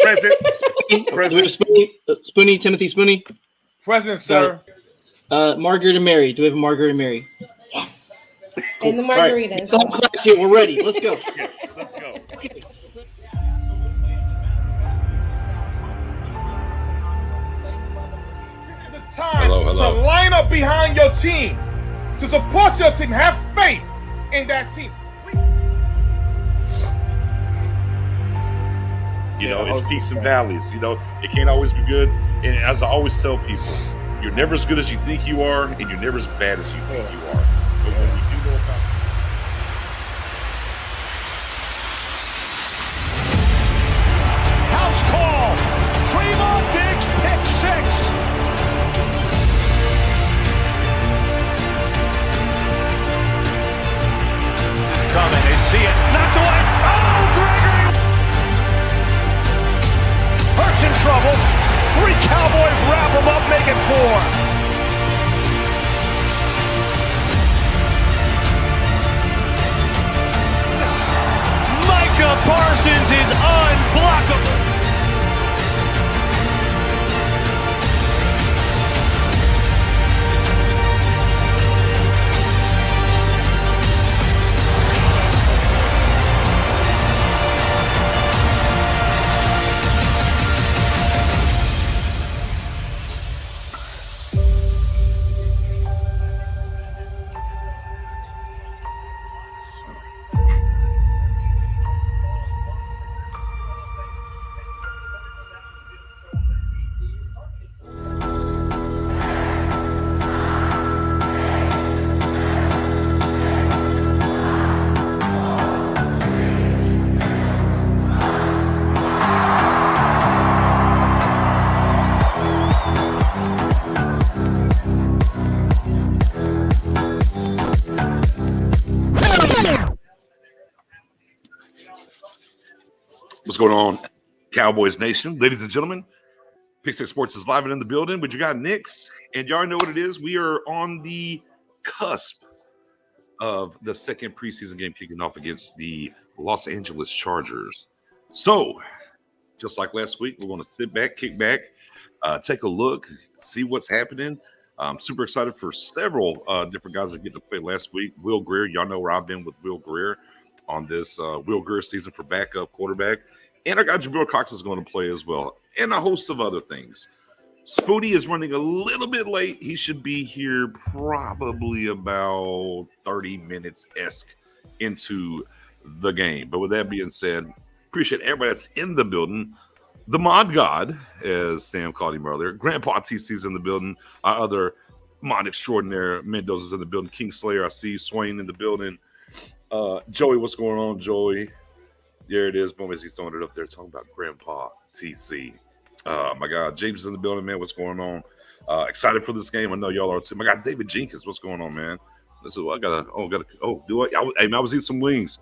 Present. Spoonie, Timothy Spoonie. Present, sir. Margaret and Mary. Do we have a Margaret and Mary? Yes. And the margaritas. All right. Class here. We're ready. Let's go. Yes, let's go. Okay. Time to line up behind your team, to support your team, have faith in that team. You know, it's peaks and valleys. You know, it can't always be good. And as I always tell people, you're never as good as you think you are, and you're never as bad as you think you are. But when we do know about house call, Trevon Diggs pick six. Coming, they see it, knocked away. Oh, Gregory! Hurts in trouble. 3 Cowboys wrap him up, make it 4. Micah Parsons is unblockable. what's going on, Cowboys Nation, ladies and gentlemen. Pick Six Sports is live and in the building, but you got Knicks, and y'all know what it is. We are on the cusp of the second preseason game kicking off against the Los Angeles Chargers. So, just like last week, we're going to sit back, kick back, take a look, see what's happening. I'm super excited for several different guys that get to play last week. Will Greer, y'all know where I've been with Will Greer on this Will Greer season for backup quarterback. And our guy Jabril Cox is going to play as well, and a host of other things. Spoonie is running a little bit late. He should be here probably about 30 minutes-esque into the game. But with that being said, appreciate everybody that's in the building. The mod god, as Sam called him earlier. Grandpa TC's in the building. Our other mod extraordinaire, Mendoza's in the building. King Slayer, I see you. Swain in the building. Joey, what's going on, Joey? There it is. Boom, as he's throwing it up there, talking about Grandpa TC. My God, James is in the building, man. What's going on? Excited for this game. I know y'all are too. My God, David Jenkins, what's going on, man? This is what I was eating some wings.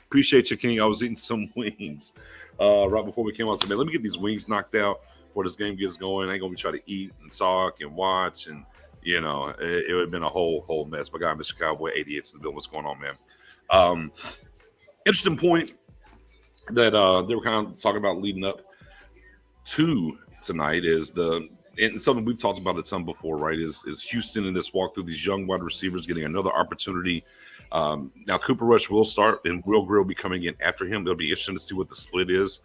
Appreciate you, King. I was eating some wings right before we came out. I said, man, let me get these wings knocked out before this game gets going. I ain't gonna be trying to eat and talk and watch, and you know, it would have been a whole mess. My guy, Mr. Cowboy 88's in the building. What's going on, man? Interesting point that they were kind of talking about leading up to tonight is and something we've talked about a ton before, right? Is Houston in this walk through these young wide receivers getting another opportunity. Now Cooper Rush will start, and Will Greer will be coming in after him. It'll be interesting to see what the split is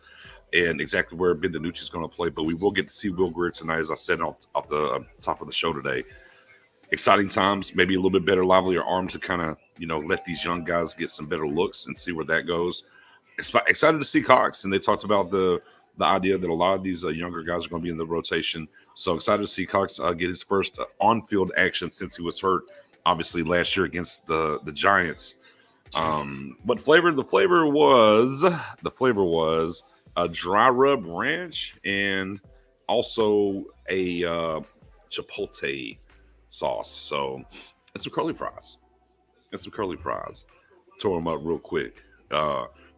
and exactly where Ben DiNucci is going to play. But we will get to see Will Greer tonight, as I said off the top of the show today. Exciting times, maybe a little bit better, livelier arm to kind of let these young guys get some better looks and see where that goes. Excited to see Cox, and they talked about the idea that a lot of these younger guys are going to be in the rotation. So excited to see Cox get his first on-field action since he was hurt, obviously, last year against the Giants. But the flavor was a dry rub ranch and also a chipotle sauce. So and some curly fries. Tore them up real quick.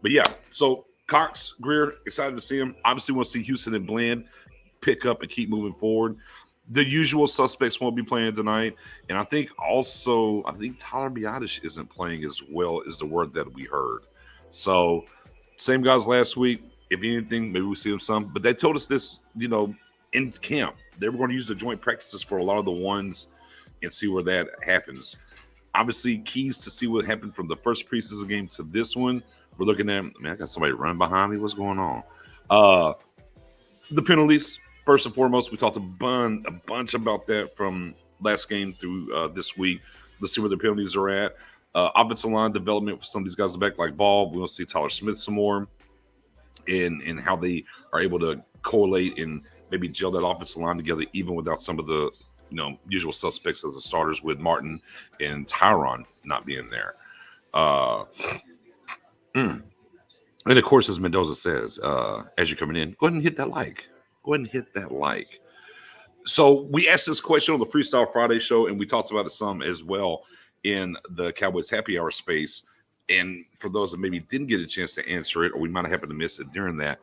But yeah, so Cox, Greer, excited to see him. Obviously want to see Houston and Bland pick up and keep moving forward. The usual suspects won't be playing tonight. And I think Tyler Biotish isn't playing as well, is the word that we heard. So same guys last week. If anything, maybe we'll see them some. But they told us this, in camp. They were going to use the joint practices for a lot of the ones and see where that happens. Obviously, keys to see what happened from the first preseason game to this one. We're looking at, I got somebody running behind me. What's going on? The penalties, first and foremost. We talked a bunch about that from last game through this week. Let's see where the penalties are at. Offensive line development for some of these guys back like Ball. We'll see Tyler Smith some more and how they are able to correlate and maybe gel that offensive line together even without some of the usual suspects as the starters with Martin and Tyron not being there. And of course, as Mendoza says, as you're coming in, go ahead and hit that like. Go ahead and hit that like. So we asked this question on the Freestyle Friday show, and we talked about it some as well in the Cowboys Happy Hour space. And for those that maybe didn't get a chance to answer it, or we might have happened to miss it during that,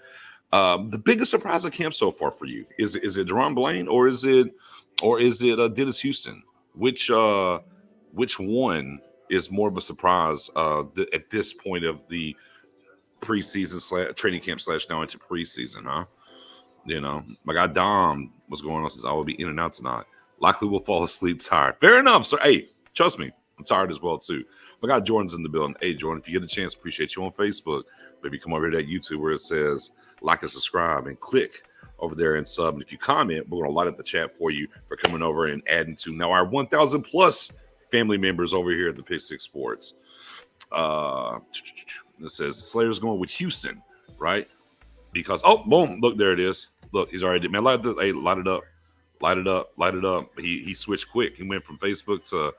the biggest surprise of camp so far for you is it Deron Blaine or is it Dennis Houston? Which one is more of a surprise at this point of the preseason training camp / now into preseason, huh? My guy Dom, what's going on? Says I will be in and out tonight. Likely will fall asleep tired. Fair enough, sir. Hey, trust me, I'm tired as well too. My guy Jordan's in the building. Hey, Jordan, if you get a chance, appreciate you on Facebook. Maybe come over here to that YouTube where it says like and subscribe and click over there and sub. And if you comment, we're going to light up the chat for you for coming over and adding to now our 1,000 plus family members over here at the Pick Six Sports. It says Slayer's going with Houston, right? Because boom, look, there it is. Look, he's already man. Light it up. He switched quick. He went from Facebook to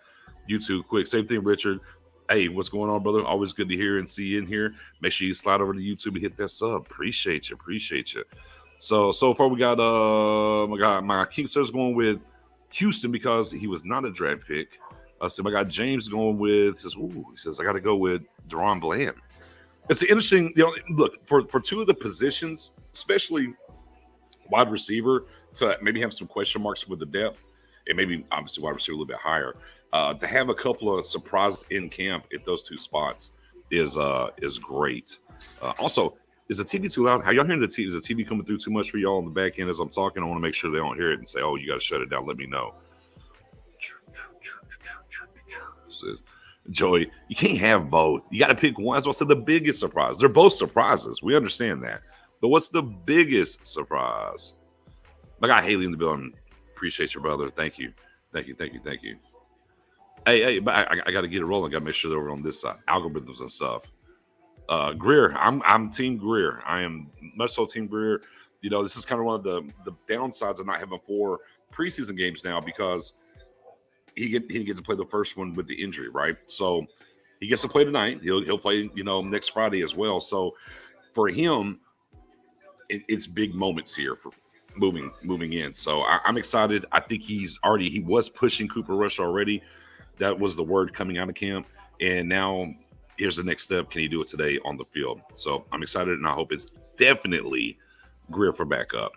YouTube quick. Same thing, Richard. Hey, what's going on, brother? Always good to hear and see you in here. Make sure you slide over to YouTube and hit that sub. Appreciate you. So far we got my King Sir's going with Houston because he was not a draft pick. So I got James going with he says I got to go with Deron Bland. It's interesting, look for two of the positions, especially wide receiver, to maybe have some question marks with the depth, and maybe obviously wide receiver a little bit higher. To have a couple of surprises in camp at those two spots is great. Also, is the TV too loud? How y'all hearing the TV? Is the TV coming through too much for y'all on the back end as I'm talking? I want to make sure they don't hear it and say, "Oh, you got to shut it down." Let me know. Says Joey, you can't have both. You got to pick one. That's what I said. The biggest surprise. They're both surprises. We understand that, but what's the biggest surprise? I got Haley in the building. Appreciate your brother. Thank you. Hey, but I got to get it rolling. Got to make sure they're over on this side. Algorithms and stuff. Greer, I'm Team Greer. I am much so Team Greer. This is kind of one of the downsides of not having 4 preseason games now because he didn't get to play the first one with the injury, right? So he gets to play tonight. He'll play, next Friday as well. So for him, it's big moments here for moving in. So I'm excited. I think he was pushing Cooper Rush already. That was the word coming out of camp. And now here's the next step. Can he do it today on the field? So I'm excited, and I hope it's definitely Greer for backup.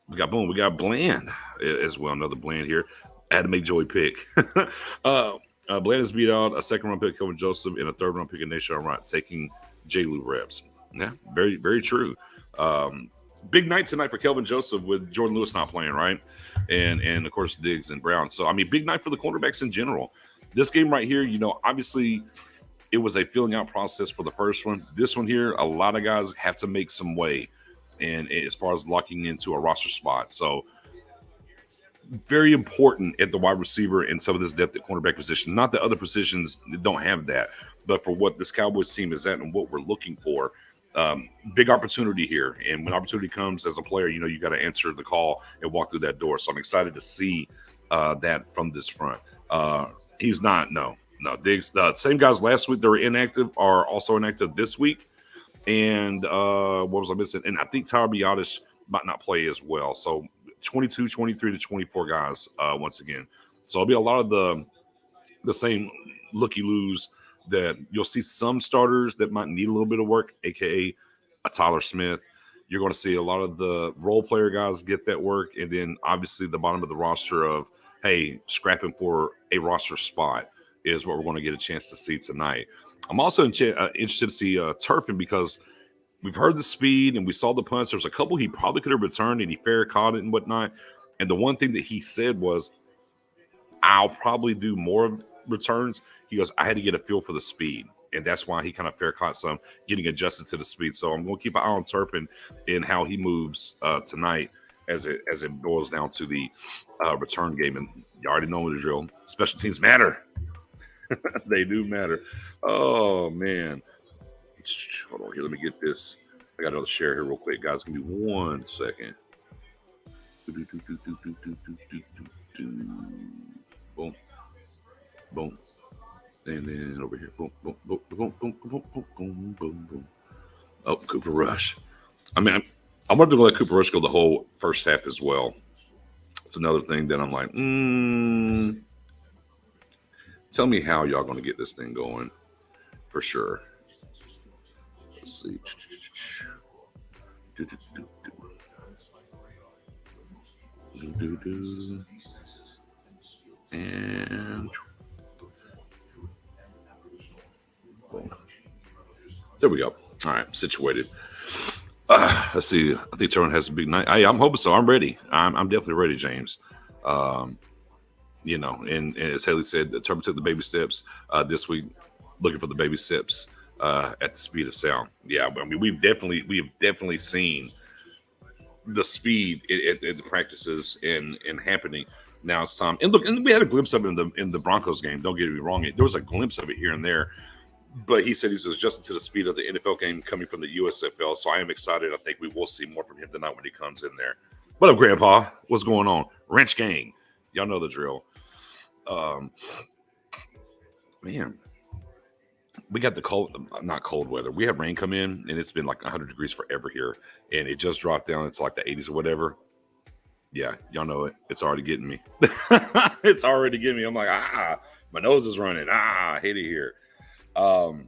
We got Bland as well. Another Bland here. I had to make Joey pick. Bland has beat out a second-round pick, Kelvin Joseph, and a third-round pick in Nation Wright, taking J. Lou reps. Yeah, very, very true. Big night tonight for Kelvin Joseph with Jordan Lewis not playing, right? And of course, Diggs and Brown. So, big night for the cornerbacks in general. This game right here, obviously it was a filling out process for the first one. This one here, a lot of guys have to make some way, and as far as locking into a roster spot. So, very important at the wide receiver and some of this depth at cornerback position. Not that other positions don't have that, but for what this Cowboys team is at and what we're looking for, big opportunity here. And when opportunity comes as a player, you got to answer the call and walk through that door. So I'm excited to see that from this front. He's not, no. Diggs, the same guys last week that were inactive are also inactive this week. And what was I missing? And I think Tyler Biadasz might not play as well. So 22, 23 to 24 guys once again. So it'll be a lot of the same looky-loos that you'll see some starters that might need a little bit of work, a.k.a. a Tyler Smith. You're going to see a lot of the role player guys get that work. And then obviously the bottom of the roster of, hey, scrapping for a roster spot is what we're going to get a chance to see tonight. I'm also interested to see Turpin because we've heard the speed and we saw the punch. There's a couple he probably could have returned and he fair caught it and whatnot. And the one thing that he said was, I'll probably do more returns. He goes, I had to get a feel for the speed. And that's why he kind of fair caught some, getting adjusted to the speed. So I'm going to keep an eye on Turpin and how he moves tonight as it boils down to the return game. And you already know the drill. Special teams matter. They do matter. Oh, man. Hold on here. Let me get this. I got another share here real quick, guys. Give me 1 second. Boom. Boom. And then over here. Boom, boom, boom, boom, boom, boom, boom, boom, boom, boom. Oh, Cooper Rush. I mean, I'm going to let Cooper Rush go the whole first half as well. It's another thing that I'm like, tell me how y'all going to get this thing going for sure. Let's see. And boom. There we go. All right, situated. Let's see. I think Turner has a big night. I'm hoping so. I'm ready. I'm definitely ready, James. You know, and as Haley said, Turner took the baby steps this week, looking for the baby steps at the speed of sound. Yeah, I mean, we have definitely seen the speed at the practices and happening. Now it's time. And look, and we had a glimpse of it in the Broncos game. Don't get me wrong. There was a glimpse of it here and there. But he said he's adjusting to the speed of the NFL game coming from the USFL. So I am excited. I think we will see more from him tonight when he comes in there. What up, Grandpa? What's going on? Wrench Gang. Y'all know the drill. Man, we got the not cold weather. We have rain come in, and it's been like 100 degrees forever here. And it just dropped down. It's like the 80s or whatever. Yeah, y'all know it. It's already getting me. It's already getting me. I'm like, my nose is running. I hate it here. The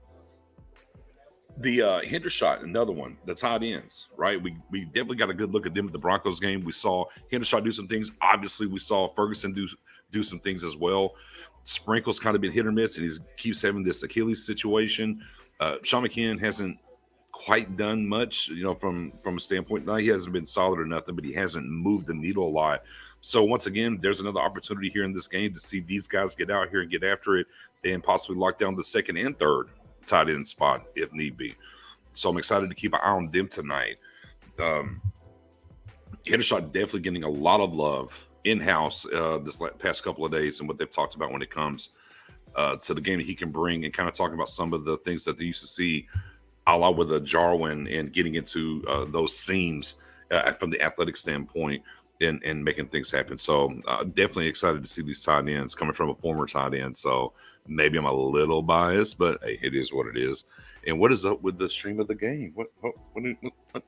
Hendershot, another one, the tight ends, right? We definitely got a good look at them at the Broncos game. We saw Hendershot do some things. Obviously, we saw Ferguson do some things as well. Sprinkle's kind of been hit or miss, and he keeps having this Achilles situation. Sean McKinnon hasn't quite done much, you know, from a standpoint. Now, he hasn't been solid or nothing, but he hasn't moved the needle a lot. So once again, there's another opportunity here in this game to see these guys get out here and get after it and possibly lock down the second and third tight end spot if need be. So I'm excited to keep an eye on them tonight. Hendershot definitely getting a lot of love in-house this past couple of days and what they've talked about when it comes to the game that he can bring, and kind of talking about some of the things that they used to see a la with Jarwin and getting into those seams from the athletic standpoint and making things happen. So definitely excited to see these tight ends coming from a former tight end. So maybe I'm a little biased, but hey, it is what it is. And what is up with the stream of the game? What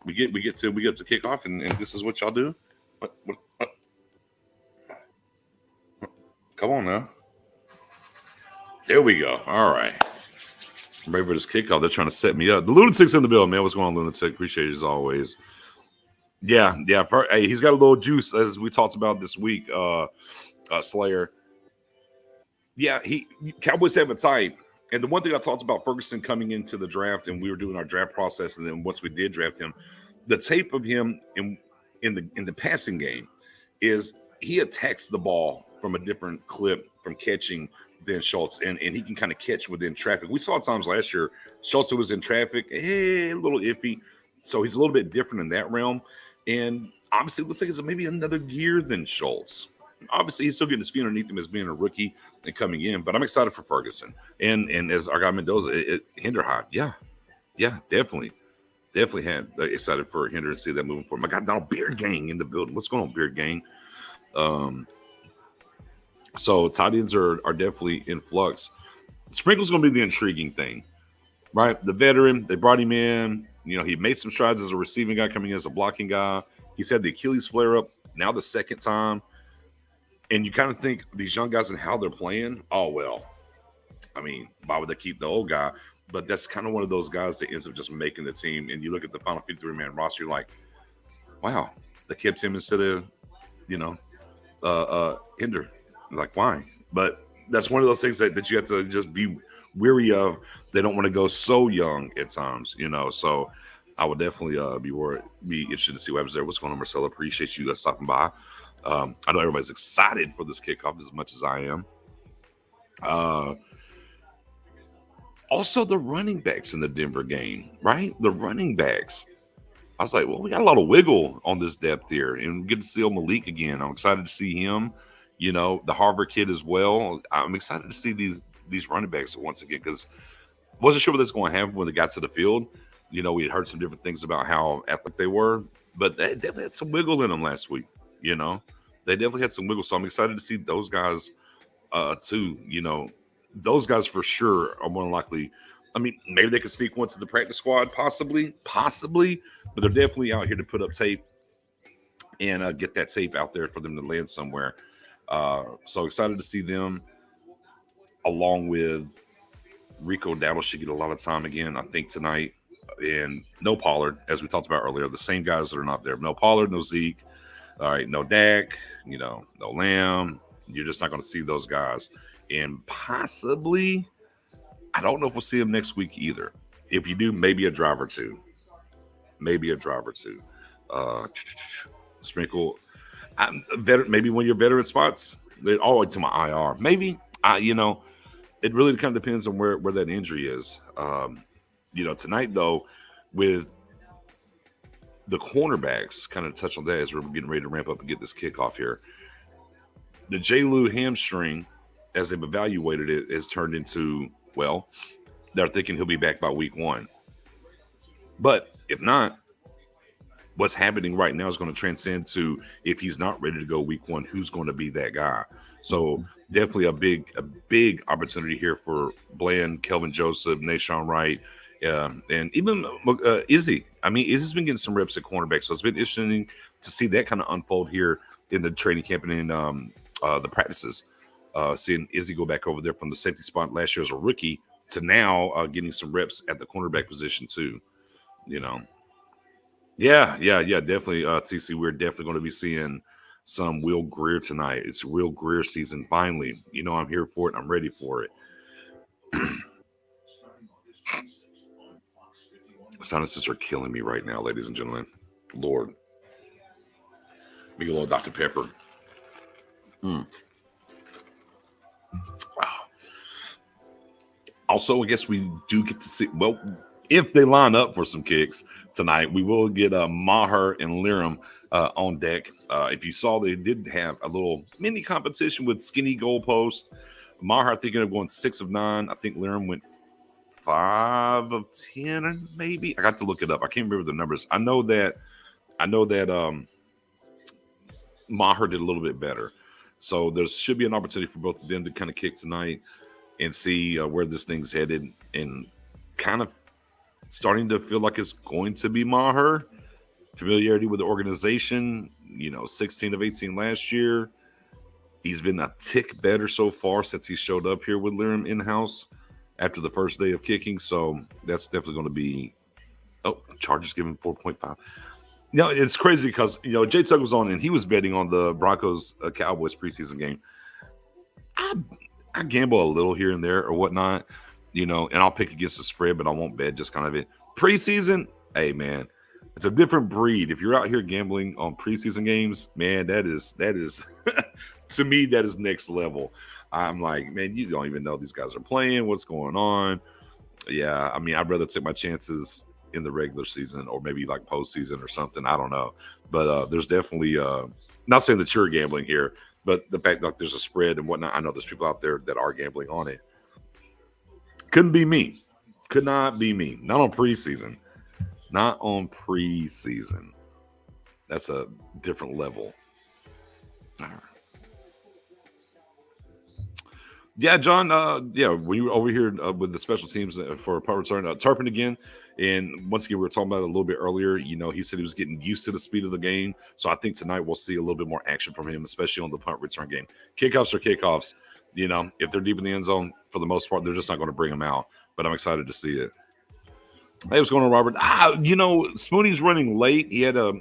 we get to kickoff, and this is what y'all do? What? Come on now. There we go. All right. I'm ready for this kickoff. They're trying to set me up. The Lunatic's in the building, man. What's going on, Lunatic? Appreciate it as always. Yeah. Hey, he's got a little juice, as we talked about this week, Slayer. Yeah, Cowboys have a type. And the one thing I talked about Ferguson coming into the draft, and we were doing our draft process, and then once we did draft him, the tape of him in the passing game is he attacks the ball from a different clip from catching than Schultz, and he can kind of catch within traffic. We saw times last year Schultz was in traffic, a little iffy, so he's a little bit different in that realm. And obviously, it looks like it's maybe another gear than Schultz. Obviously, he's still getting his feet underneath him as being a rookie and coming in, but I'm excited for Ferguson. And as our guy Mendoza, Henderhot, yeah, definitely had excited for Hinder to see that moving forward. My God, Donald Beard Gang in the building. What's going on, Beard Gang? So tight ends are definitely in flux. Sprinkle's going to be the intriguing thing, right? The veteran, they brought him in. You know, he made some strides as a receiving guy, coming in as a blocking guy. He's had the Achilles flare up now the second time. And you kind of think these young guys and how they're playing, oh, well, I mean, why would they keep the old guy? But that's kind of one of those guys that ends up just making the team. And you look at the final 53-man roster, you're like, wow, they kept him instead of, Hinder. Like, why? But that's one of those things that you have to just be weary of. They don't want to go so young at times, So I would definitely be interested to see what happens there. What's going on, Marcella? Appreciate you guys stopping by. I know everybody's excited for this kickoff as much as I am. Also, the running backs in the Denver game, right? The running backs. I was like, well, we got a lot of wiggle on this depth here, and get to see Malik again. I'm excited to see him. The Harvard kid as well. I'm excited to see these running backs once again because wasn't sure what this was going to happen when they got to the field. We had heard some different things about how athletic they were, but they definitely had some wiggle in them last week. They definitely had some wiggle. So I'm excited to see those guys too. Those guys for sure are more than likely. I mean, maybe they could sneak one to the practice squad, possibly, but they're definitely out here to put up tape and get that tape out there for them to land somewhere. So excited to see them, along with Rico Dowdle should get a lot of time again, I think, tonight. And no Pollard, as we talked about earlier, the same guys that are not there. No Pollard, no Zeke. All right, no Dak, no Lamb. You're just not going to see those guys. And possibly, I don't know if we'll see them next week either. If you do, maybe a drive or two. Sprinkle. Maybe one of your veteran spots. Oh, to my IR. Maybe. It really kind of depends on where that injury is. Tonight, though, with the cornerbacks, kind of touch on that as we're getting ready to ramp up and get this kickoff here. The J. Lou hamstring, as they've evaluated it, has turned into, well, they're thinking he'll be back by week 1. But if not, what's happening right now is going to transcend to if he's not ready to go week 1, who's going to be that guy? So definitely a big opportunity here for Bland, Kelvin Joseph, Nashawn Wright, and even Izzy. I mean, Izzy's been getting some reps at cornerback, so it's been interesting to see that kind of unfold here in the training camp and in the practices. Seeing Izzy go back over there from the safety spot last year as a rookie to now getting some reps at the cornerback position too. Yeah, definitely. TC, we're definitely going to be seeing some Will Greer tonight. It's Will Greer season finally. I'm here for it. I'm ready for it. Sinuses are killing me right now, ladies and gentlemen. Lord. Let me get a little Dr. Pepper. Also, I guess we do get to see, well, if they line up for some kicks tonight, we will get Maher and Liram on deck. If you saw, they did have a little mini competition with skinny goalpost. Maher, I think, ended up going 6 of 9. I think Liram went 5 of 10, maybe. I got to look it up. I can't remember the numbers. I know that Maher did a little bit better. So there should be an opportunity for both of them to kind of kick tonight and see where this thing's headed, and kind of starting to feel like it's going to be Maher. Familiarity with the organization, 16 of 18 last year. He's been a tick better so far since he showed up here with Liram in-house after the first day of kicking. So that's definitely going to be, Chargers giving 4.5. It's crazy because, Jay Tugg was on and he was betting on the Broncos Cowboys preseason game. I gamble a little here and there or whatnot, and I'll pick against the spread, but I won't bet, just kind of it. Preseason, hey, man, it's a different breed. If you're out here gambling on preseason games, man, that is to me, that is next level. I'm like, man, you don't even know these guys are playing. What's going on? Yeah, I mean, I'd rather take my chances in the regular season or maybe like postseason or something. I don't know. But there's definitely, not saying that you're gambling here, but the fact that there's a spread and whatnot, I know there's people out there that are gambling on it. Couldn't be me. Could not be me. Not on preseason. Not on preseason. That's a different level. All right. Yeah, John. When you were over here with the special teams for a punt return, Turpin again. And once again, we were talking about it a little bit earlier. He said he was getting used to the speed of the game. So I think tonight we'll see a little bit more action from him, especially on the punt return game. Kickoffs are kickoffs. If they're deep in the end zone, for the most part, they're just not going to bring them out. But I'm excited to see it. Hey, what's going on, Robert? Spoonie's running late. He had a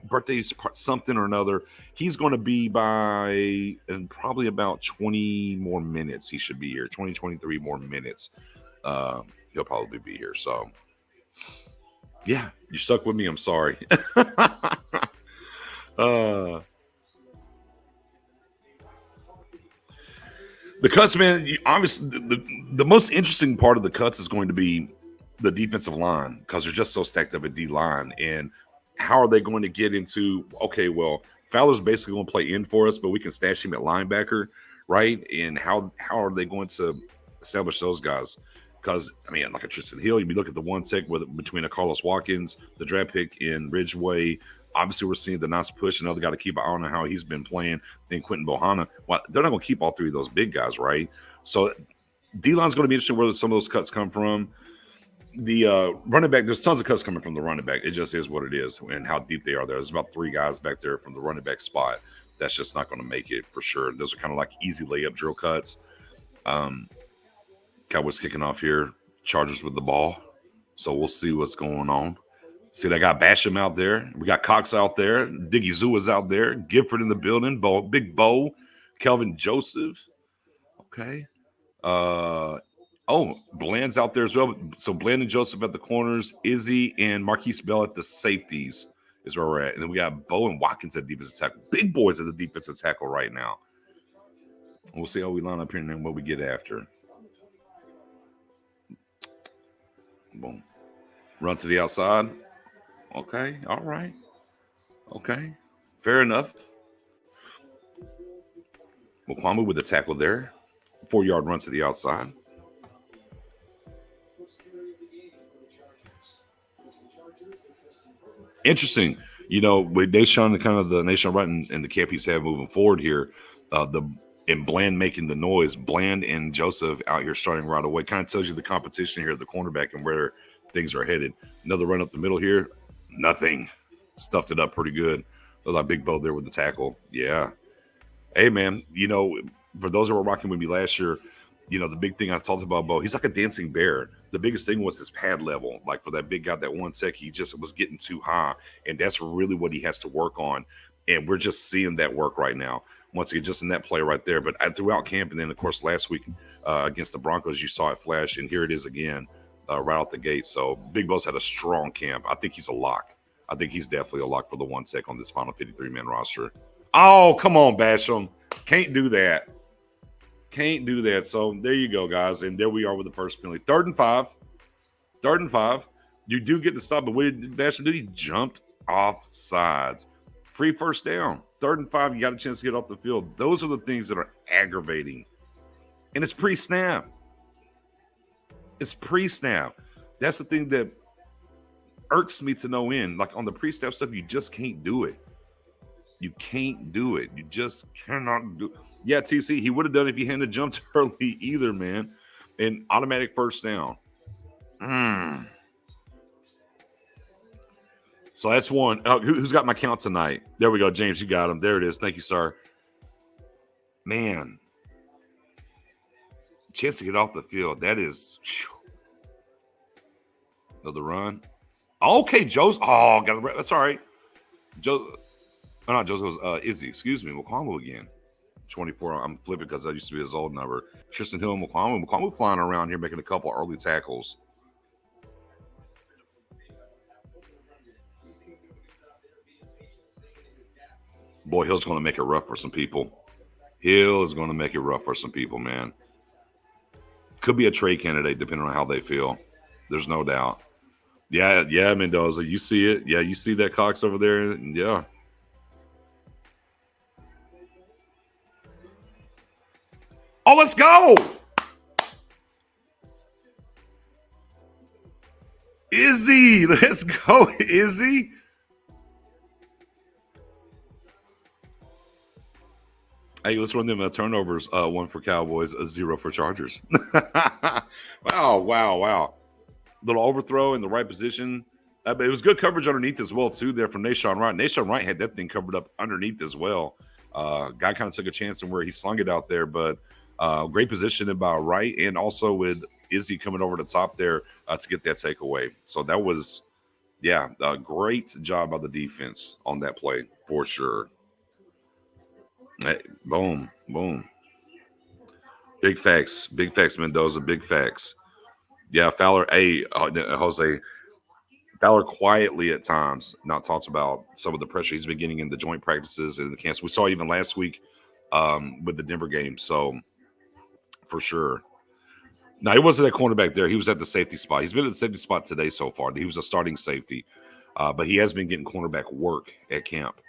birthday something or another. He's going to be by in probably about 20 more minutes. He should be here. 23 more minutes. He'll probably be here. So Yeah, you stuck with me. I'm sorry. The cuts, man. Obviously, the most interesting part of the cuts is going to be the defensive line because they're just so stacked up at D line. And how are they going to get into? Okay, well, Fowler's basically going to play in for us, but we can stash him at linebacker, right? And how are they going to establish those guys? Because I mean, like a Tristan Hill, you look at the one tech between a Carlos Watkins, the draft pick in Ridgeway. Obviously, we're seeing the nice push. Another guy to keep an eye on how he's been playing. And Quentin Bohanna. Well, they're not going to keep all three of those big guys, right? So D-line's going to be interesting where some of those cuts come from. The running back, there's tons of cuts coming from the running back. It just is what it is and how deep they are there. There's about 3 guys back there from the running back spot. That's just not going to make it for sure. Those are kind of like easy layup drill cuts. Cowboys kicking off here. Chargers with the ball. So we'll see what's going on. See, they got Basham out there. We got Cox out there. Diggy Zoo is out there. Gifford in the building. Big Bo. Kelvin Joseph. Okay. Bland's out there as well. So Bland and Joseph at the corners. Izzy and Marquise Bell at the safeties is where we're at. And then we got Bo and Watkins at defensive tackle. Big boys at the defensive tackle right now. We'll see how we line up here and then what we get after. Boom. Run to the outside. Okay. All right. Okay. Fair enough. Mukwamu with the tackle there. 4-yard run to the outside. Interesting. With Nation, kind of the Nation right and the camp he's had moving forward here, and Bland making the noise, Bland and Joseph out here starting right away kind of tells you the competition here at the cornerback and where things are headed. Another run up the middle here. Nothing. Stuffed it up pretty good. Look like Big Bo there with the tackle. Yeah. Hey, man, for those that were rocking with me last year, the big thing I talked about Bo, he's like a dancing bear. The biggest thing was his pad level. Like for that big guy, that one sec, he just was getting too high. And that's really what he has to work on. And we're just seeing that work right now. Once again, just in that play right there. But throughout camp, and then, of course, last week against the Broncos, you saw it flash. And here it is again, right out the gate. So Big Bo's had a strong camp. I think he's a lock. I think he's definitely a lock for the one sec on this final 53-man roster. Oh, come on, Basham. Can't do that. Can't do that. So there you go, guys. And there we are with the first penalty. 3rd and 5. 3rd and 5. You do get the stop, but what did Basham do? He jumped off sides. Free first down. 3rd and 5. You got a chance to get off the field. Those are the things that are aggravating. And it's pre-snap. It's pre-snap. That's the thing that irks me to no end. Like on the pre-snap stuff, you just can't do it. You can't do it. You just cannot do it. Yeah, TC, he would have done it if he hadn't jumped early either, man. And automatic first down. So that's one. Who's got my count tonight? There we go, James. You got him. There it is. Thank you, sir. Man. Chance to get off the field. That is. Whew. Another run. Okay, Joe's. Oh, got it. That's all right. Joe. Oh, not Joseph. Was Izzy. Excuse me. Mukwamu again. 24. I'm flipping because that used to be his old number. Tristan Hill and Mukwamu. Mukwamu flying around here making a couple early tackles. Boy, Hill's going to make it rough for some people. Hill is going to make it rough for some people, man. Could be a trade candidate depending on how they feel. There's no doubt. Yeah, Mendoza. You see it. Yeah, you see that Cox over there. Yeah. Oh, let's go. Izzy. Let's go, Izzy. Hey, let's run them turnovers. 1 for Cowboys, 0 for Chargers. Wow. Little overthrow in the right position. But it was good coverage underneath as well, too, there from Nahshon Wright. Nahshon Wright had that thing covered up underneath as well. Guy kind of took a chance on where he slung it out there, but great positioning by Wright, and also with Izzy coming over the top there to get that takeaway. So that was, a great job by the defense on that play for sure. Hey, boom. Big facts, Mendoza, big facts. Yeah, Fowler. Hey, Jose, Fowler quietly at times not talked about some of the pressure he's been getting in the joint practices and the camps. We saw even last week with the Denver game. So for sure. Now, he wasn't at cornerback there. He was at the safety spot. He's been at the safety spot today so far. He was a starting safety, but he has been getting cornerback work at camp.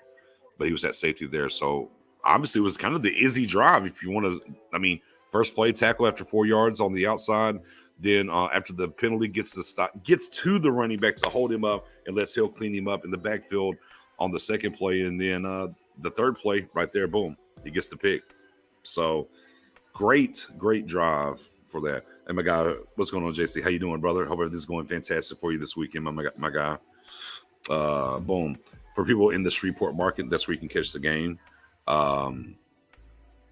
But he was at safety there. So obviously it was kind of the Izzy drive if you want to. I mean, first play tackle after 4 yards on the outside. Then after the penalty gets to the running back to hold him up and lets Hill clean him up in the backfield on the second play. And then the third play right there, boom, he gets the pick. So great drive for that. And my guy, what's going on, JC? How you doing, brother? Hope everything's going fantastic for you this weekend, my guy. Boom. For people in the Shreveport market, that's where you can catch the game.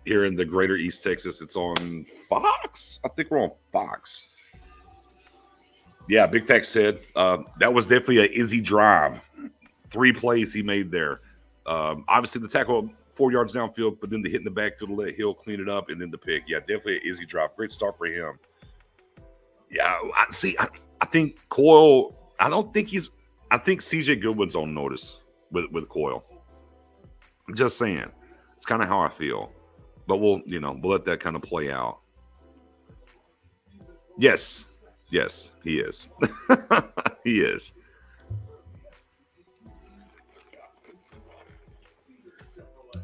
Here in the greater East Texas, it's on Fox. I think we're on Fox. Yeah, big facts, Ted. That was definitely an Izzy drive. 3 plays he made there. Obviously, the tackle 4 yards downfield, but then the hit in the backfield to let Hill clean it up, and then the pick. Yeah, definitely an Izzy drive. Great start for him. Yeah, I think Coyle. I think CJ Goodwin's on notice with Coyle. I'm just saying, it's kind of how I feel. But we'll let that kind of play out. Yes, he is. He is.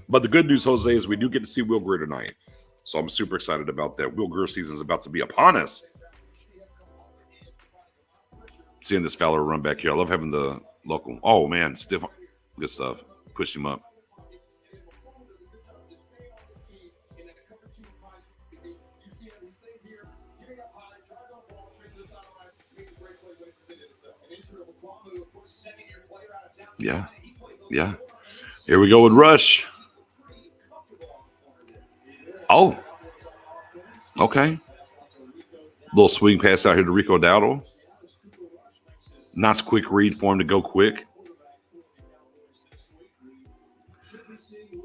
But the good news, Jose, is we do get to see Will Greer tonight. So I'm super excited about that. Will Greer season is about to be upon us. Seeing this Fowler run back here. I love having the local. Oh, man, stiff. Good stuff. Push him up. Yeah. Here we go with Rush. Oh. Okay. Little swing pass out here to Rico Dowdle. Nice quick read for him to go quick.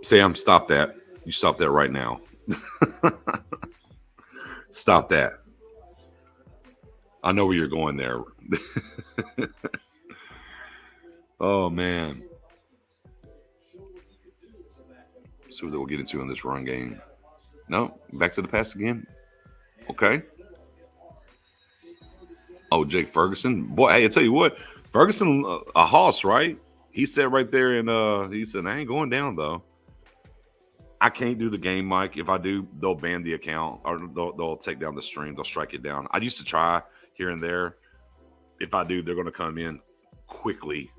Sam, stop that. You stop that right now. Stop that. I know where you're going there. Oh, man. See what we'll get into in this run game. No, back to the pass again. Okay. Oh, Jake Ferguson. Boy, hey, I tell you what, Ferguson, a hoss, right? He said right there, and he said, I ain't going down, though. I can't do the game, Mike. If I do, they'll ban the account, or they'll take down the stream. They'll strike it down. I used to try here and there. If I do, they're going to come in quickly.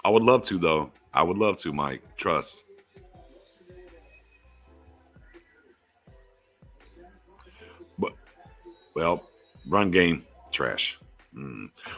I would love to, though. I would love to, Mike. Trust. But, well, run game, trash.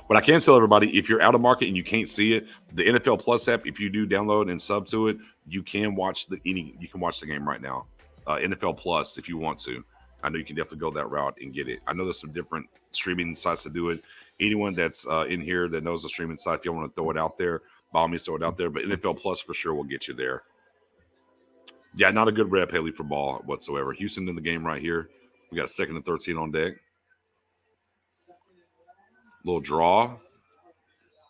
But I can tell everybody, if you're out of market and you can't see it, the NFL Plus app, if you do download and sub to it, you can watch the game right now. NFL Plus, if you want to. I know you can definitely go that route and get it. I know there's some different streaming sites to do it. Anyone that's in here that knows a streaming site, if you want to throw it out there, by all means throw it out there. But NFL Plus for sure will get you there. Yeah, not a good rep, Haley, for ball whatsoever. Houston in the game right here. We got 2nd and 13 on deck. Little draw.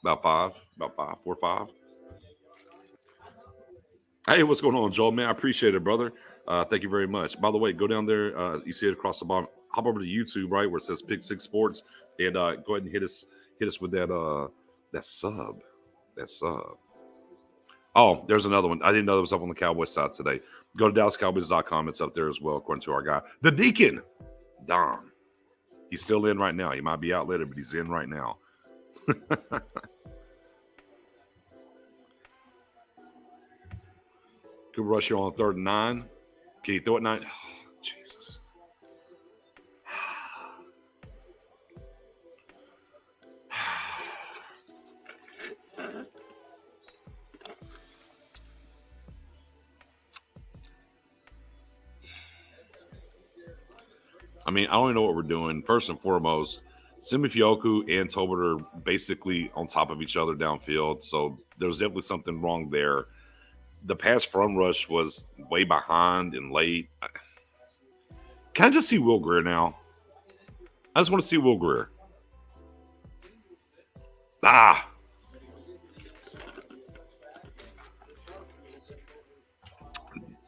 About 4 or 5. Hey, what's going on, Joel? Man, I appreciate it, brother. Thank you very much. By the way, go down there. You see it across the bottom. Hop over to YouTube, right, where it says Pick 6 Sports, and go ahead and hit us with that sub. That sub. Oh, there's another one. I didn't know that was up on the Cowboys side today. Go to DallasCowboys.com. It's up there as well, according to our guy, the Deacon, Don. He's still in right now. He might be out later, but he's in right now. Good rush here on 3rd and 9. Can you throw it 9? Oh, Jesus. I mean, I don't even know what we're doing. First and foremost, Simi Fioku and Tolbert are basically on top of each other downfield, so there was definitely something wrong there. The pass from rush was way behind and late. Can I just see Will Greer now? I just want to see Will Greer. Ah.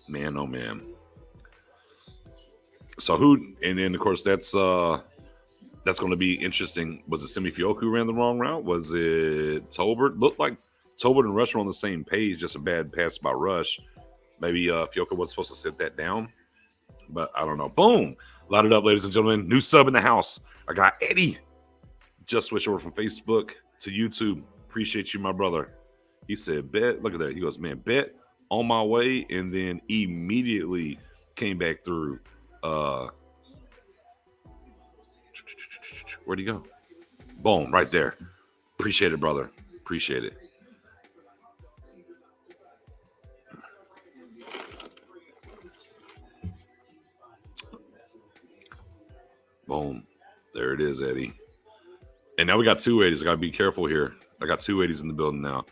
Man, oh man. So who? And then of course that's going to be interesting. Was it Simi Fioku who ran the wrong route? Was it Tolbert? Looked like Tolbert and Rush were on the same page. Just a bad pass by Rush. Maybe Fioka was supposed to sit that down, but I don't know. Boom. Light it up, ladies and gentlemen. New sub in the house. I got Eddie. Just switch over from Facebook to YouTube. Appreciate you, my brother. He said, bet. Look at that. He goes, man, bet on my way. And then immediately came back through. Where'd he go? Boom, right there. Appreciate it, brother. Appreciate it. Boom. There it is, Eddie. And now we got 280s. I got to be careful here. I got 280s in the building now.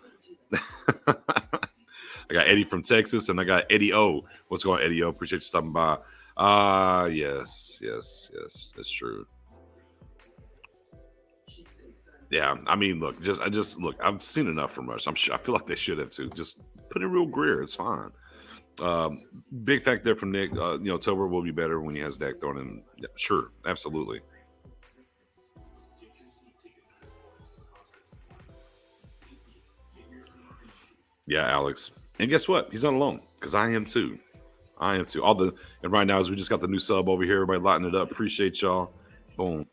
I got Eddie from Texas, and I got Eddie O. What's going on, Eddie O? Appreciate you stopping by. Yes. That's true. Yeah, I mean, look, look. I've seen enough from Rush. I feel like they should have too. Just put in real Greer. It's fine. Big fact there from Nick. Tober will be better when he has Dak thrown in. Yeah, sure, absolutely. Yeah, Alex. And guess what? He's not alone because I am too. And right now, as we just got the new sub over here, everybody lighting it up. Appreciate y'all. Boom.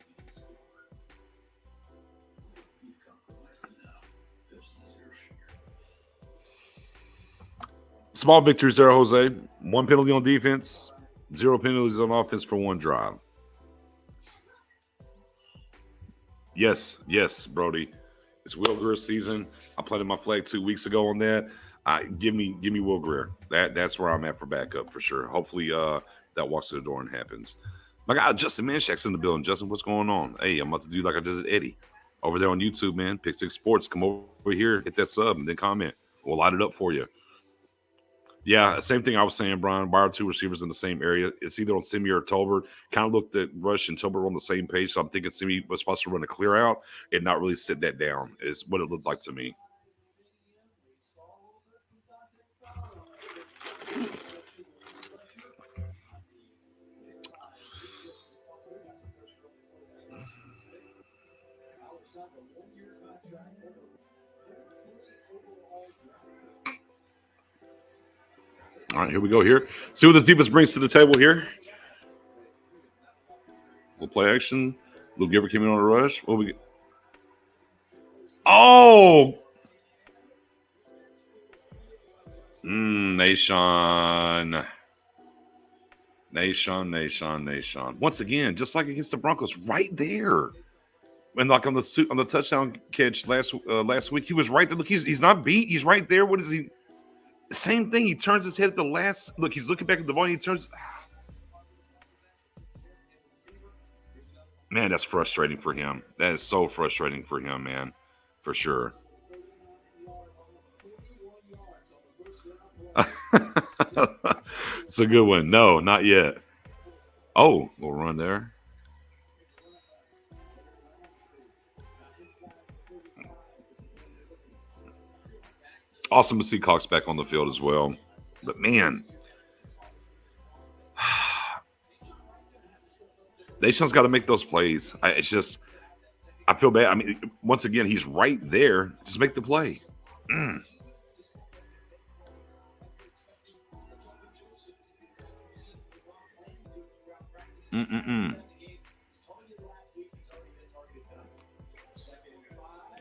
Small victories there, Jose. 1 penalty on defense, 0 penalties on offense for 1 drive. Yes, Brody. It's Will Greer season. I planted my flag 2 weeks ago on that. Give me Will Greer. That's where I'm at for backup for sure. Hopefully that walks to the door and happens. My guy Justin Manshak's in the building. Justin, what's going on? Hey, I'm about to do like I did with Eddie over there on YouTube, man. Pick 6 Sports. Come over here, hit that sub, and then comment. We'll light it up for you. Yeah, same thing I was saying, Brian. Why are 2 receivers in the same area? It's either on Simi or Tolbert. Kind of looked at Rush and Tolbert on the same page, so I'm thinking Simi was supposed to run a clear out and not really sit that down is what it looked like to me. All right, here we go here. See what the defense brings to the table here. Little play action. Little Giver came in on a rush. What we get? Oh! Nation. Once again, just like against the Broncos, right there. And like on the touchdown catch last week, he was right there. Look, he's not beat. He's right there. What is he? Same thing. He turns his head at the last. Look, he's looking back at the ball. And he turns. Man, that's frustrating for him. That is so frustrating for him, man. For sure. It's a good one. No, not yet. Oh, we'll run there. Awesome to see Cox back on the field as well. But, man, Nation's got to make those plays. I feel bad. I mean, once again, he's right there. Just make the play.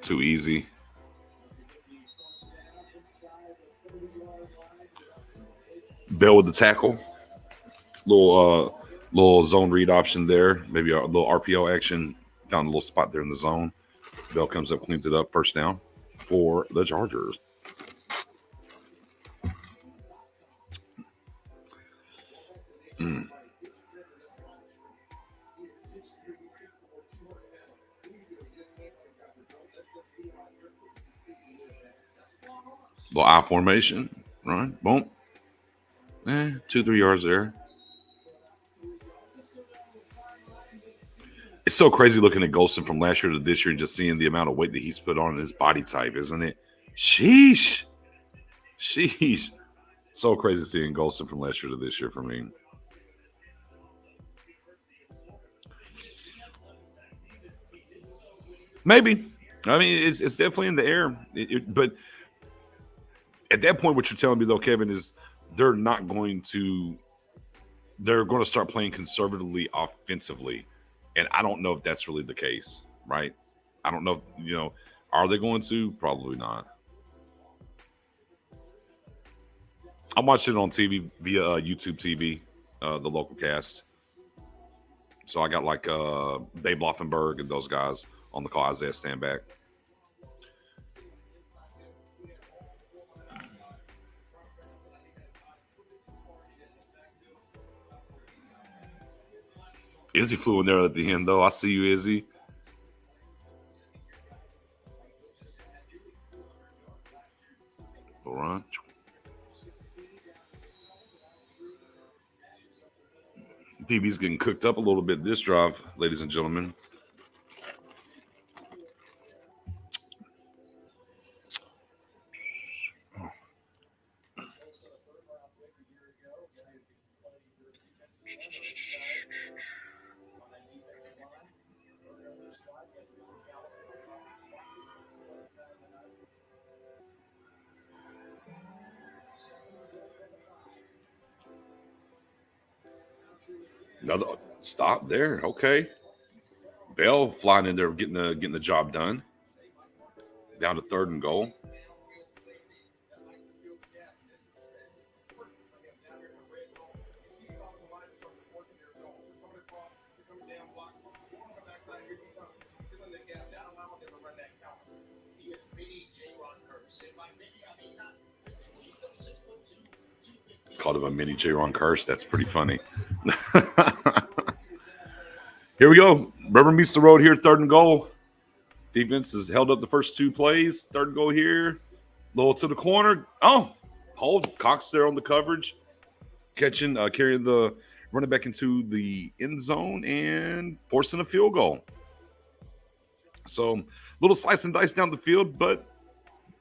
Too easy. Bell with the tackle. Little zone read option there. Maybe a little RPO action. Found a little spot there in the zone. Bell comes up, cleans it up. First down for the Chargers. Little I formation. Right. Boom. 2-3 yards there. It's so crazy looking at Golston from last year to this year and just seeing the amount of weight that he's put on his body type, isn't it? Sheesh. So crazy seeing Golston from last year to this year for me. Maybe. I mean, it's definitely in the air. But at that point, what you're telling me, though, Kevin, is they're going to start playing conservatively offensively. And I don't know if that's really the case, right? I don't know. Are they going to? Probably not. I'm watching it on TV via YouTube TV, the local cast. So I got like Dave Loffenberg and those guys on the call. Isaiah Standback. Izzy flew in there at the end, though. I see you, Izzy. All right. DB's getting cooked up a little bit this drive, ladies and gentlemen. Another stop there. Okay. Bell flying in there, getting the job done. Down to 3rd and goal. Called him a mini J-Ron Curse. That's pretty funny. Here we go. Rubber meets the road here. 3rd and goal. Defense has held up the first 2 plays. 3rd and goal here. Little to the corner. Oh, hold. Cox there on the coverage. Catching, carrying the running back into the end zone and forcing a field goal. So, little slice and dice down the field, but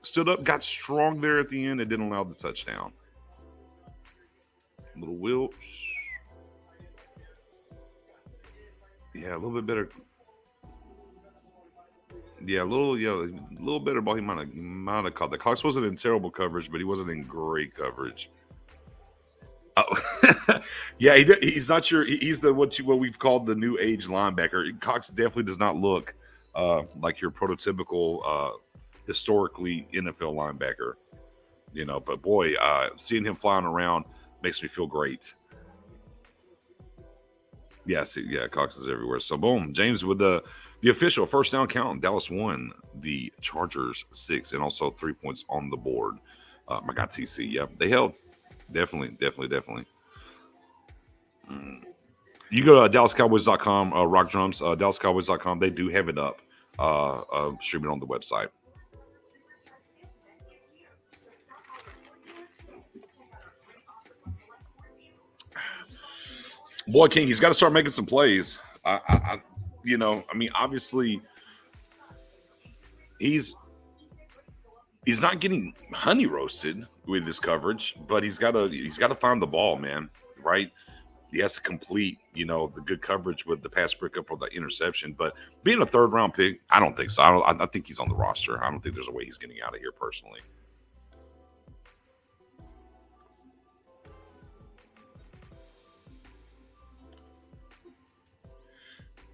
stood up, got strong there at the end, and didn't allow the touchdown. Little Will. Yeah, a little bit better. Yeah, a little better ball. He might have caught that. Cox wasn't in terrible coverage, but he wasn't in great coverage. Oh, yeah, he's not sure. He's what we've called the new age linebacker. Cox definitely does not look like your prototypical historically NFL linebacker. But boy, seeing him flying around makes me feel great. Yes, yeah, Cox is everywhere. So boom, James with the official first down count. Dallas won, the Chargers 6, and also 3 points on the board. My God, TC, yeah, they held. Definitely. You go to DallasCowboys.com, Rock Drums, DallasCowboys.com. They do have it up, streaming on the website. Boy, King, he's got to start making some plays. Obviously, he's not getting honey roasted with his coverage, but he's got to find the ball, man. Right? He has to complete, the good coverage with the pass breakup or the interception. But being a 3rd round pick, I don't think so. I think he's on the roster. I don't think there's a way he's getting out of here personally.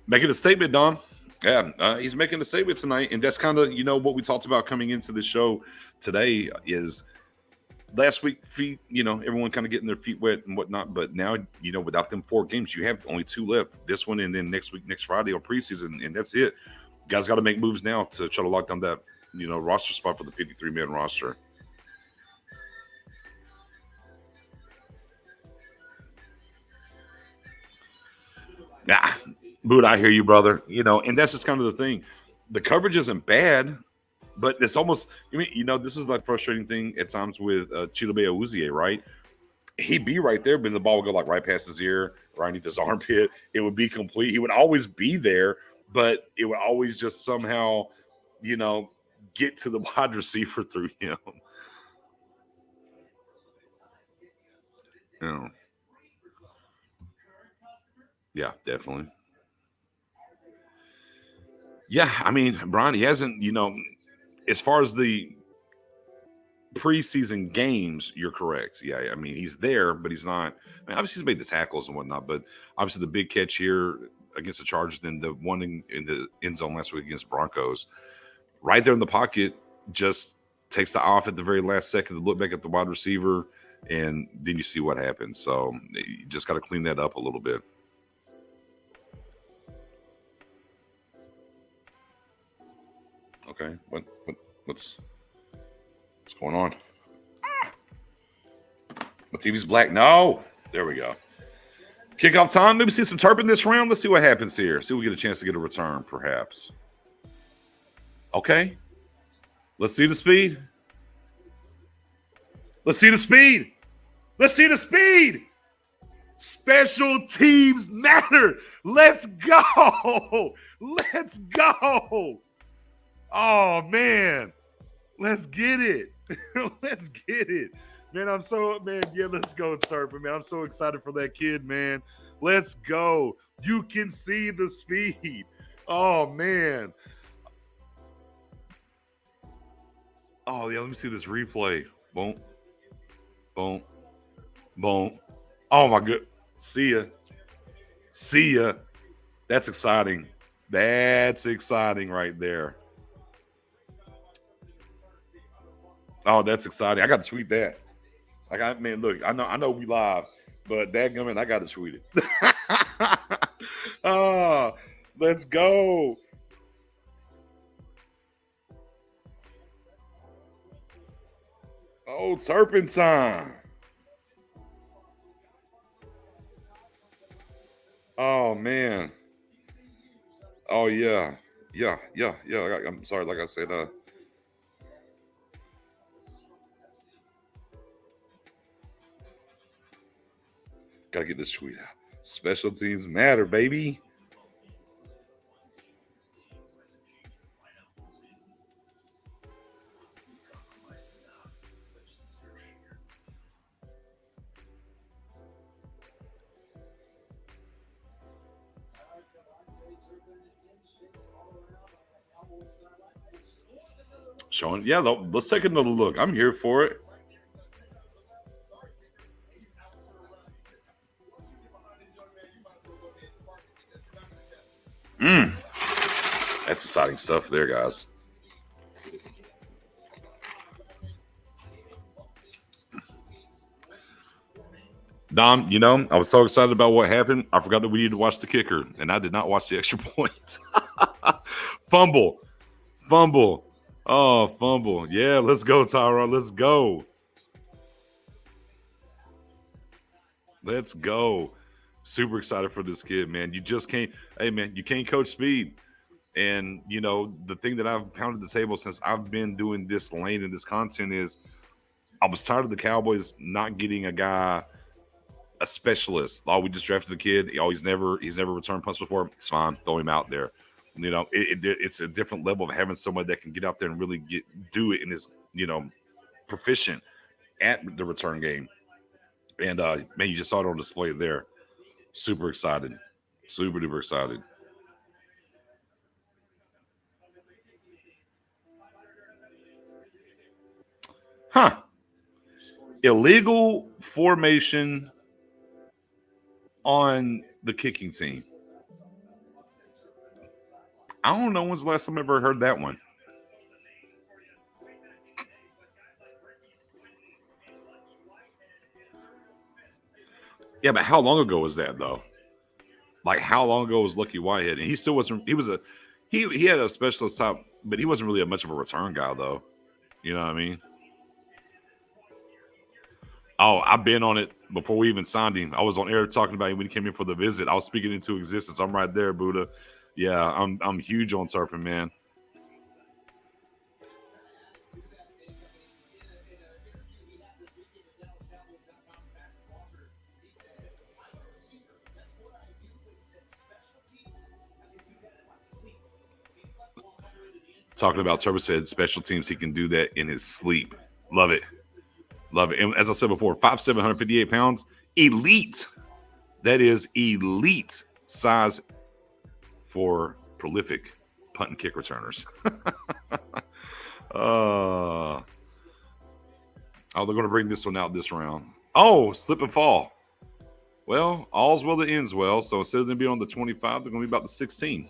Making a statement, Don. Yeah, he's making a statement tonight. And that's kind of, what we talked about coming into the show today is last week, feet, everyone kind of getting their feet wet and whatnot. But now, without them 4 games, you have only 2 left. This one and then next Friday on preseason. And that's it. Guys got to make moves now to try to lock down that, roster spot for the 53-man roster. Nah. Boot, I hear you, brother. And that's just kind of the thing. The coverage isn't bad, but it's almost, this is like frustrating thing at times with Chidobe Awuzie, right? he'd be right there, but the ball would go like right past his ear, right underneath his armpit. It would be complete. He would always be there, but it would always just somehow, get to the wide receiver through him. Yeah, definitely. Yeah, I mean, Brian, he hasn't, as far as the preseason games, you're correct. Yeah, I mean, he's there, but he's not. I mean, obviously, he's made the tackles and whatnot, but obviously, the big catch here against the Chargers, then the one in the end zone last week against Broncos, right there in the pocket, just takes the off at the very last second to look back at the wide receiver, and then you see what happens. So you just got to clean that up a little bit. Okay, what's going on? My TV's black. No, there we go. Kickoff time. Maybe see some Turpin this round. Let's see what happens here. See if we get a chance to get a return, perhaps. Okay. Let's see the speed. Let's see the speed. Let's see the speed. Special teams matter. Let's go. Let's go. Oh, man. Let's get it. Let's get it. Man, let's go, Turpin, man. I'm so excited for that kid, man. Let's go. You can see the speed. Oh, man. Oh, yeah, let me see this replay. Boom. Boom. Boom. Oh, my good. See ya. See ya. That's exciting. That's exciting right there. Oh, that's exciting. I got to tweet that. Look, I know we live, but dadgummit, I got to tweet it. Oh, let's go. Oh, Turpentine. Oh, man. Oh, yeah. Yeah. I'm sorry, like I said, gotta get this tweet out. Special teams matter, baby. Showing, yeah, let's take another look. I'm here for it. That's exciting stuff there, guys. Dom, I was so excited about what happened. I forgot that we needed to watch the kicker, and I did not watch the extra point. Fumble. Oh, fumble. Yeah, let's go, Tyron. Let's go. Let's go. Super excited for this kid, man. You just can't. Hey, man, you can't coach speed. And, the thing that I've pounded the table since I've been doing this lane and this content is I was tired of the Cowboys not getting a specialist. Oh, we just drafted the kid. He's never returned punts before. It's fine. Throw him out there. It's a different level of having somebody that can get out there and really do it and is, proficient at the return game. And, man, you just saw it on display there. Super excited. Super duper excited. Huh. Illegal formation on the kicking team. I don't know when's the last time I ever heard that one. Yeah, but how long ago was that, though? Like, how long ago was Lucky Whitehead? And he still wasn't. He had a specialist type, but he wasn't really much of a return guy, though. You know what I mean? Oh, I've been on it before we even signed him. I was on air talking about him when he came in for the visit. I was speaking into existence. I'm right there, Buddha. Yeah, I'm huge on Turpin, man. Talking about Turbo said special teams, he can do that in his sleep. Love it. Love it. And as I said before, 5'7", 158 pounds, elite. That is elite size for prolific punt and kick returners. Oh, they're going to bring this one out this round. Oh, slip and fall. Well, all's well that ends well. So instead of them being on the 25, they're going to be about the 16.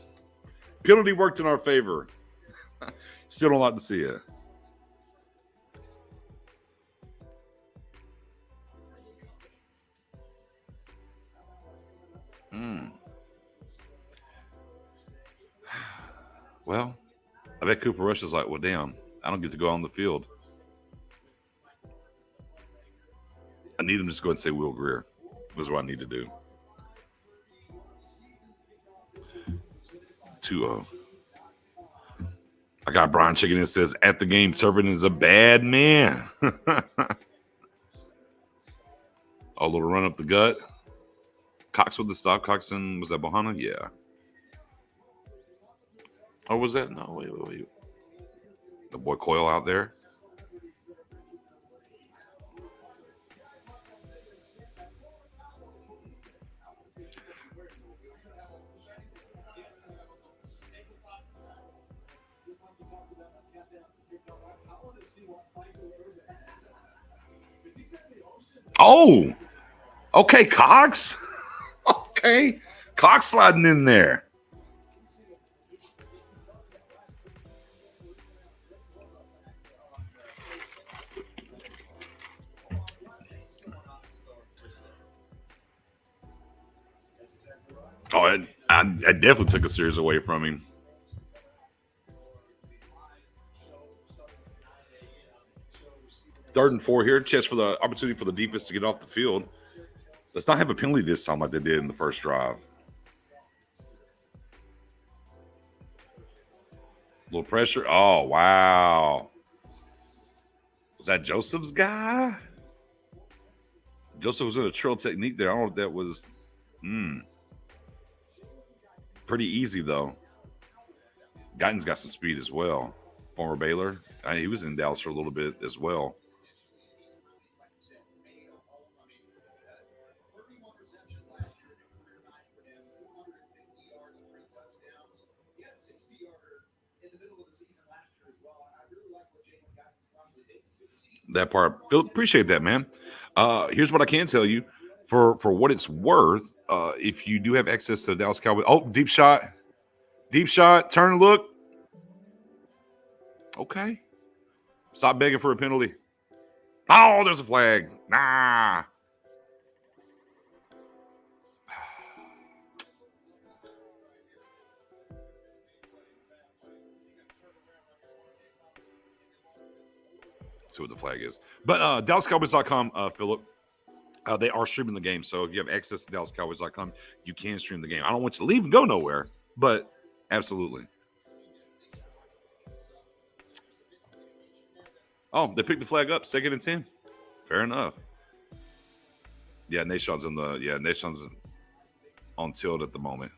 Penalty worked in our favor. Still don't like to see it. Well, I bet Cooper Rush is like, well, damn, I don't get to go on the field. I need him to just go ahead and say Will Grier. This is what I need to do. 2-0. I got Brian Chicken that says, at the game, Turbin is a bad man. A little run up the gut. Cox with the stop. Coxon, was that Bohanna? Yeah. Or was that? No, wait. The boy Coyle out there. Oh, okay, Cox. Okay, Cox sliding in there. Oh, I definitely took a series away from him. Third and 4 here. Chance for the opportunity for the defense to get off the field. Let's not have a penalty this time like they did in the first drive. A little pressure. Oh, wow. Was that Joseph's guy? Joseph was in a trail technique there. I don't know if that was pretty easy, though. Guyton's got some speed as well. Former Baylor. He was in Dallas for a little bit as well. That part, Phil, appreciate that, man. Here's what I can tell you, for what it's worth. If you do have access to the Dallas Cowboys, deep shot, turn and look. Okay, stop begging for a penalty. Oh, there's a flag. Nah. See what the flag is. But DallasCowboys.com, Philip, they are streaming the game. So if you have access to DallasCowboys.com, you can stream the game. I don't want you to leave and go nowhere, but absolutely. Oh, they picked the flag up, 2nd and 10. Fair enough. Yeah, Nashawn's on tilt at the moment.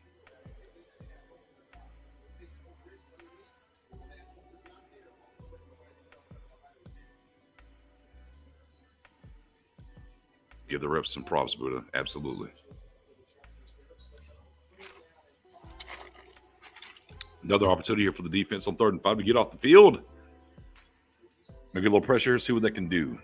Give the reps some props, Buddha. Absolutely. Another opportunity here for the defense on 3rd and 5 to get off the field. Maybe a little pressure, see what they can do.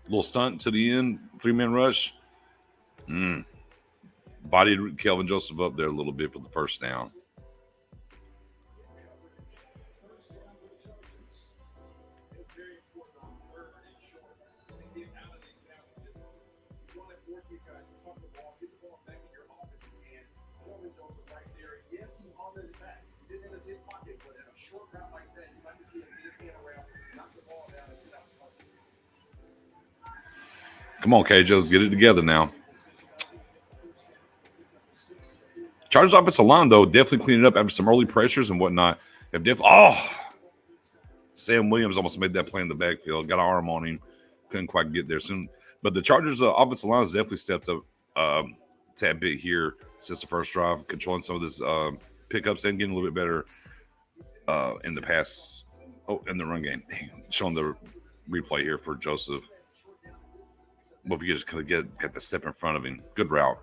Little stunt to the end, 3-man rush. Bodied Kelvin Joseph up there a little bit for the first down. Come on, KJs, get it together now. Chargers offensive line, though, definitely cleaning up after some early pressures and whatnot. Sam Williams almost made that play in the backfield. Got an arm on him. Couldn't quite get there soon. But the Chargers' offensive line has definitely stepped up tad bit here since the first drive, controlling some of this pickups and getting a little bit better in the pass. Oh, in the run game. Dang, showing the replay here for Joseph. Well, if you just kind of get the step in front of him. Good route.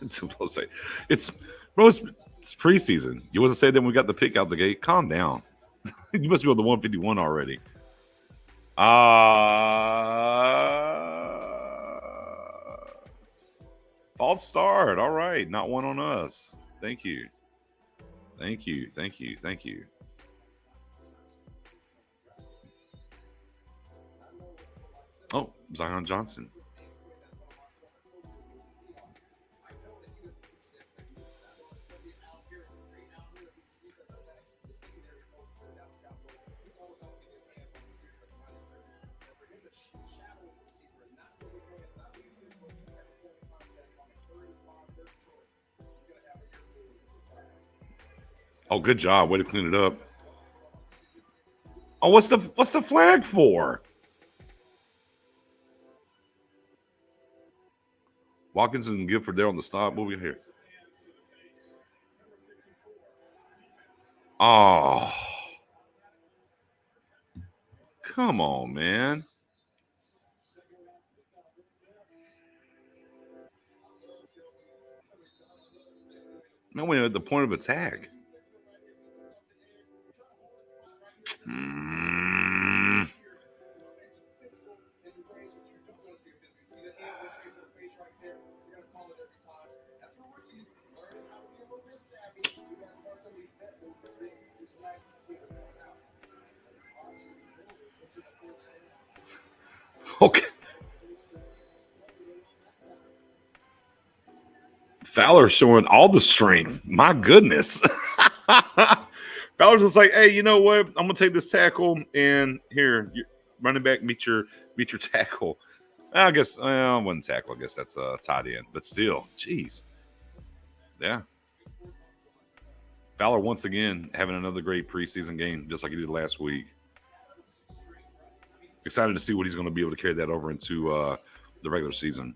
It's preseason. You wasn't saying that when we got the pick out the gate. Calm down. You must be on the 151 already. False start. All right. Not one on us. Thank you. Thank you. Oh, Zion Johnson. Oh, good job. Way to clean it up. Oh, what's the flag for? Watkins and Gifford there on the stop. What we got here? Oh. Come on, man. Man, we're at the point of attack. Okay. Fowler showing all the strength. My goodness. Fowler's just like, hey, you know what? I'm gonna take this tackle and here, running back, meet your tackle. I guess one tackle. I guess that's tight end, but still, geez, yeah. Fowler once again having another great preseason game, just like he did last week. Excited to see what he's going to be able to carry that over into the regular season.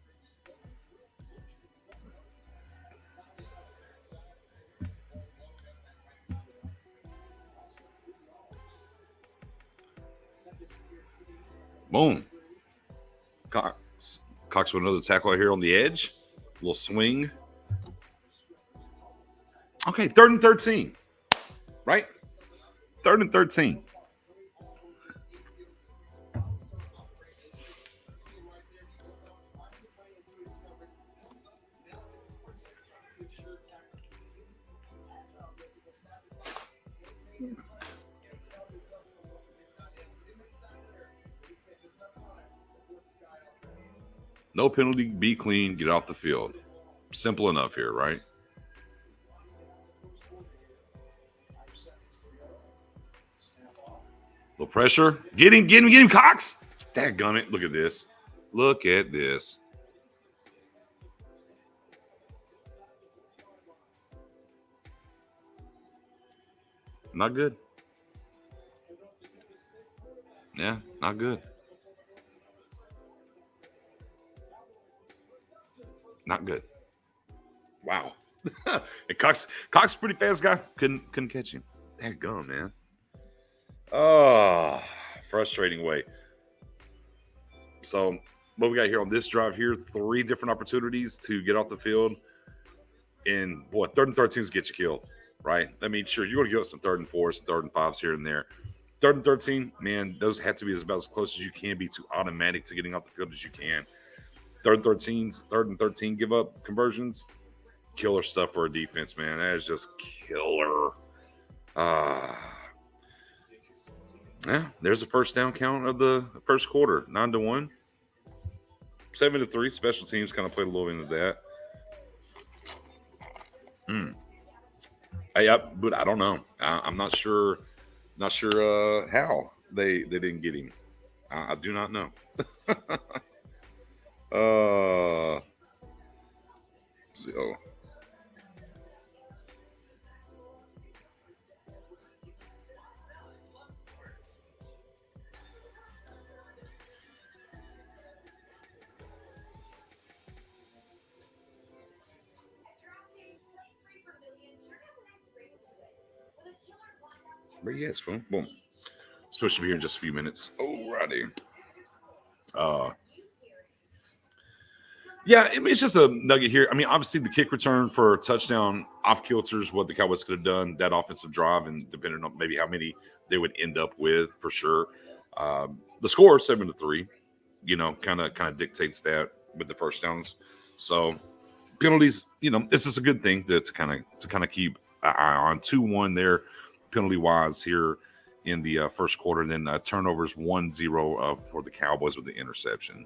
Boom. Cox with another tackle here on the edge. A little swing. Okay, 3rd and 13. Right? 3rd and 13. No penalty, be clean, get off the field. Simple enough here, right? Little pressure. Get him, Cox. Dadgummit. Look at this. Look at this. Not good. Yeah, not good. Not good. Wow. And Cox pretty fast guy. Couldn't catch him. Dadgum, man. Oh, frustrating way. So what we got here on this drive here, 3 different opportunities to get off the field. And boy, 3rd and 13s get you killed, right? I mean, sure, you're going to give up some 3rd and 4s, 3rd and 5s here and there. 3rd and 13, man, those have to be about as close as you can be to automatic to getting off the field as you can. 3rd and 13 give up conversions, killer stuff for a defense, man. That is just killer. Yeah, there's the first down count of the first quarter, 9-1, 7-3. Special teams kind of played a little into that. But I don't know. I'm not sure. Not sure how they didn't get him. I do not know. Where you at, Spoon? Boom. Supposed to be here in just a few minutes. Alrighty. Yeah, it's just a nugget here. I mean, obviously the kick return for a touchdown off kilter is what the Cowboys could have done, that offensive drive, and depending on maybe how many they would end up with for sure. The score 7-3, kind of dictates that with the first downs. So penalties, this is a good thing to kind of keep an eye on. 2-1 there, penalty wise here in the first quarter, and then turnovers 1-0 for the Cowboys with the interception.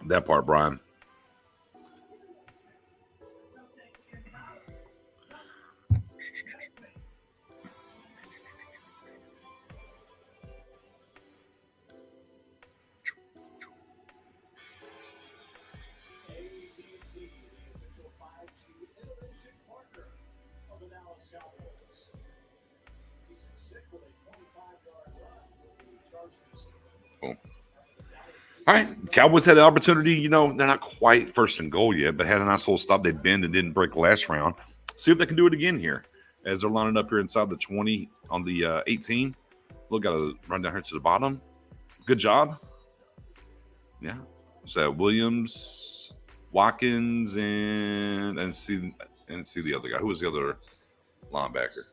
That part, Brian. All right, Cowboys had the opportunity. They're not quite first and goal yet, but had a nice little stop. They bend and didn't break last round. See if they can do it again here as they're lining up here inside the 20 on the 18. Look, got to run down here to the bottom. Good job. Yeah. So Williams, Watkins, and see the other guy. Who was the other linebacker?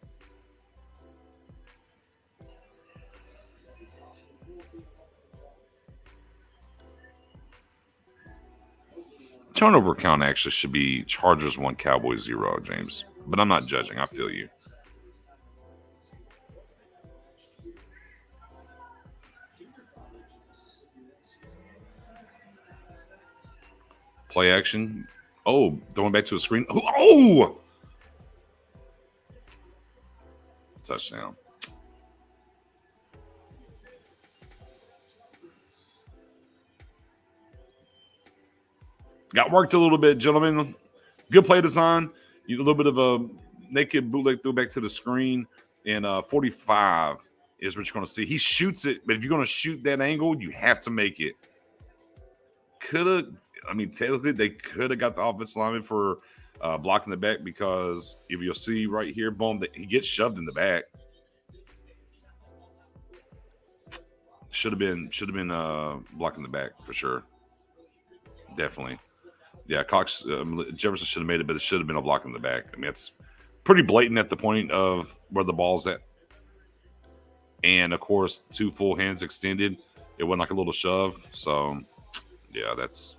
Turnover count actually should be Chargers 1, Cowboys 0, James. But I'm not judging. I feel you. Play action. Oh, going back to a screen. Oh! Touchdown. Got worked a little bit, gentlemen. Good play design. A little bit of a naked bootleg throwback to the screen. And 45 is what you're going to see. He shoots it, but if you're going to shoot that angle, you have to make it. Technically, they could have got the offensive lineman for blocking the back, because if you'll see right here, boom, he gets shoved in the back. Should have been blocking the back for sure. Definitely. Yeah, Cox Jefferson should have made it, but it should have been a block in the back. I mean, it's pretty blatant at the point of where the ball's at. And, of course, 2 full hands extended. It wasn't like a little shove. So, yeah, that's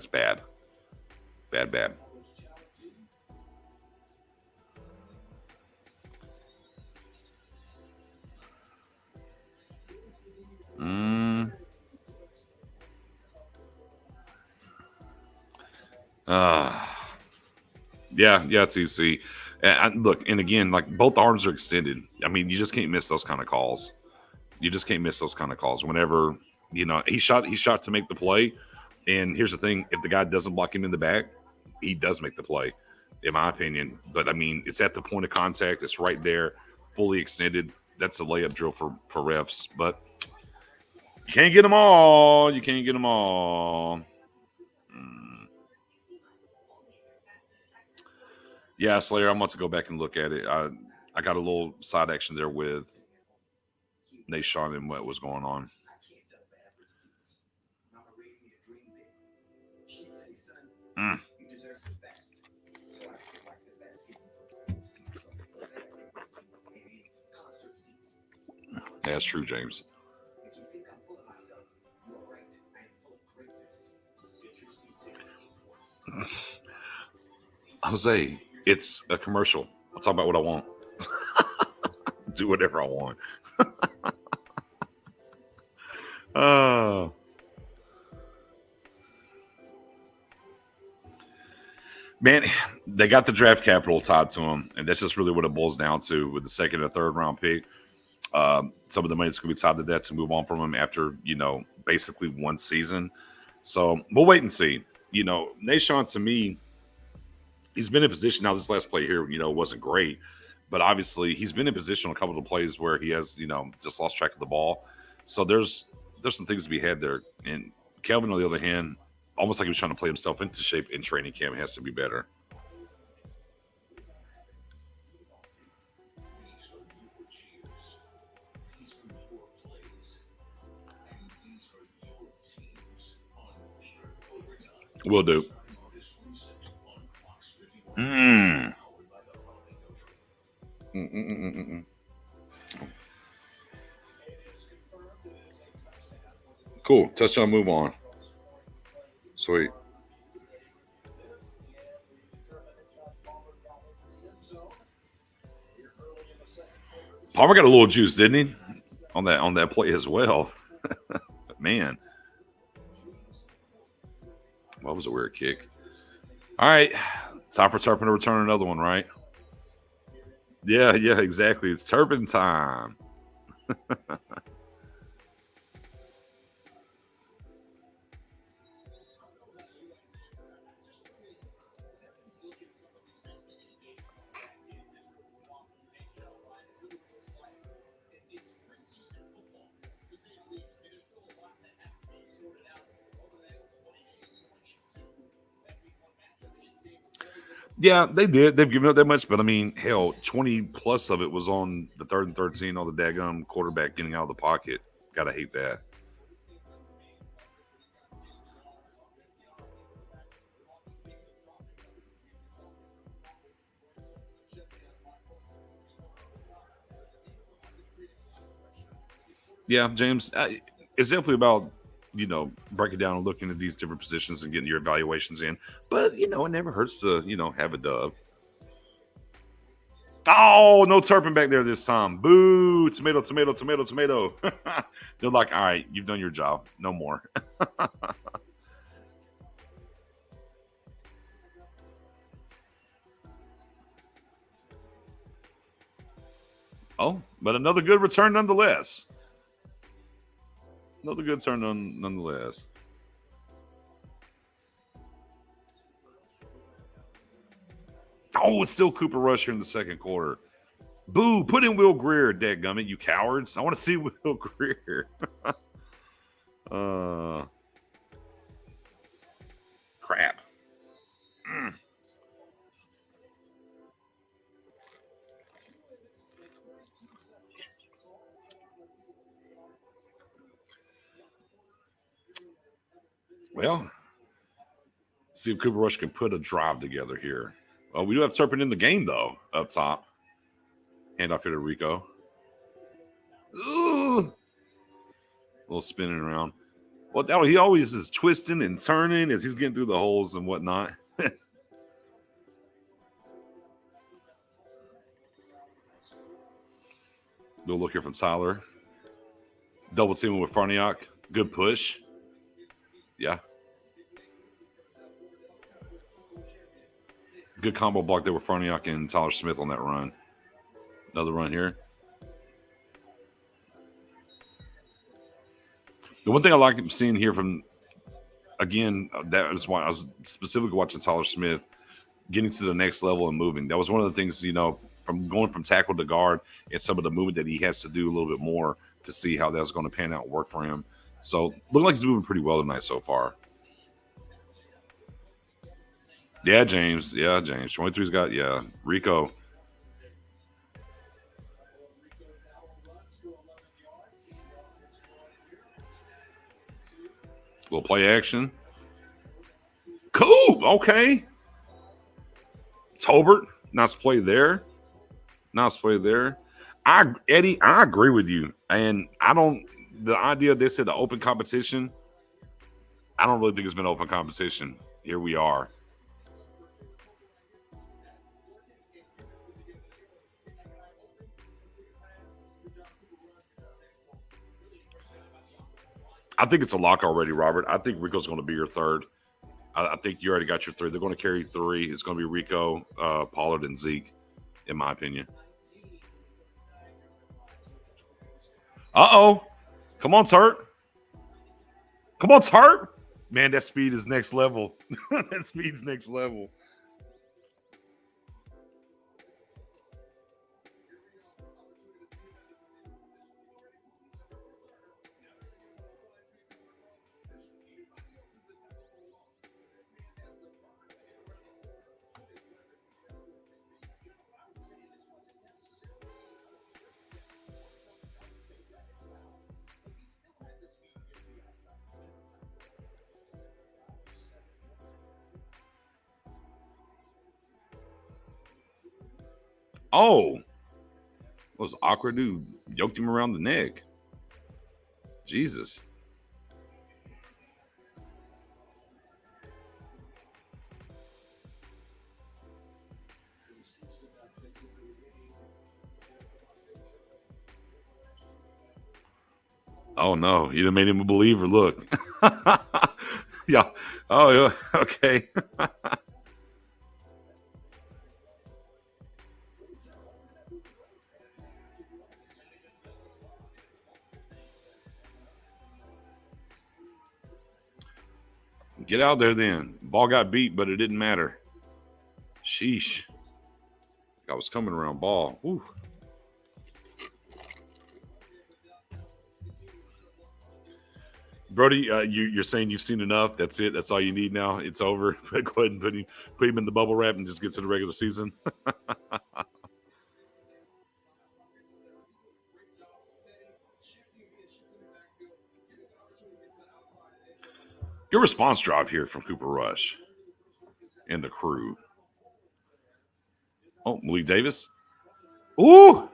bad. Bad. Yeah, it's easy. Look, and again, like, both arms are extended. I mean, you just can't miss those kind of calls. Whenever, he shot to make the play. And here's the thing: if the guy doesn't block him in the back, he does make the play, in my opinion. But I mean, it's at the point of contact. It's right there, fully extended. That's a layup drill for refs. But you can't get them all. Yeah, Slayer, I'm about to go back and look at it. I got a little side action there with Nashon and what was going on. Yeah, that's true, James. Jose, it's a commercial. I'll talk about what I want. Do whatever I want. Man, they got the draft capital tied to them, and that's just really what it boils down to with the second and third round pick. Some of the money is going to be tied to that to move on from them after, basically one season. So we'll wait and see. Nashon, to me, he's been in position. Now, this last play here, wasn't great, but obviously he's been in position on a couple of plays where he has, just lost track of the ball. So there's some things to be had there. And Kelvin, on the other hand, almost like he was trying to play himself into shape in training camp. It has to be better. Will do. Cool. Touchdown, move on. Sweet. Palmer got a little juice, didn't he? On that play as well. Man. That was a weird kick. All right. Time for Turpin to return another one, right? Yeah, exactly. It's Turpin time. Yeah, they did. They've given up that much, but I mean, hell, 20 plus of it was on the 3rd and 13 on the daggum quarterback getting out of the pocket. Gotta hate that. Yeah, James, it's definitely about, breaking down and looking at these different positions and getting your evaluations in. But, it never hurts to, have a dub. Oh, no Turpin back there this time. Boo, tomato. They're like, all right, you've done your job. No more. Oh, but another good return nonetheless. Another good turn nonetheless. Oh, it's still Cooper Rush here in the second quarter. Boo, put in Will Greer, dadgummit, you cowards. I want to see Will Greer. Crap. Well, see if Cooper Rush can put a drive together here. Well, we do have Turpin in the game, though, up top. Handoff here to Rico. Ooh. A little spinning around. Well, he always is twisting and turning as he's getting through the holes and whatnot. Little look here from Tyler. Double teaming with Farniak. Good push. Yeah. Good combo block there with Farniak and Tyler Smith on that run. Another run here. The one thing I like seeing here from, again, that is why I was specifically watching Tyler Smith getting to the next level and moving. That was one of the things, from going from tackle to guard and some of the movement that he has to do a little bit more to see how that's going to pan out and work for him. So, looking like he's moving pretty well tonight so far. Yeah, James. 23's got, Rico. Little play action. Cool. Okay. Tolbert. Nice play there. Eddie, I agree with you. And the idea they said the open competition, I don't really think it's been open competition. Here we are. I think it's a lock already, Robert. I think Rico's going to be your third. I think you already got your third. They're going to carry three. It's going to be Rico, Pollard, and Zeke, in my opinion. Uh-oh. Come on, Turt. Man, that speed is next level. That speed's next level. Oh, it was awkward, dude. Yoked him around the neck. Jesus. Oh no, you done made him a believer. Look. Yeah. Oh yeah. Okay. Get out there then. Ball got beat, but it didn't matter. Sheesh. I was coming around ball. Woo. Brody, you're saying you've seen enough. That's it. That's all you need now. It's over. Go ahead and put him in the bubble wrap and just get to the regular season. Good response drive here from Cooper Rush and the crew. Oh, Malik Davis. Ooh.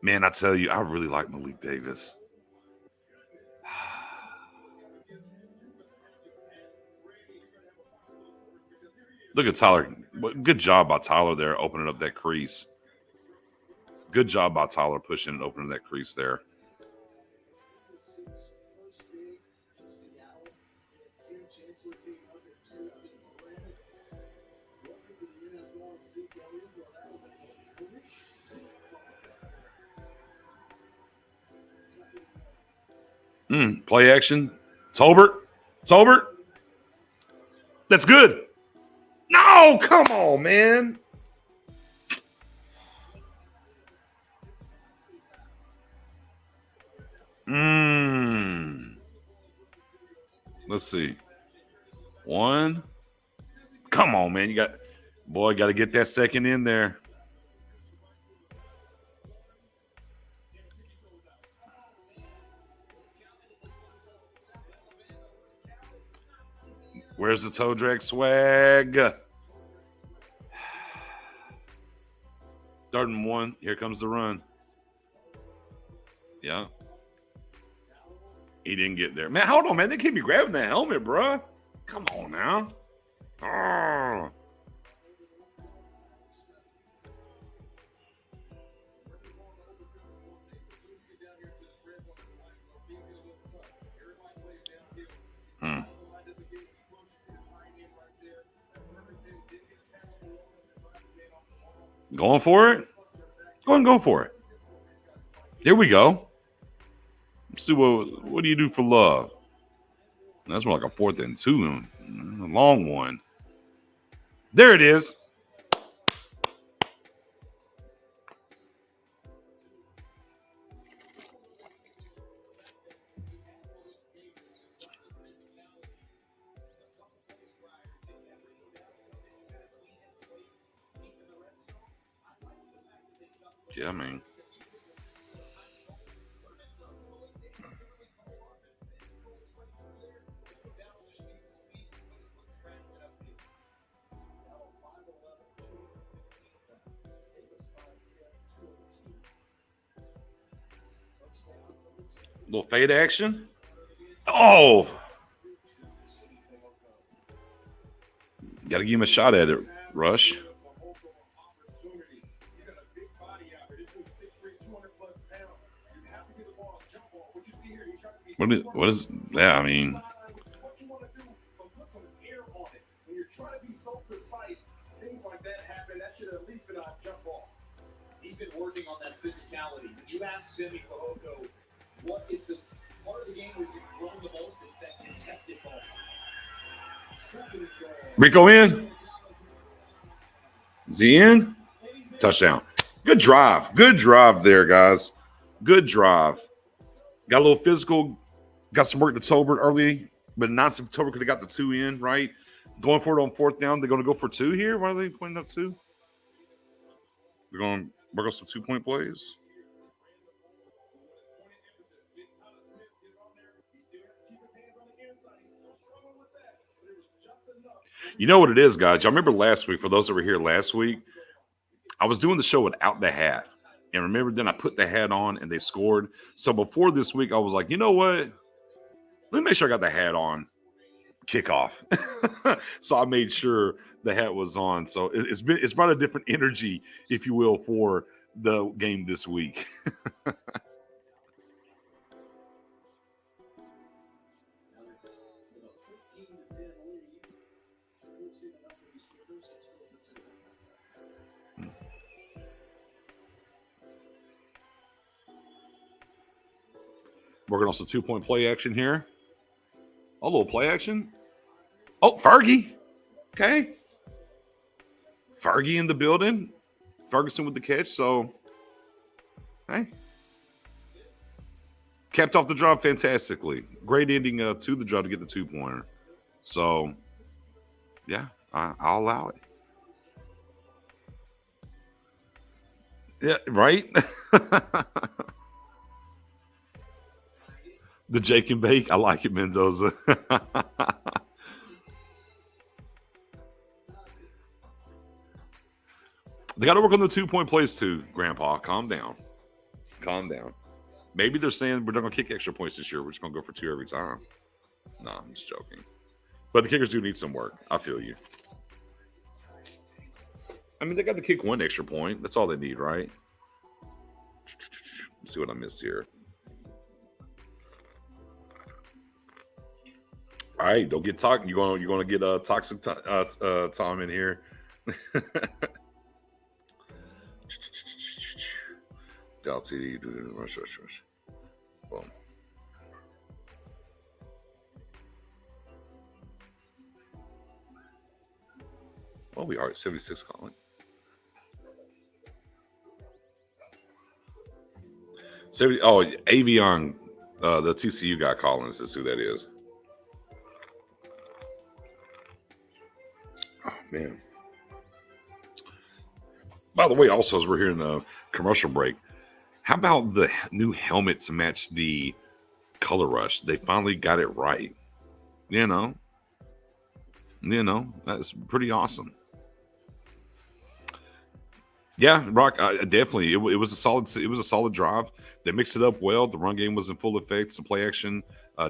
Man, I tell you, I really like Malik Davis. Look at Tyler. Good job by Tyler there, opening up that crease. Good job by Tyler pushing and opening that crease there. Play action. Tolbert. That's good. No, come on, man. Let's see. One. Come on, man. Got to get that second in there. Where's the toe drag swag? 3rd and 1. Here comes the run. Yeah. He didn't get there. Man, hold on, man. They keep me grabbing that helmet, bro. Come on now. Oh. Going for it? Go for it. Here we go. Let's see what do you do for love? That's more like a 4th and 2, a long one. There it is. Yeah, man. Little fade action. Oh. Got to give him a shot at it, Rush. What is yeah, I mean. Things like that happen. That should have at least been a jump ball. He's been working on that physicality. When you ask Simi Fehoko, what is the part of the game where you've grown the most? It's that contested ball. Rico in. Is he in? Touchdown. Good drive. Good drive there, guys. Good drive. Got a little physical. Got some work to Tolbert early, but not if Tolbert could have got the 2 in, right? Going for it on 4th down. They're going to go for 2 here. Why are they pointing up 2? We're going to work on some 2-point plays. You know what it is, guys? Y'all remember last week, for those that were here last week, I was doing the show without the hat. And remember, then I put the hat on and they scored. So before this week, I was like, you know what? Let me make sure I got the hat on. Kickoff. So I made sure the hat was on. So it's brought a different energy, if you will, for the game this week. Working on some 2-point play action here. A little play action. Oh, Fergie. Okay. Fergie in the building. Ferguson with the catch. So, hey. Capped off the drive fantastically. Great ending to the drive to get the 2-pointer. So, yeah, I'll allow it. Yeah, right? The Jake and Bake. I like it, Mendoza. They got to work on the 2-point plays too, Grandpa. Calm down. Calm down. Maybe they're saying we're not going to kick extra points this year. We're just going to go for 2 every time. No, I'm just joking. But the kickers do need some work. I feel you. I mean, they got to kick 1 extra point. That's all they need, right? Let's see what I missed here. All right, don't get toxic. You're gonna get toxic Tom in here. Dalty, rush. Boom. Well, we are at 76 calling. 70. Oh, Avion, the TCU guy calling us. That's who that is. Oh man. By the way, also as we're here in the commercial break, how about the new helmet to match the color rush? They finally got it right. You know, that's pretty awesome. Yeah, Rock, definitely. It was a solid drive. They mixed it up well. The run game was in full effect. Some play action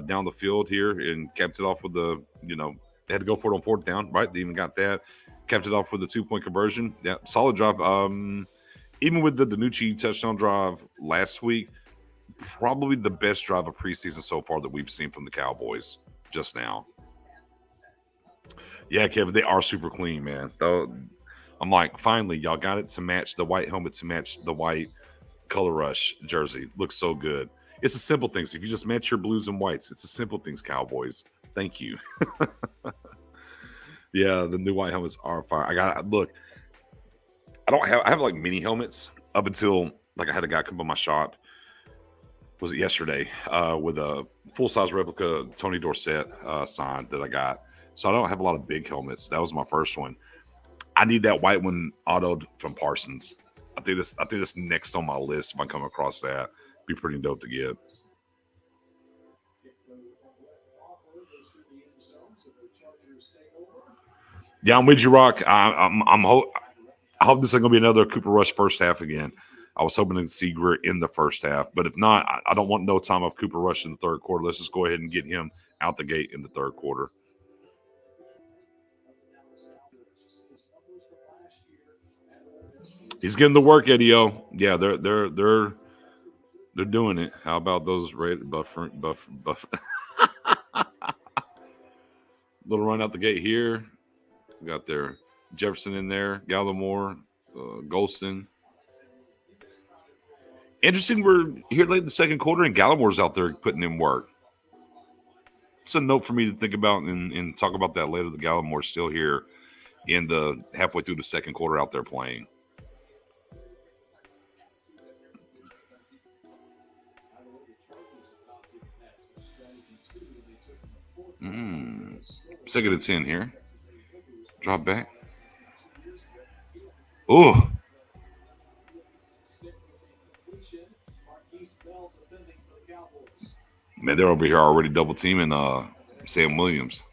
down the field here, and capped it off with they had to go for it on 4th down, right? They even got that. Capped it off with a 2-point conversion. Yeah, solid drive. Even with the Danucci touchdown drive last week, probably the best drive of preseason so far that we've seen from the Cowboys just now. Yeah, Kevin, they are super clean, man. Though I'm like, finally, y'all got it to match the white helmet to match the white color rush jersey. Looks so good. It's the simple things. If you just match your blues and whites, it's the simple things, Cowboys. Thank you. Yeah, the new white helmets are fire. I have like mini helmets up until like I had a guy come by my shop. Was it yesterday? With a full-size replica Tony Dorsett sign that I got. So I don't have a lot of big helmets. That was my first one. I need that white one autoed from Parsons. I think that's next on my list. If I come across that, be pretty dope to get. Yeah, I'm with you, Rock. I hope this ain't gonna be another Cooper Rush first half again. I was hoping to see Greer in the first half, but if not, I don't want no time of Cooper Rush in the third quarter. Let's just go ahead and get him out the gate in the third quarter. He's getting the work, Eddie-O. Yeah, they're doing it. How about those buff? Little run out the gate here. We got their Jefferson in there, Gallimore, Golston. Interesting, we're here late in the second quarter, and Gallimore's out there putting in work. It's a note for me to think about and talk about that later. The Gallimore's still here in the halfway through the second quarter out there playing. Second and 10 here. Drop back. Oh. Man, they're over here already double teaming Sam Williams.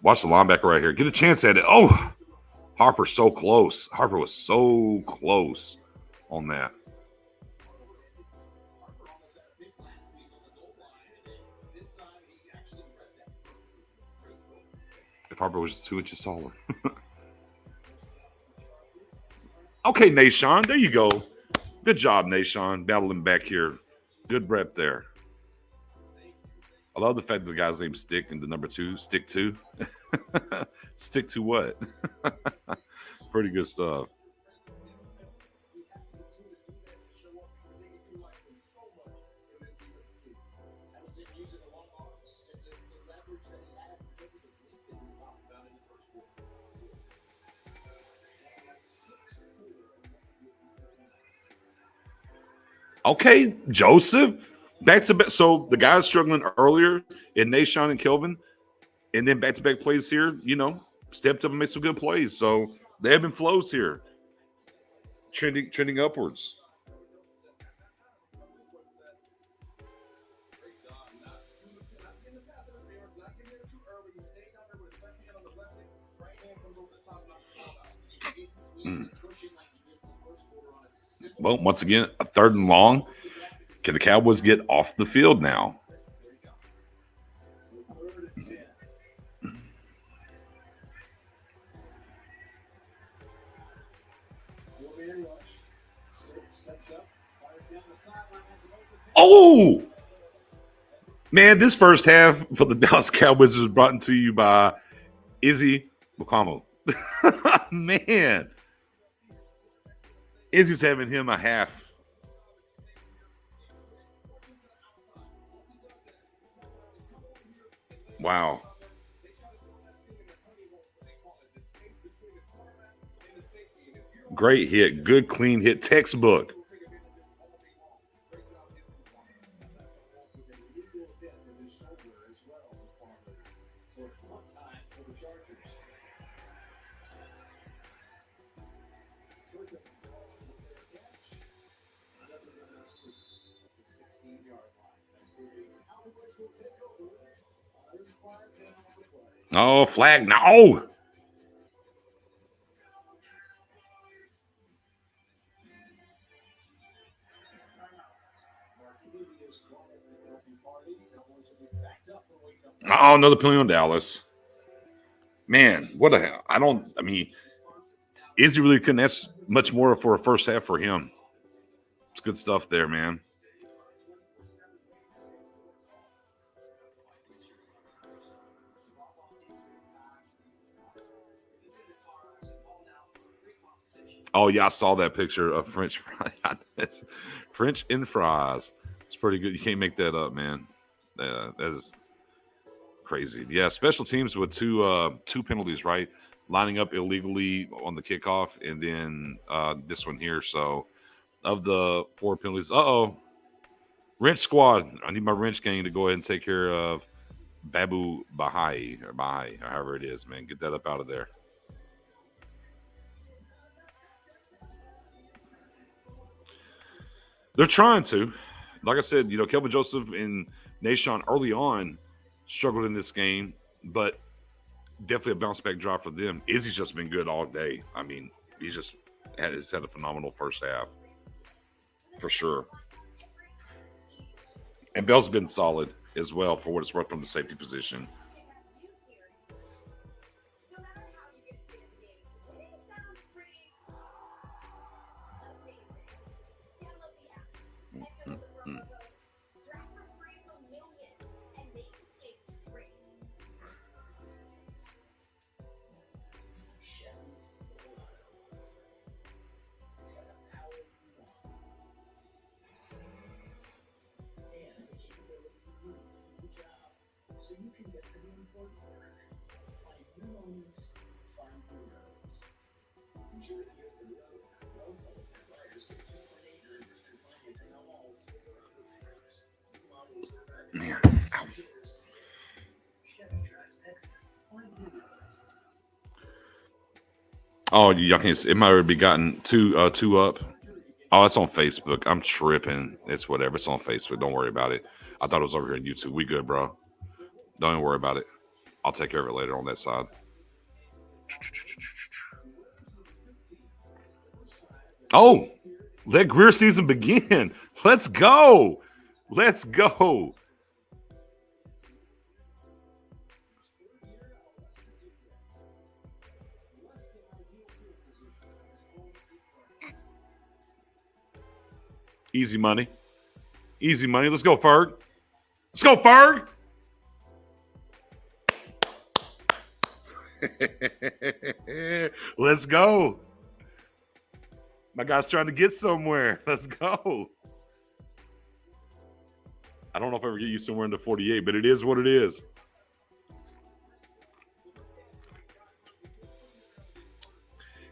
Watch the linebacker right here. Get a chance at it. Oh, Harper's so close. Harper was so close on that. If Harper was just 2 inches taller. Okay, Nashawn. There you go. Good job, Nashawn. Battling back here. Good rep there. I love the fact that the guy's name Stick and the number 2, Stick 2. Stick to what? Pretty good stuff. Okay, Joseph. Back to back. So the guys struggling earlier in Nashawn and Kelvin, and then back-to-back plays here, stepped up and made some good plays. So they have been flows here. Trending upwards. Well, once again, a 3rd and long. Can the Cowboys get off the field now? Oh! Man, this first half for the Dallas Cowboys was brought to you by Izzy McConnell. Man. Izzy's having him a half. Wow. Great hit. Good, clean hit. Textbook. Oh, flag. No. Oh, another penalty on Dallas. Man, what a hell. Izzy really couldn't ask much more for a first half for him. It's good stuff there, man. Oh, yeah, I saw that picture of French fries. French and fries. It's pretty good. You can't make that up, man. That is crazy. Yeah, special teams with two penalties, right? Lining up illegally on the kickoff, and then this one here. So, of the 4 penalties, wrench squad. I need my wrench gang to go ahead and take care of Babu Bahai, or however it is, man. Get that up out of there. They're trying to. Like I said, Kelvin Joseph and Nashawn early on struggled in this game, but definitely a bounce back drive for them. Izzy's just been good all day. He's just had a phenomenal first half for sure. And Bell's been solid as well for what it's worth from the safety position. Man. Oh, y'all can't see. It might already be gotten two up. Oh, it's on Facebook. I'm tripping. It's whatever. It's on Facebook. Don't worry about it. I thought it was over here on YouTube. We good, bro. Don't even worry about it. I'll take care of it later on that side. Oh, let Greer season begin. Let's go. Let's go. Easy money. Easy money. Let's go, Ferg. Let's go, Ferg. Let's go. My guy's trying to get somewhere. Let's go. I don't know if I ever get you somewhere in the 48, but it is what it is.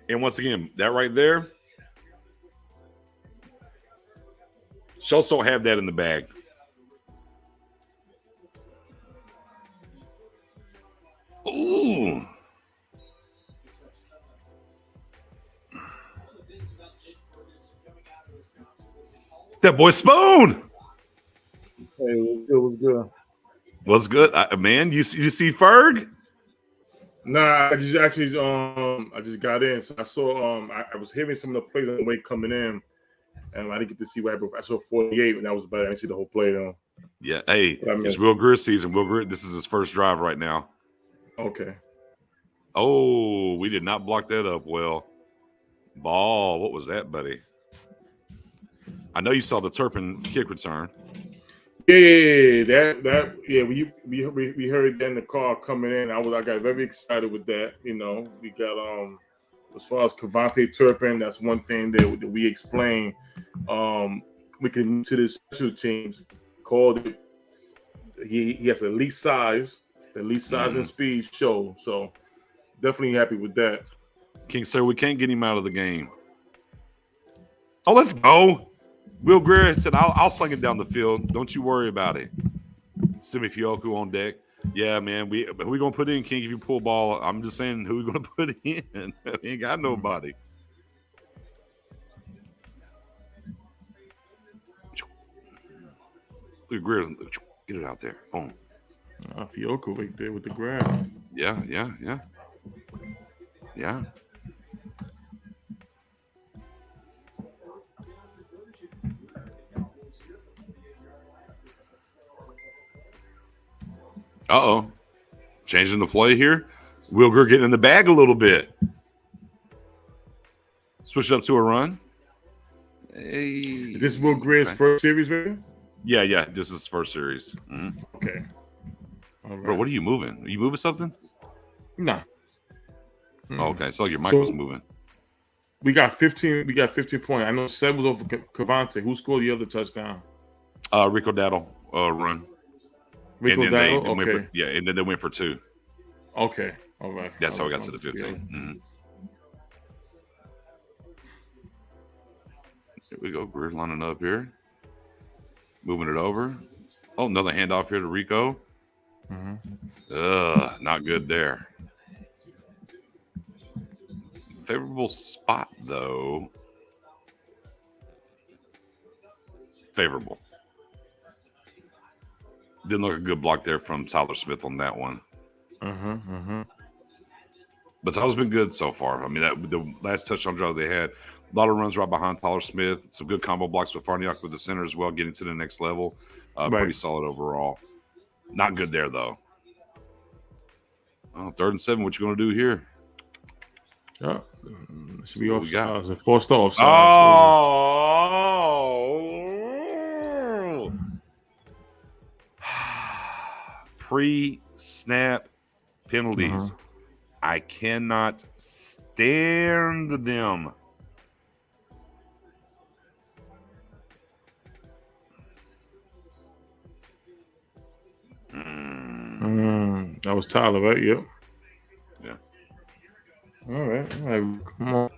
And once again, that right there, Schultz don't have that in the bag. Ooh. That boy Spoon. Hey, it was good. What's good, man? You see Ferg? Nah, I just got in, so I saw I was hearing some of the plays on the way coming in, and I didn't get to see what happened. I saw 48, and that was about it. I didn't see the whole play though. Yeah, hey, it's Will Greer season. Will Greer, this is his first drive right now. Okay. Oh, we did not block that up well. Ball, what was that, buddy? I know you saw the Turpin kick return. Yeah, we heard that in the car coming in. I got very excited with that. You know, we got as far as Cavante Turpin, that's one thing that we explained. We can to the special teams called it. He has elite size and speed show. So definitely happy with that. King Sir, we can't get him out of the game. Oh, let's go. Will Greer said, I'll sling it down the field. Don't you worry about it. Simi Fioku on deck. Yeah, man. We gonna put in King if you pull ball. I'm just saying who we gonna put in. We ain't got nobody. Look at Greer. Get it out there. Boom. Fioku right there with the grab. Yeah. Uh-oh. Changing the play here. Will Greer getting in the bag a little bit. Switch it up to a run. Hey. Is this Will Greer's first series, right? Yeah. This is his first series. Mm-hmm. Okay. All right. Bro, what are you moving? Are you moving something? Nah. Oh, okay. So your mic was moving. We got 15 points. I know 7 was over Cavante. Who scored the other touchdown? Rico Dattle run. Rico Dattle? Okay. And then they went for 2. Okay. All right. That's how we got to the 15. Mm-hmm. Here we go. Greer lining up here. Moving it over. Oh, another handoff here to Rico. Mm-hmm. Not good there. Favorable spot, though. Favorable. Didn't look a good block there from Tyler Smith on that one. But Tyler's been good so far. I mean, the last touchdown drive they had, a lot of runs right behind Tyler Smith. Some good combo blocks with Farniok with the center as well, getting to the next level. Pretty solid overall. Not good there, though. Oh, 3rd and 7. What you going to do here? Yeah. Should be off. It's a forced offside. Oh. Pre-snap penalties. I cannot stand them. That was Tyler, right? Yep. Yeah. All right. Come on.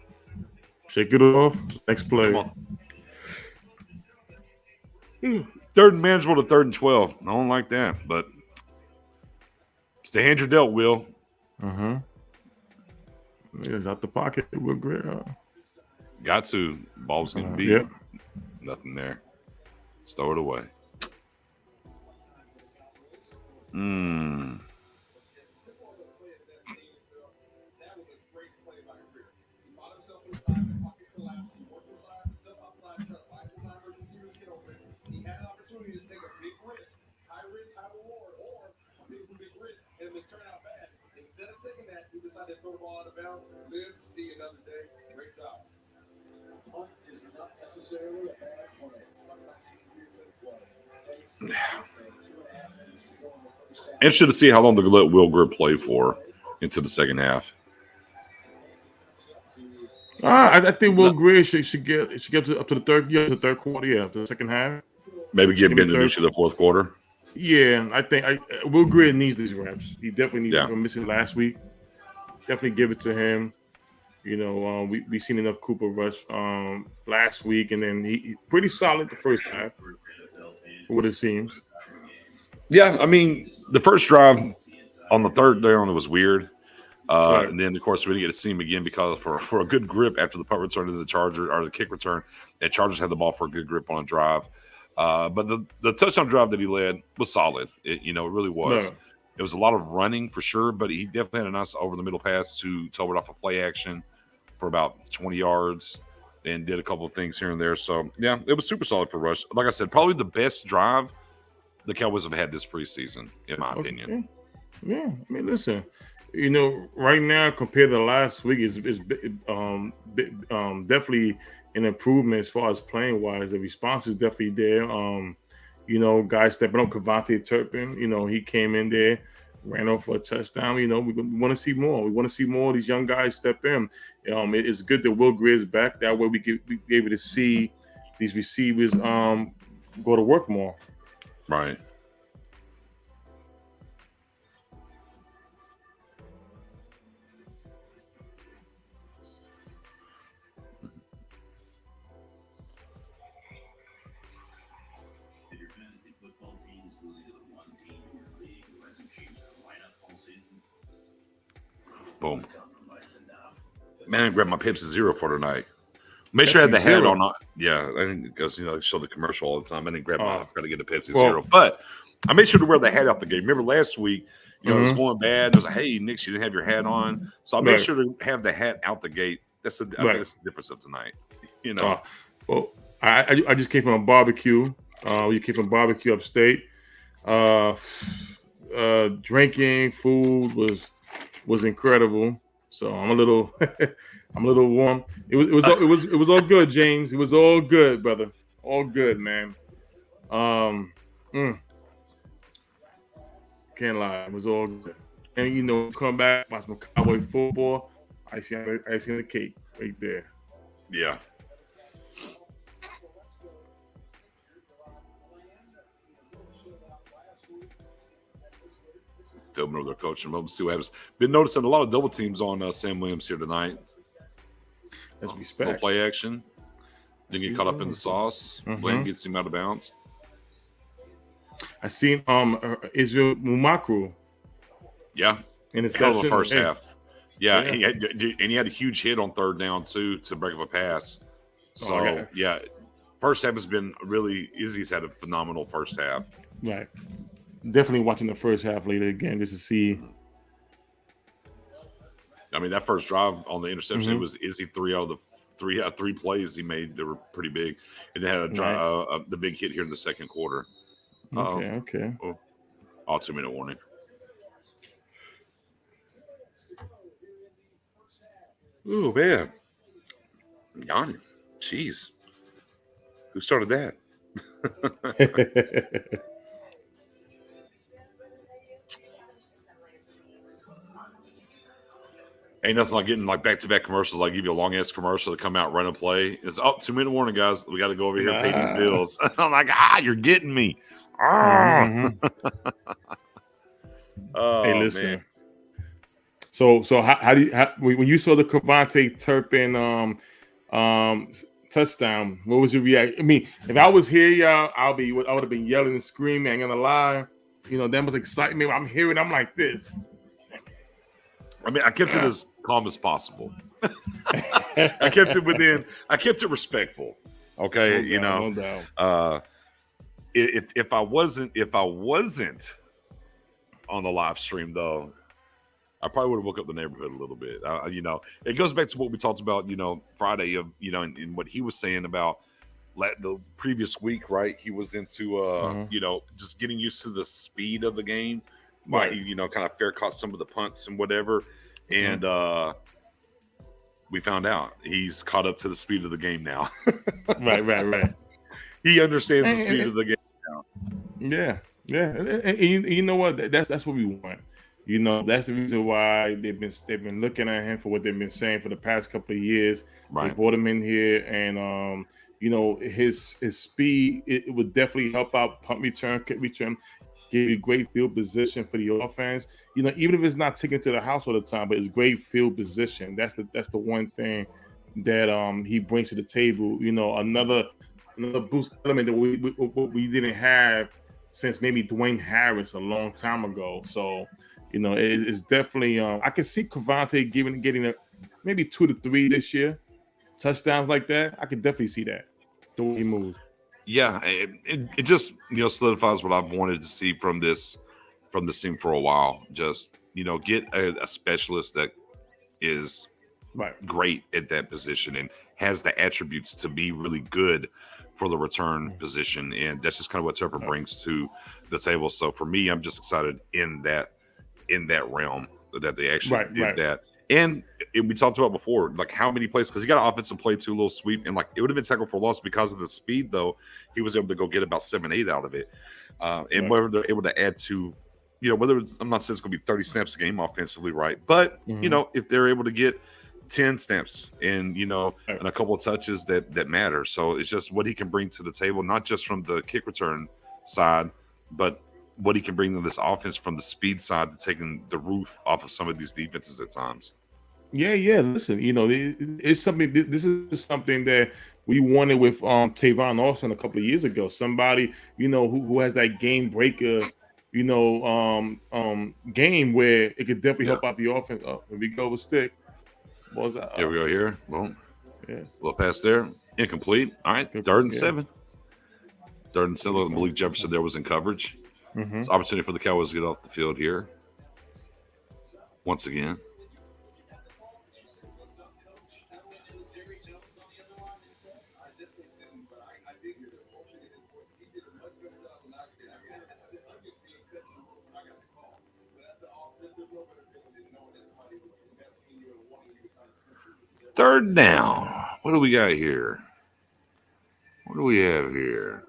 Shake it off. Next play. Come on. 3rd and manageable to 3rd and 12. I don't like that, but it's the hand you're dealt, Will. It's out the pocket. Will Greer. Got to. Ball's going to be. Yep. Nothing there. Stow it away. Interested to see how long they're going to let Will Grier play for into the second half. I think Will Grier should get up to the third quarter, the second half. Maybe give Maybe Benedict the fourth quarter. Yeah, I think Will Grier needs these reps. He definitely needs. Yeah. From missing last week. Definitely give it to him. We seen enough Cooper Rush last week, and then he pretty solid the first half. For what it seems. Yeah, I mean the first drive on the third down it was weird. Right. And then, of course, we didn't get to see him again because for a good grip after the punt return to the Chargers or the kick return, and Chargers had the ball for a good grip on a drive. But the touchdown drive that he led was solid. It really was. No. It was a lot of running for sure, but he definitely had a nice over-the-middle pass to Tolbert off a play action for about 20 yards and did a couple of things here and there. So, yeah, it was super solid for Rush. Like I said, probably the best drive the Cowboys have had this preseason, in my opinion. Yeah. I mean, listen. Right now compared to last week is definitely an improvement as far as playing wise. The response is definitely there. Guys stepping up. Cavante Turpin, he came in there, ran off for a touchdown. We want to see more. We want to see more of these young guys step in. It's good that Will Grier is back. That way we be able to see these receivers go to work more. Right. Boom. Man, I grabbed my Pepsi Zero for tonight. Make sure I had the hat on. Yeah, I think because they show the commercial all the time. I didn't grab mine. I've got to get a Pepsi Zero. But I made sure to wear the hat out the game. Remember last week, it was going bad. It was like, hey, Nick, you didn't have your hat on. So I made sure to have the hat out the gate. I think that's the difference of tonight. Well, I just came from a barbecue. We came from barbecue upstate. Drinking, food was incredible. So I'm a little warm. It was all good, James. It was all good, brother. All good, man. Can't lie. It was all good. And come back, watch some Cowboy football. I see the cake right there. Yeah. Filming over their coaching. We'll see what happens. Been noticing a lot of double teams on Sam Williams here tonight. That's respect. No play action. Didn't get caught up in the sauce. Bland gets him out of bounds. I seen Israel Mumakru. Yeah. Interception. The first half. Yeah. He had a huge hit on third down too to break up a pass. So first half has been really. Izzy's had a phenomenal first half. Right. Definitely watching the first half later again just to see. I mean, that first drive on the interception, it was Izzy three out of three plays he made. They were pretty big, and they had a drive, the big hit here in the second quarter. Okay. 2-minute warning. Ooh, man. Yawning. Jeez. Who started that? Ain't nothing like getting back-to-back commercials. Like give you a long-ass commercial to come out, run a play. It's 2-minute warning, guys. We got to go over here and pay these bills. I'm like, you're getting me. Oh, hey, listen. man. So how do you when you saw the Cavante Turpin touchdown? What was your reaction? I mean, if I was here, y'all, I would have been yelling and screaming. I ain't gonna lie. That was excitement. I'm hearing. I'm like this. I mean, I kept it as calm as possible. I kept it respectful. Okay, No doubt. If I wasn't on the live stream though, I probably would have woke up the neighborhood a little bit. It goes back to what we talked about, Friday and what he was saying about the previous week, right? He was into just getting used to the speed of the game. Right. He kind of fair caught some of the punts and whatever. and we found out he's caught up to the speed of the game now. Right. He understands the speed of the game now. Yeah. And you know what? That's what we want. You know, that's the reason why they've been looking at him for what they've been saying for the past couple of years. Right. They brought him in here, and you know, his speed it would definitely help out punt return, kick return, give you great field position for the offense. You know, even if it's not taken to the house all the time, but it's great field position. That's the one thing that he brings to the table. You know, another boost element that we didn't have since maybe Dwayne Harris a long time ago. So, you know, it's definitely I can see Cavante getting maybe 2 to 3 this year, touchdowns like that. I could definitely see that the way he moves. Yeah, it just solidifies what I've wanted to see from this team for a while. Just get a specialist that is great at that position and has the attributes to be really good for the return position, and that's just kind of what Tupper brings to the table. So for me, I'm just excited in that realm that they actually did that. And we talked about before, like how many plays, because he got an offensive play too, a little sweep, and like it would have been tackle for loss because of the speed. Though he was able to go get about 7-8 out of it, and whether they're able to add to, whether I'm not saying it's going to be 30 snaps a game offensively, right? But if they're able to get 10 snaps and and a couple of touches that matter. So it's just what he can bring to the table, not just from the kick return side, but what he can bring to this offense from the speed side to taking the roof off of some of these defenses at times. Yeah. Listen, it's something. This is something that we wanted with Tavon Austin a couple of years ago. Somebody who has that game breaker, game where it could definitely help out the offense. Oh, here we go with stick. What was that? Here we go. Here, boom. Yeah. A little pass there, incomplete. All right, 3rd and 7. 3rd and 7. Malik Jefferson there was in coverage. It's opportunity for the Cowboys to get off the field here. Once again. Third down. What do we got here? What do we have here?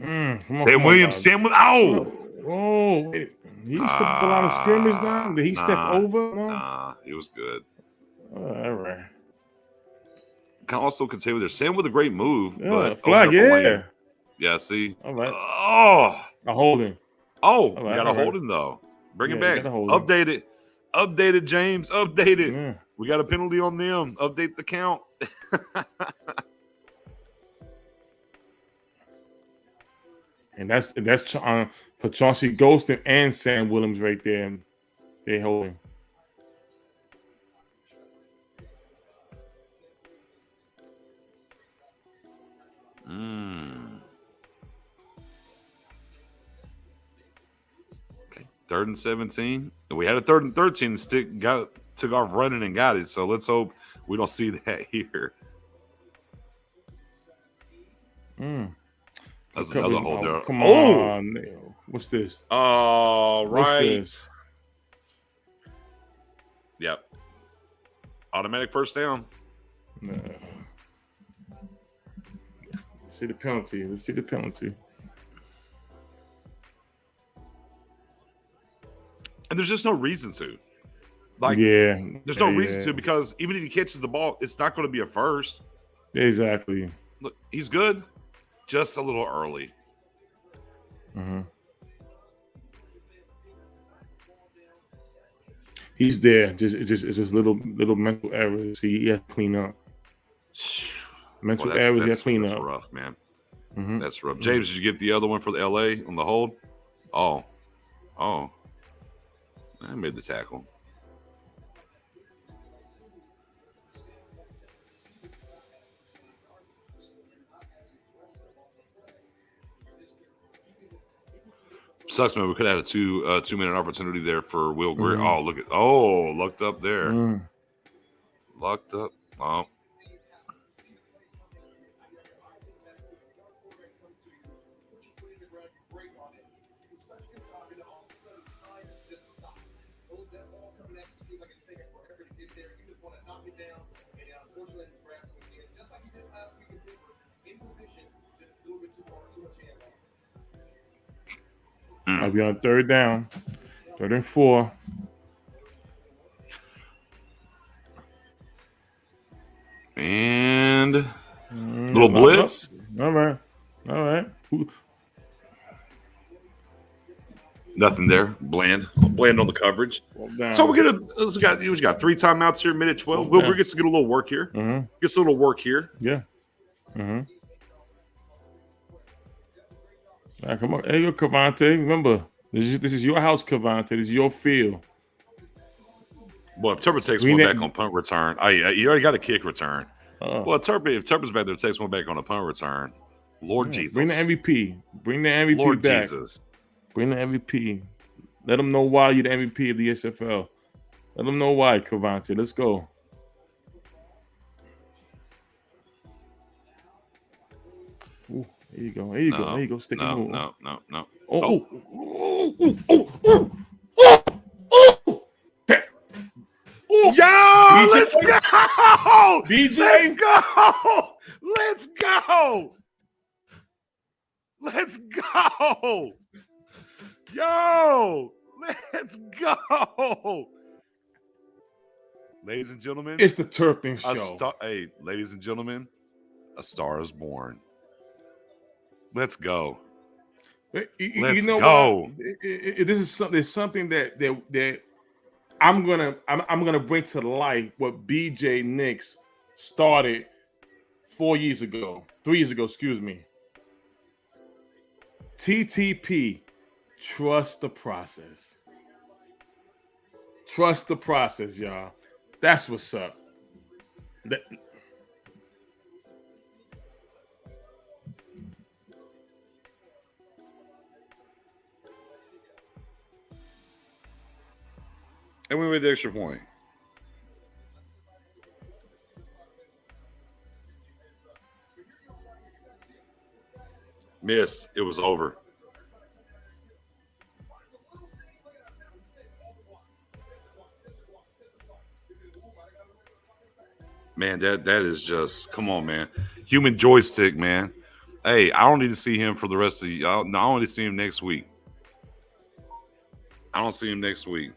Sam Williams. Oh, he stepped the line of scrimmage now. Did he step over? Nah, it was good. All right. Can also contain there. Sam with a great move, but flag, yeah. See, all right. A holding. Oh, we got a holding though. Bring it back. Update it, James. Update it. Yeah. We got a penalty on them. Update the count. And that's for Chauncey Golston and Sam Williams right there. They holding. Okay, 3rd and 17. We had a 3rd and 13. Stick took off running and got it. So let's hope we don't see that here. That's another hold there. Come on. What's this? Oh, right. What's this? Yep. Automatic first down. Let's see the penalty. And there's just no reason to. There's no reason to, because even if he catches the ball, it's not going to be a first. Exactly. Look, he's good. Just a little early. He's there. Just little mental errors. He has to clean up. Mental errors. He has to clean up. That's rough, man. That's rough. James, did you get the other one for the LA on the hold? Oh, I made the tackle. Sucks, man. We could have had a 2-minute opportunity there for Will Greer. Lucked up there. Lucked up. Oh. I'll be on third down, 3rd and 4. And little blitz. All right. Nothing there. Bland on the coverage. So we got 3 timeouts here, minute 12. Wilbur gets to get a little work here. Gets a little work here. Yeah. All right, come on. Hey, you Cavante. Remember, this is your house, Cavante. This is your field. Well, if Turpin takes one back on punt return, you already got a kick return. Well, if Turpin's back there, takes one back on a punt return. Lord Jesus. Bring the MVP. Bring the MVP Lord back. Jesus. Bring the MVP. Let them know why you're the MVP of the SFL. Let them know why, Cavante. Let's go. Ooh, there you go. There you go. Stick and move. No. Oh. Yo, let's go! BJ. Let's go! Yo, let's go! Ladies and gentlemen, It's the Turpin Show. Ladies and gentlemen, a star is born. Let's go. You know go. what? This is something that I'm gonna bring to life what BJ Nix started 3 years ago, excuse me. TTP, trust the process. Trust the process, y'all. That's what's up. And we made the extra point. Miss. It was over. Man, that is just, come on, man. Human joystick, man. Hey, I don't need to see him for the rest of the. I don't need to see him next week. I don't see him next week.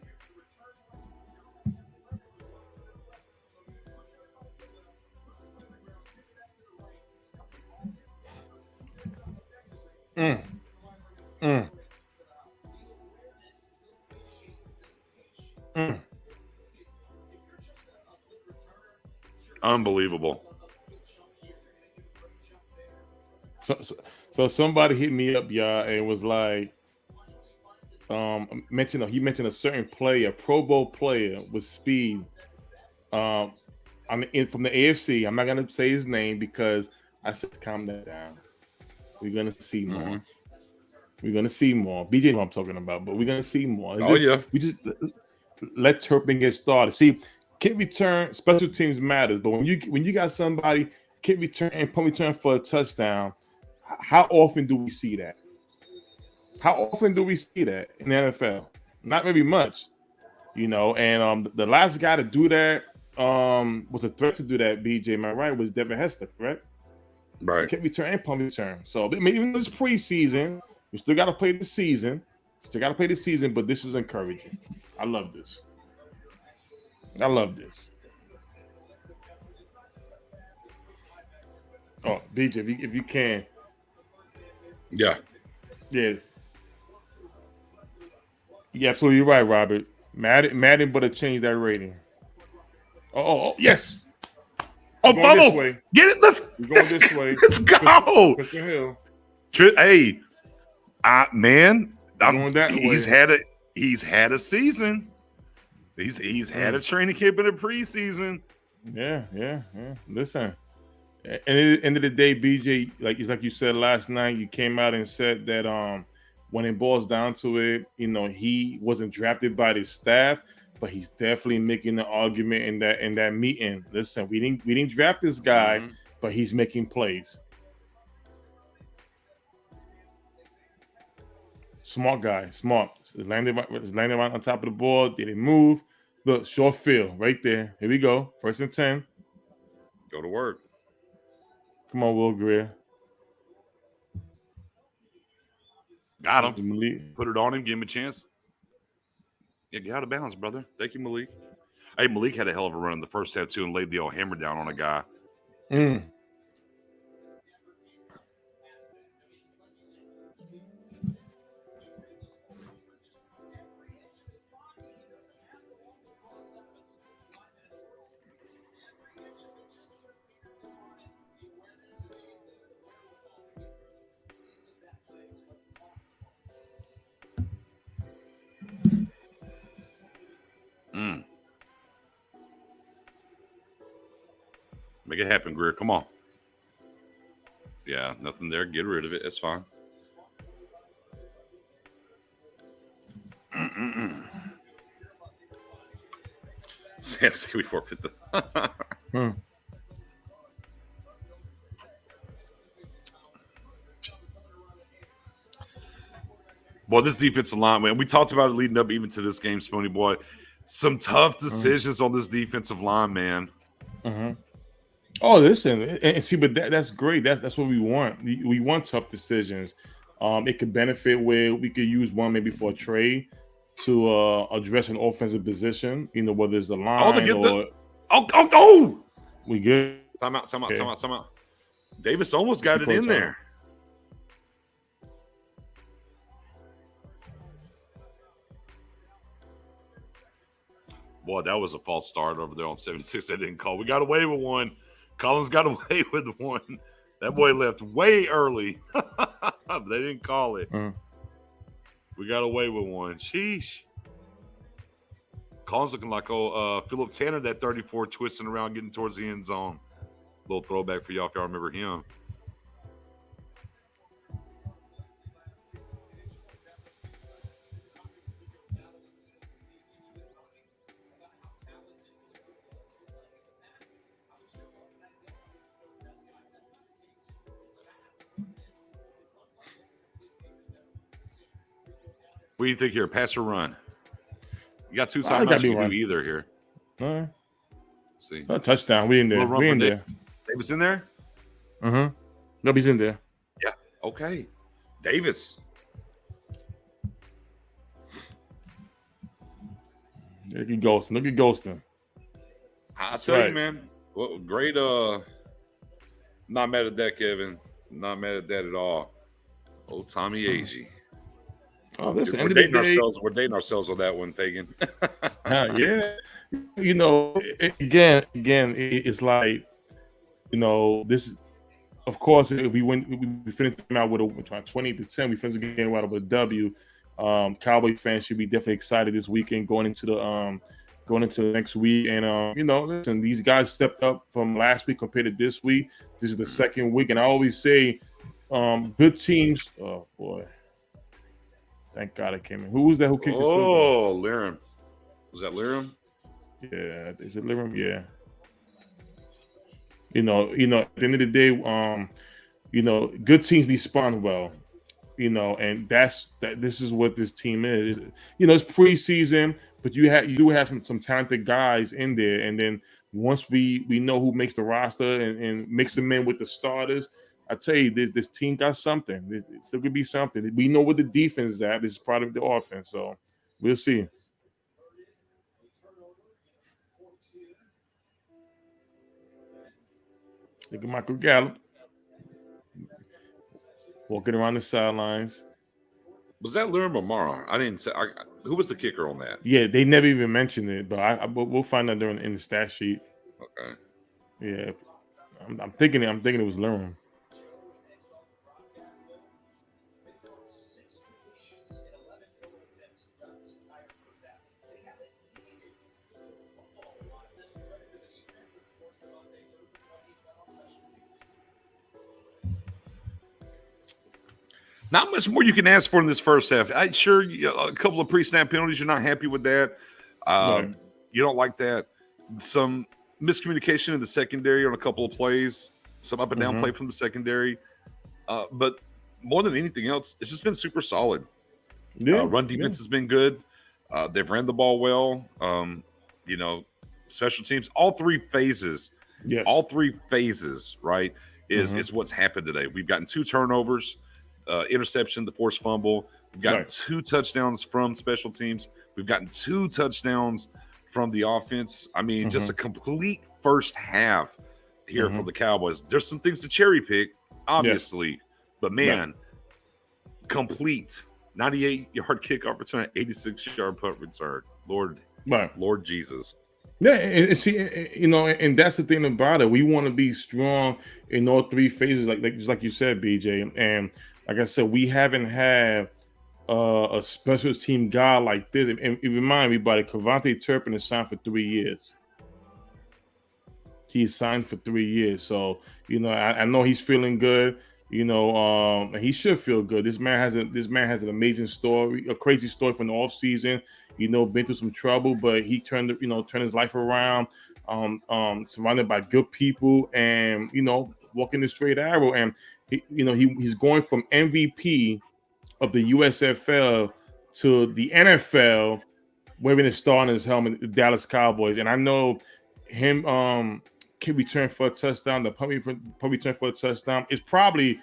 Unbelievable. So somebody hit me up, y'all, and was like, he mentioned a certain player, Pro Bowl player with speed, from the AFC. I'm not gonna say his name because I said calm that down. We're gonna see more. Mm-hmm. We're gonna see more. BJ knows what I'm talking about, but we're gonna see more. We just let Turpin get started. See, kick return, special teams matters, but when you got somebody kick return and punt return for a touchdown, how often do we see that? How often do we see that in the NFL? Not very much, And the last guy to do that was a threat to do that. BJ, am I right? Was Devin Hester, correct? Right. Kick return and punt return. So I mean, even though it's preseason, we still got to play the season. But this is encouraging. I love this. Oh, BJ, if you can. Yeah. You're absolutely right, Robert. Madden better change that rating. Oh, yes. Oh, going this way. Get it. Let's go. Christian Hill. Hey, man, going that way. He's had a season. He's had a training camp in the preseason. Yeah. Listen, at the end of the day, BJ, like you said last night, you came out and said that when it boils down to it, he wasn't drafted by the staff, but he's definitely making the argument in that meeting. Listen, we didn't draft this guy, but he's making plays. Smart guy, smart. He's landing right on top of the board. Didn't move. Look, short field right there. Here we go. 1st and 10. Go to work. Come on, Will Greer. Got him. Malik. Put it on him. Give him a chance. Yeah, get out of bounds, brother. Thank you, Malik. Hey, Malik had a hell of a run in the first half, too, and laid the old hammer down on a guy. Mm. Make it happen, Greer. Come on. Yeah, nothing there. Get rid of it. It's fine. Sam, can we forfeit the? Boy, this defensive line, man. We talked about it leading up even to this game, Spoony boy. Some tough decisions on this defensive line, man. Mm-hmm. Oh, listen, and see, but that's great. That's what we want. We want tough decisions. It could benefit where we could use one maybe for a trade to address an offensive position. You know, whether it's the line or oh, we good. Time out. Davis almost got it in there. Boy, that was a false start over there on 76. They didn't call. We got away with one. Collins got away with one. That boy left way early. But they didn't call it. We got away with one. Sheesh. Collins looking like Philip Tanner, that 34, twisting around, getting towards the end zone. Little throwback for y'all if y'all remember him. What do you think here? Pass or run? You got two timeouts. You can do either here. All right. See. A touchdown. We in there. We in there. Davis in there? Mm-hmm. Nobody's in there. Yeah. Okay. Davis. Look at Ghostin. Look at Ghostin. I tell you, man. Well, great. Not mad at that, Kevin. Not mad at that at all. Old Tommy Agee. Oh, listen, we're dating ourselves on that one, Fagan. Yeah. You know, again, it's like, you know, this. Of course, if we finished out with a 20-10. We finished the game out with a W. Cowboy fans should be definitely excited this weekend going into the next week. And you know, listen, these guys stepped up from last week compared to this week. This is the second week, and I always say, good teams. Oh boy. Thank God it came in. Who was that? Who kicked the field goal? Oh, Liram. Was that Liram? Yeah. Is it Liram? Yeah. You know, at the end of the day, you know, good teams respond well. You know, and this is what this team is. You know, it's preseason, but you do have some talented guys in there. And then once we know who makes the roster and mix them in with the starters, I tell you, this team got something. It still could be something. We know what the defense is at. This is part of the offense, so we'll see. Look at Michael Gallup walking around the sidelines. Was that Liram or Mara? I didn't say. Who was the kicker on that? Yeah, they never even mentioned it, but we'll find out in the stat sheet. Okay. Yeah, I'm thinking it was Liram. Not much more you can ask for in this first half. A couple of pre-snap penalties. You're not happy with that. Right. You don't like that. Some miscommunication in the secondary on a couple of plays. Some up and down play from the secondary. But more than anything else, it's just been super solid. Yeah. Run defense has been good. They've ran the ball well. special teams, all three phases, Yes. right, is what's happened today. We've gotten 2 turnovers, interception, the forced fumble. We've gotten 2 touchdowns from special teams. We've gotten 2 touchdowns from the offense. I mean, just a complete first half here for the Cowboys. There's some things to cherry pick, obviously, but man, complete 98-yard kickoff return, 86-yard punt return. Lord Jesus. Yeah, and see, and that's the thing about it. We want to be strong in all 3 phases, just like you said, BJ. And like I said, we haven't had a special team guy like this. And remind everybody, Cavante Turpin is signed for 3 years. He's signed for 3 years, so I know he's feeling good. And he should feel good. This man has an amazing story, a crazy story from the offseason. Been through some trouble, but he turned his life around. Surrounded by good people, and walking the straight arrow. And he's going from MVP of the USFL to the NFL, wearing a star on his helmet, the Dallas Cowboys. And I know him can return for a touchdown. The punt return for a touchdown is probably,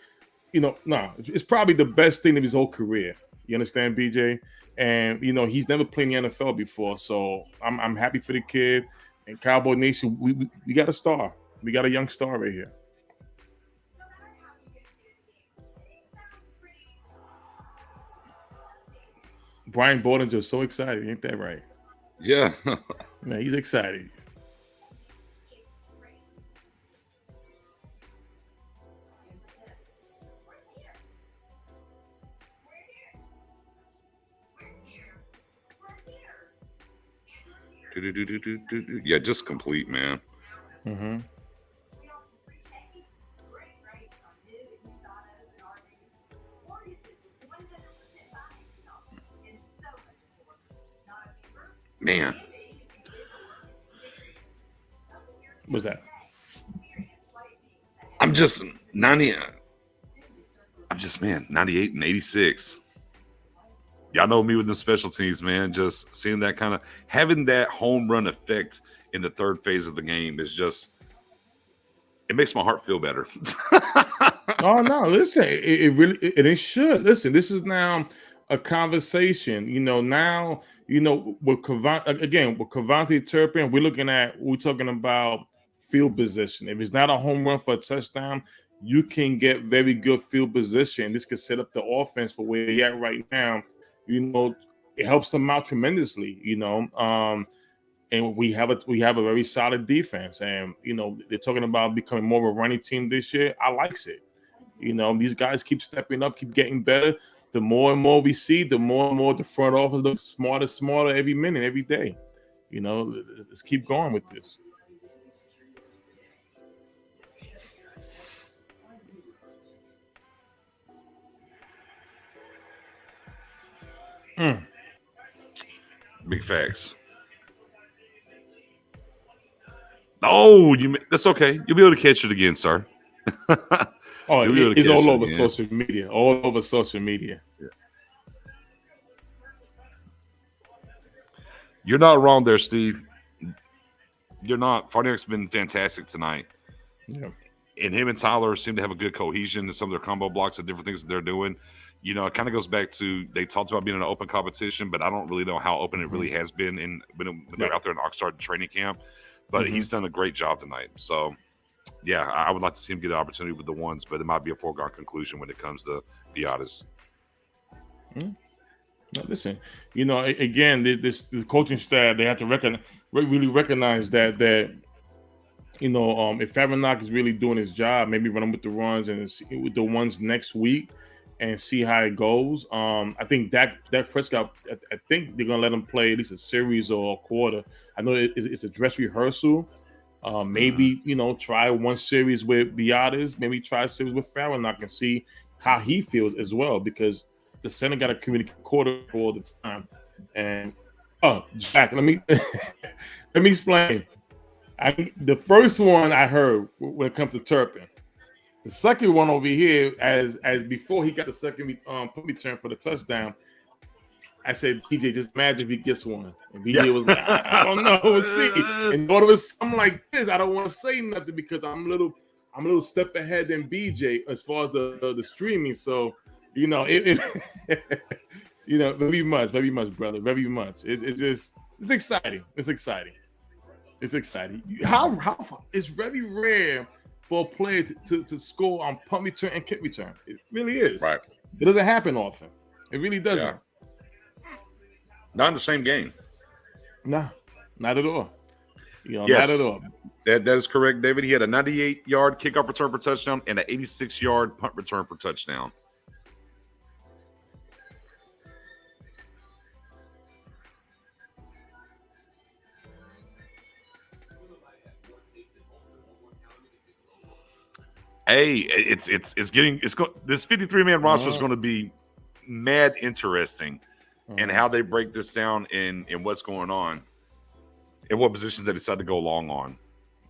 it's probably the best thing of his whole career. You understand, BJ? And he's never played in the NFL before, so I'm happy for the kid. And Cowboy Nation, we got a star. We got a young star right here. Brian Bollinger's so excited, ain't that right? Yeah. Man, he's excited. Yeah, just complete, man. Man. What's that? I'm just 98 and 86. Y'all know me with the special teams, man. Just seeing that kind of having that home run effect in the 3rd phase of the game is just, it makes my heart feel better. Oh no, listen, it should. Listen, this is now a conversation. Now with Cavante Turpin, we're talking about field position. If it's not a home run for a touchdown, you can get very good field position. This could set up the offense for where you're at right now. It helps them out tremendously. And we have a very solid defense. And they're talking about becoming more of a running team this year. I likes it. These guys keep stepping up, keep getting better. The more and more we see, the more and more the front office looks smarter every minute, every day. Let's keep going with this. Big facts. Oh, that's okay. You'll be able to catch it again, sir. It's all over social media. All over social media. Yeah. You're not wrong there, Steve. You're not. Farniak's been fantastic tonight. Yeah. And him and Tyler seem to have a good cohesion in some of their combo blocks and different things that they're doing. It kind of goes back to, they talked about being in an open competition, but I don't really know how open it really has been when they're out there in Oxnard training camp. But he's done a great job tonight. So, yeah, I would like to see him get an opportunity with the ones, but it might be a foregone conclusion when it comes to Biadasz. Now, listen, again, this coaching staff, they have to really recognize that if Farniak is really doing his job, maybe run him with the runs and with the ones next week and see how it goes. I think Dak Prescott, I think they're gonna let him play at least a series or a quarter. I know it's a dress rehearsal. Maybe try one series with Biadasz, maybe try a series with Farniak and see how he feels as well, because the center got to communicate quarter all the time. And Jack, let me explain. The first one I heard when it comes to Turpin. The second one over here, as before he got the second punt return for the touchdown, I said, BJ, just imagine if he gets one. And BJ was like, I don't know, we'll see. And when it was something like this, I don't want to say nothing because I'm a little step ahead than BJ as far as the streaming. So, you know, it you know, very much, brother, very much. It's exciting. It's exciting. It's exciting. How it's very rare for a player to score on punt return and kick return. It really is. Right. It doesn't happen often. It really doesn't. Yeah. Not in the same game. No, not at all. You know, Yes. not at all. That is correct, David. He had a 98-yard kickoff return for touchdown and an 86-yard punt return for touchdown. Hey, this 53-man roster is going to be mad interesting, and how they break this down and what's going on, and what positions they decide to go long on.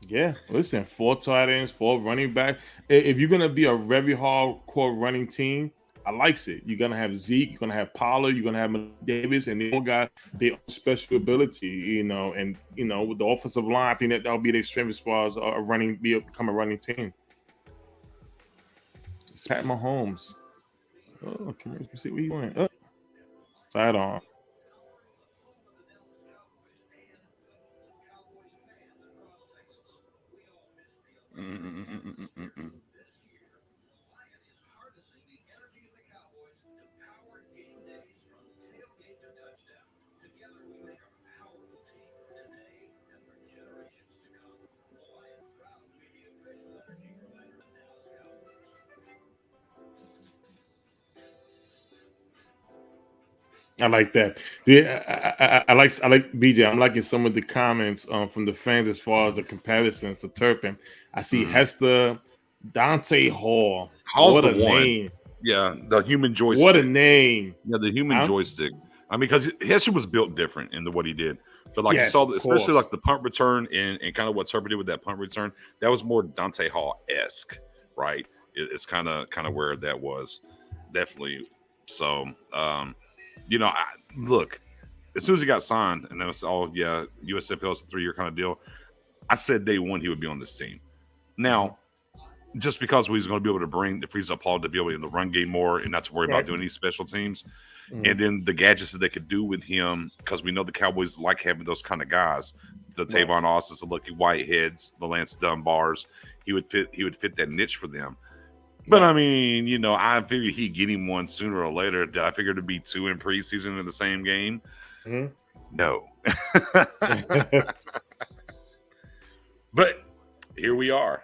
Yeah, listen, 4 tight ends, 4 running back. If you're gonna be a very hardcore running team, I likes it. You're gonna have Zeke, you're gonna have Pollard, you're gonna have Davis, and they all got their own special ability, you know. And you know, with the offensive line, I think that'll be their strength as far as become a running team. It's Pat Mahomes. Oh, can we see where he went? Oh, side on. I like that. Yeah, I like BJ. I'm liking some of the comments from the fans as far as the comparisons to Turpin. I see Hester, Dante Hall. Hall's What the a one. name! Yeah, the human joystick. What a name! Yeah, the human joystick. I mean, because Hester was built different in what he did. But like you saw, especially like the punt return and kind of what Turpin did with that punt return, that was more Dante Hall-esque, right? It's kind of where that was. Definitely. So, you know, look, as soon as he got signed, and that was USFL's a 3-year kind of deal, I said day one he would be on this team. Now, just because he's going to be able to bring the frees up Paul to be able to in the run game more and not to worry about doing these special teams, and then the gadgets that they could do with him, because we know the Cowboys like having those kind of guys, the Tavon Austin's, the Lucky Whiteheads, the Lance Dunbars. He would fit that niche for them. But I mean, you know, I figured he'd get him one sooner or later. Did I figure to be 2 in preseason in the same game? No. But here we are.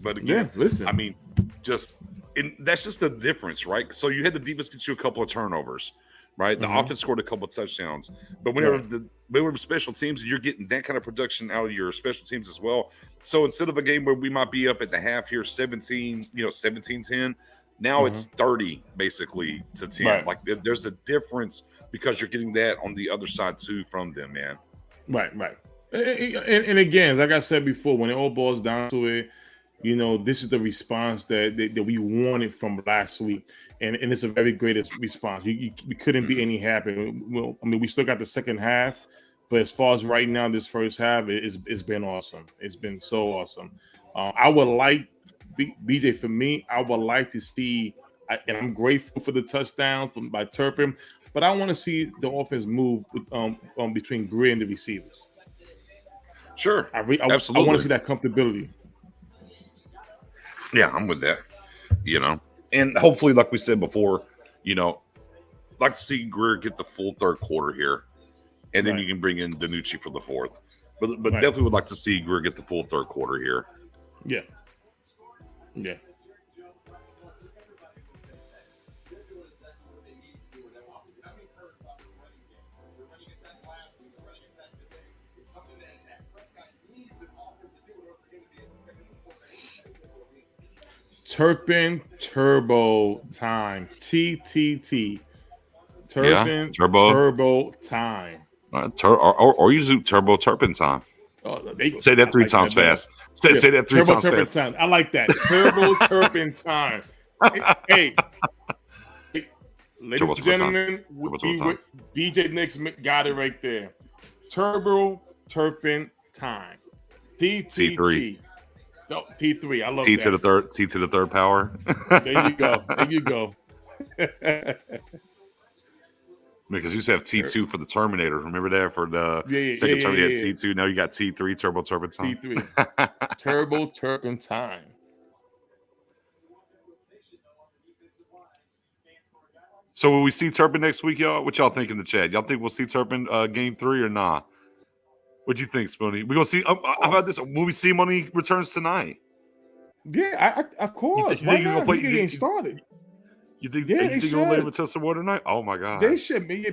But again, listen, I mean, that's just the difference, right? So you had the defense get you a couple of turnovers, right? The offense scored a couple of touchdowns. But whenever special teams, you're getting that kind of production out of your special teams as well. So instead of a game where we might be up at the half here 17-10, now it's 30 basically to 10. Right. Like there's a difference because you're getting that on the other side too from them, man. Right. And again, like I said before, when it all boils down to it, you know, this is the response that we wanted from last week. And it's a very great response. We couldn't be any happier. Well, I mean, we still got the second half, but as far as right now, this first half, it's been awesome. It's been so awesome. I would like, BJ, for me, I would like to see, and I'm grateful for the touchdown by Turpin, but I want to see the offense move between Greer and the receivers. Sure. Absolutely. I want to see that comfortability. Yeah, I'm with that. You know, and hopefully, like we said before, you know, like to see Greer get the full third quarter here, and then you can bring in Danucci for the fourth. But definitely would like to see Greer get the full third quarter here. Yeah. Turpin Turbo Time. TTT. Turpin Turbo Time. Or use Turbo Turpin Time. Say that 3 times fast. Say that 3 times fast. Time. I like that. Turbo Turpin Time. Hey, Ladies Turbo and Turbo time. gentlemen, Turbo Turbo time. BJ Nix got it right there. Turbo Turpin time. TTT. No, T3. I love T that. to the third power. There you go. There you go. Because you used to have T2 for the Terminator. Remember that for the second Terminator? You had T2. Now you got T3, Turbo Turbo time. T3. Turbo Turpin time. So will we see Turpin next week, y'all? What y'all think in the chat? Y'all think we'll see Turpin game 3 or not? Nah? What do you think, Spoonie? We gonna see? How about this? Will we see him when he returns tonight? Yeah, of course. You think he's gonna play? He's getting started. You think? Yeah, you they think he'll let him should. test some water tonight? Oh my god! They should maybe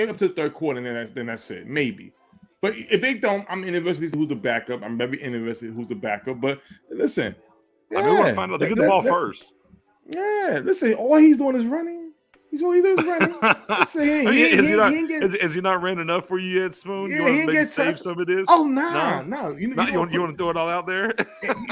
up to the third quarter, and then that's it. Maybe. But if they don't, I'm interested who's the backup. I'm very interested who's the backup. But listen, I mean, we're gonna find out. They get the ball first. Yeah, listen. All he's doing is running. All he doing is running. Listen, Has he not ran enough for you yet, Spoon? Yeah, you want to maybe save some of this? Oh no. You want to throw it all out there?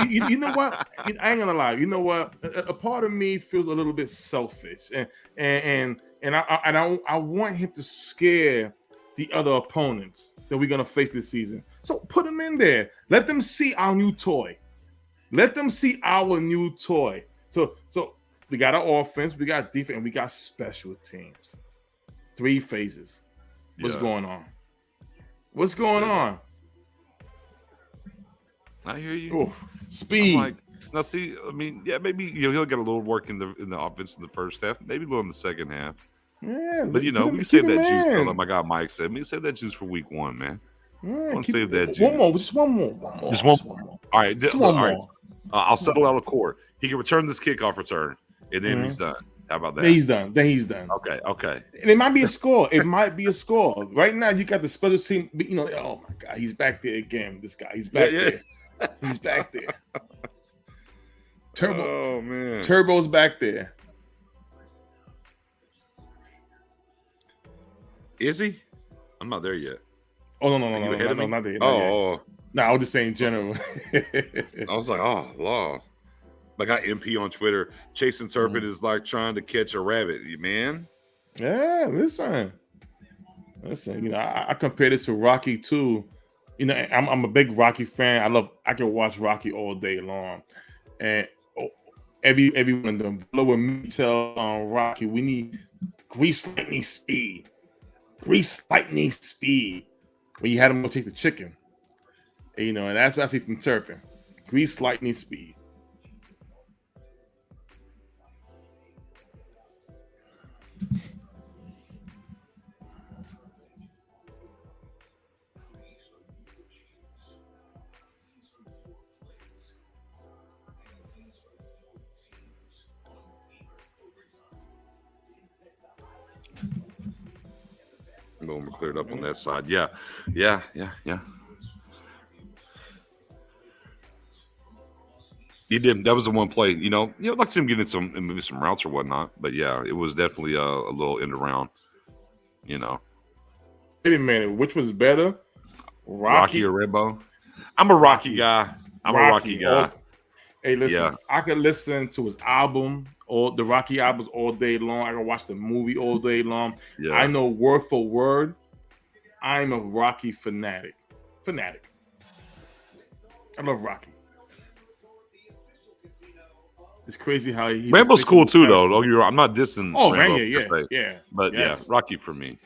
you know what? I ain't gonna lie. You know what? A part of me feels a little bit selfish, and I want him to scare the other opponents that we're gonna face this season. So put him in there. Let them see our new toy. So we got our offense, we got defense, and we got special teams. 3 phases. What's going on? I hear you. Oof. Speed. Now, see, I mean, yeah, maybe he'll get a little work in the offense in the first half, maybe a little in the second half. Yeah, but we can save that juice. Like my guy Mike said, we can save that juice for week 1, man. I want to save that juice. Just one more. All right, just one more. Right. I'll settle out a court. He can return this kickoff return, and then he's done. How about that? Then he's done. Okay. And it might be a score. Right now, you got the special team. Oh my God, he's back there again. This guy, he's back there. He's back there. Turbo. Oh man. Turbo's back there. Is he? I'm not there yet. Oh no, not there. No, I was just saying general. I was like, oh Lord. I got MP on Twitter. Chasing Turpin is like trying to catch a rabbit, man. Yeah, listen. I compare this to Rocky too. I'm a big Rocky fan. I can watch Rocky all day long. And every one of them. When me tell Rocky, we need grease lightning speed. When you had him go chase the chicken. And that's what I see from Turpin. Grease lightning speed. Boom, we're cleared up on that side. Yeah. He did. That was the one play. Like to see him getting maybe some routes or whatnot. But yeah, it was definitely a little end around. Wait a minute, which was better, Rocky or Rambo? I'm a Rocky guy. Hey, listen, yeah. I could listen to his album or the Rocky albums all day long. I can watch the movie all day long. Yeah. I know word for word. I'm a Rocky fanatic. I love Rocky. It's crazy how he's Rambo's cool too, though. I'm not dissing. Oh, Rambo, man, yeah. But yeah, Rocky for me.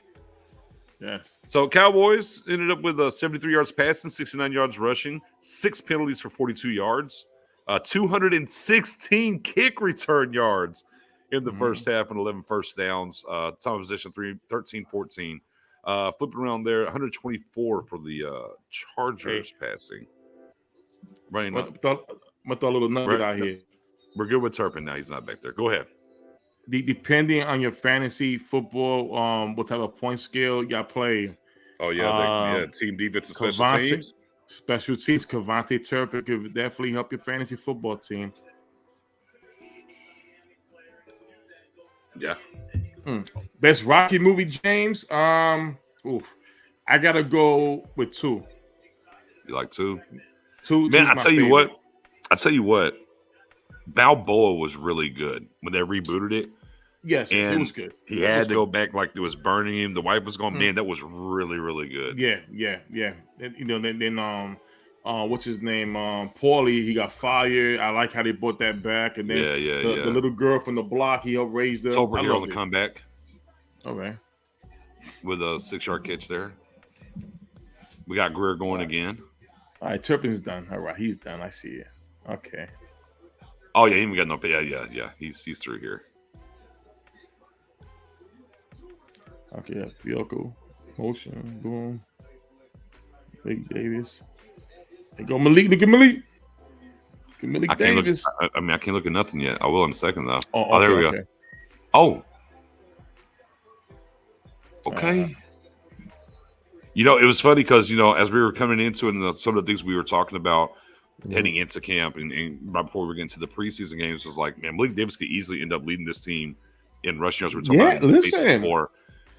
Yes. So Cowboys ended up with 73 yards passing, 69 yards rushing, 6 penalties for 42 yards, 216 kick return yards in the first half and 11 first downs. Time of possession 13-14. Flipping around there, 124 for the Chargers passing. Running up. I'm gonna throw a little nugget out here. We're good with Turpin now. He's not back there. Go ahead. Depending on your fantasy football, what type of point scale y'all play. Oh yeah, team defense and special teams. Special teams. Cavante Turpin could definitely help your fantasy football team. Yeah. Best Rocky movie, James. I gotta go with 2. You like 2? 2. Man, I tell you what. Balboa was really good when they rebooted it. Yes, it And was good. he had to go back like it was burning him. The wife was going, man, that was really, really good. Yeah. And, then what's his name? Paulie, he got fired. I like how they brought that back. And then the little girl from the block, he helped raise her. Tober here on the comeback. Okay. With a 6-yard catch there. We got Greer going again. All right, Turpin's done. All right, he's done. I see it. Okay. Oh yeah, he even got no. Yeah. He's through here. Okay, Fiocco, motion, boom. Malik Davis. They go Malik. Look at Malik. Look at Malik Davis. I can't look at nothing yet. I will in a second though. Oh, there we go. Oh. Okay. It was funny because, as we were coming into it and some of the things we were talking about heading into camp and right before we were getting to the preseason games was like, man, Malik Davis could easily end up leading this team in rushing yards. We're talking about listen. Before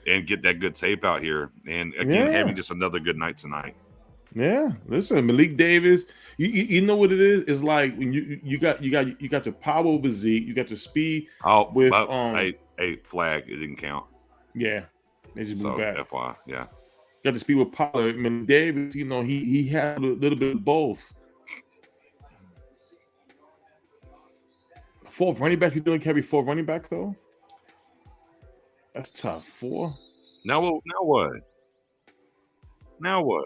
and get that good tape out here. And again, having just another good night tonight. Yeah, listen, Malik Davis. You know what it is? It's like when you got your power over Zeke, you got your speed. Oh, with a flag, it didn't count. Yeah, they just moved back. FY, yeah. Got to speed with Pollard. I mean, Davis, he had a little bit of both. Fourth running back, you doing carry 4 running back though? That's tough. 4. Now what? Now what?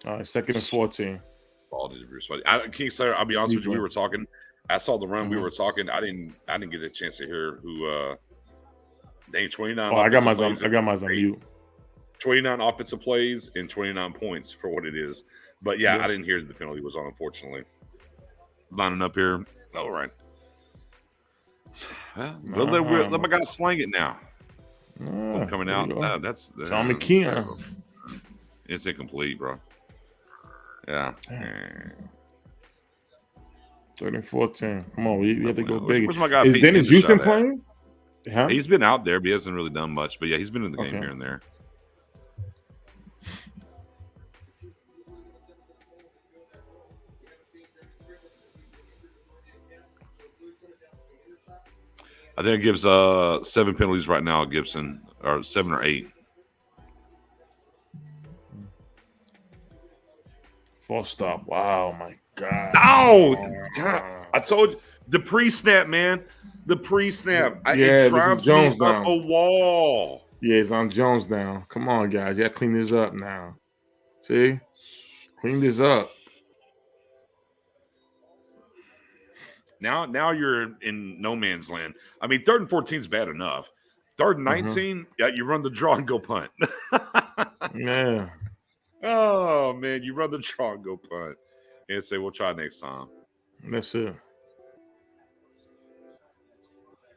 All right, 2nd and 14. King Slayer, I'll be honest with you. We were talking. I saw the run. We were talking. I didn't get a chance to hear who. Named 29. Oh, I got my on mute. 29 offensive plays and 29 points for what it is. But yeah, I didn't hear the penalty was on. Unfortunately, lining up here. All right. Well, let my guy slang it now. Coming out. That's Tom McKeon. It's incomplete, bro. Yeah. 3rd and 14. Come on, we have to go big. Where's my guy? Is Dennis Houston playing? Huh? He's been out there, but he hasn't really done much. But yeah, he's been in the game here and there. I think it gives 7 penalties right now, Gibson, or 7 or 8. False stop. Wow, my God. No! God, I told you. The pre-snap, man. The pre-snap. It drives me up a wall. Yeah, it's on Jones now. Come on, guys. You got to clean this up now. See? Clean this up. Now you're in no man's land. I mean, 3rd and 14 is bad enough. 3rd and 19, you run the draw and go punt. Yeah. Oh, man, you run the draw and go punt. And say, we'll try next time. That's it.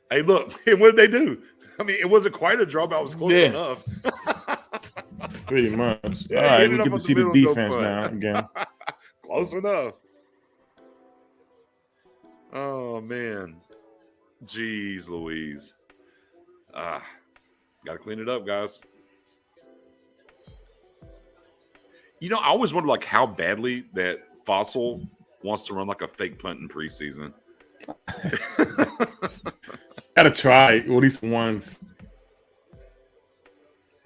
Hey, look, what did they do? I mean, it wasn't quite a draw, but I was close enough. Pretty much. All right, we get to see the defense now again. Close enough. Oh, man. Jeez Louise. Got to clean it up, guys. I always wonder, like, how badly that Fossil wants to run, like, a fake punt in preseason. Gotta try at least once.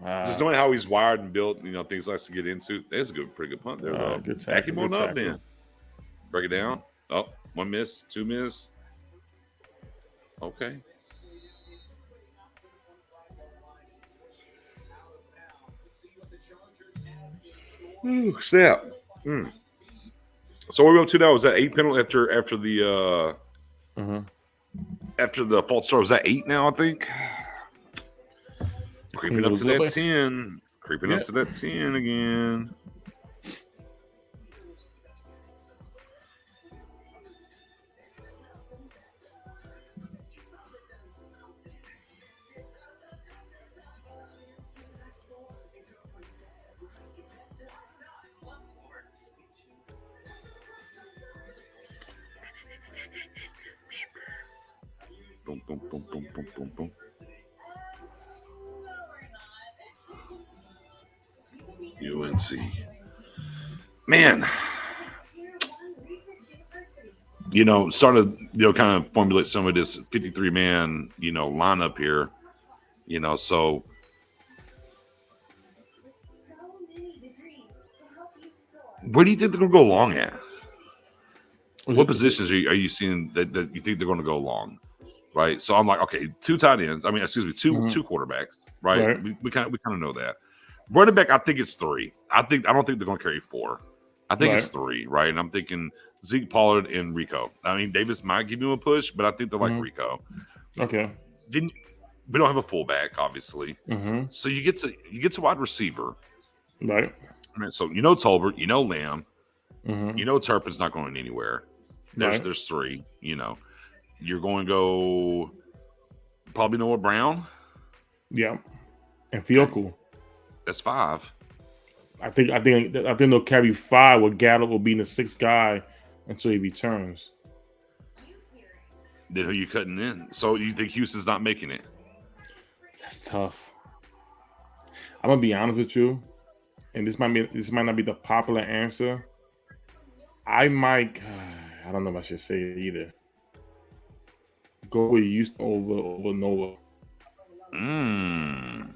Just knowing how he's wired and built, things he likes to get into. That's a pretty good punt there, though. Good tackle. Back him on up, then. Break it down. Oh, 1 miss, 2 miss. Okay. Ooh, snap. So what are we up to now? Is that 8 penalty after the after the false start? Was that 8 now? I think. Creeping up to that 10. Creeping up to that 10 again. Boom, boom, boom, boom, boom, boom, boom. UNC. Man. started, kind of formulate some of this 53-man, lineup here, so where do you think they're going to go long at? What positions are you seeing that you think they're going to go long? Right. So I'm like, okay, 2 tight ends. I mean, excuse me, two quarterbacks, right? We kind of know that. Running back, I think it's 3. I don't think they're going to carry 4. I think it's 3, right? And I'm thinking Zeke, Pollard, and Rico. I mean, Davis might give him a push, but I think they're like Rico. Okay. Then we don't have a fullback, obviously. So you get to wide receiver, right? I mean, so Tolbert, Lamb, Turpin's not going anywhere. There's 3. You're going to go probably Noah Brown. Yeah, and Fioku. That's 5. I think they'll carry 5. Where Gallup will be the 6th guy until he returns. Then who you cutting in? So you think Houston's not making it? That's tough. I'm gonna be honest with you, and this might not be the popular answer. I don't know if I should say it either. Go with Houston over Noah. I'm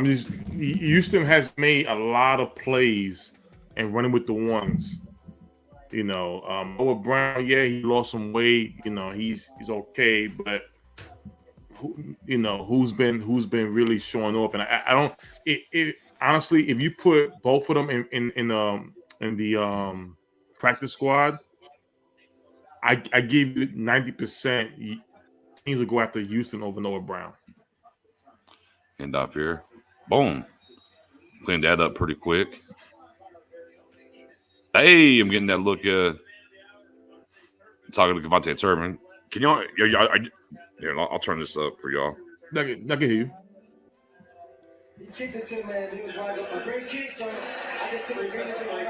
just Houston has made a lot of plays and running with the ones. Noah Brown, he lost some weight. He's okay, but who's been really showing off? And I don't. It honestly, if you put both of them in the practice squad, I give you 90% teams will go after Houston over Noah Brown. And off here, boom, cleaned that up pretty quick. Hey, I'm getting that look. Talking to Cavante Turpin. Can y'all? Here, I'll turn this up for y'all. I can hear you. He kicked it to man. He was right. It was a great kick. So I just took advantage of what I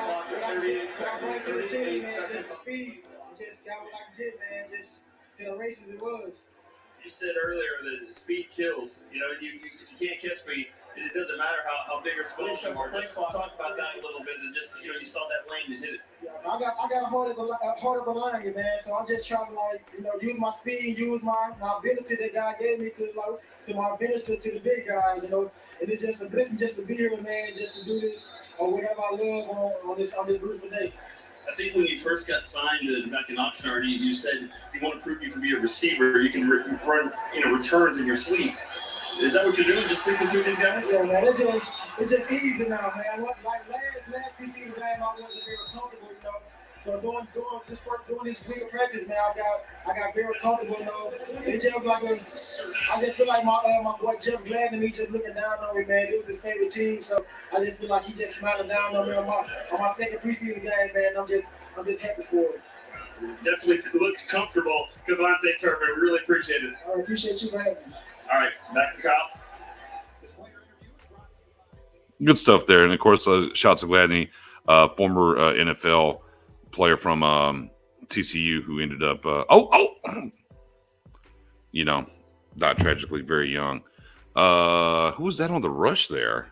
brought to the team, man. Just the speed. Just got what I could get, man. Just to the races it was. You said earlier that speed kills. You if you can't catch me, it doesn't matter how big or small you are. Just talk about that a little bit. And just you saw that lane and hit it. Yeah, I got a heart of a lion, man. So I'm just trying to use my speed, use my ability that God gave me to my advantage to the big guys, And it's just a blessing just to be here, man. Just to do this or whatever I love on this beautiful day. I think when you first got signed back in Oxnard, you said you want to prove you can be a receiver. You can run, returns in your sleep. Is that what you're doing? Just sleeping through these guys? Yeah, man. It's just easy now, man. Like last preseason game, I wasn't very comfortable, So doing this week of practice, man, I got very comfortable, It just I just feel like my boy Jeff Gladden, he just looking down on me, man. It was his favorite team, so I just feel like he just smiling down on me on my second preseason game, man. I'm just happy for it. Definitely looking comfortable, Cavante Turpin. Really appreciate it. I appreciate you for having me. All right, back to Kyle. Good stuff there, and of course, shouts to Gladney, former NFL player from TCU who ended up died tragically very young. Who was that on the rush there?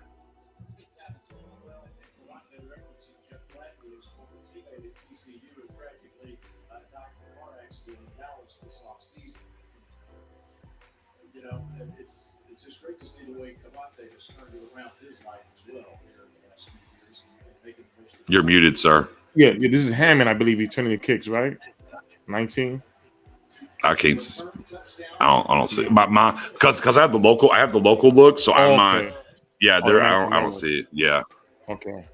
It's just great to see the way Cavante has turned it around his life as well here in the last few years. You're muted, sir. Yeah, this is Hammond, I believe. He's turning the kicks, right? 19. I can't. I don't see my because I have the local look, so I might. Yeah, there. I don't see it. Yeah. Okay.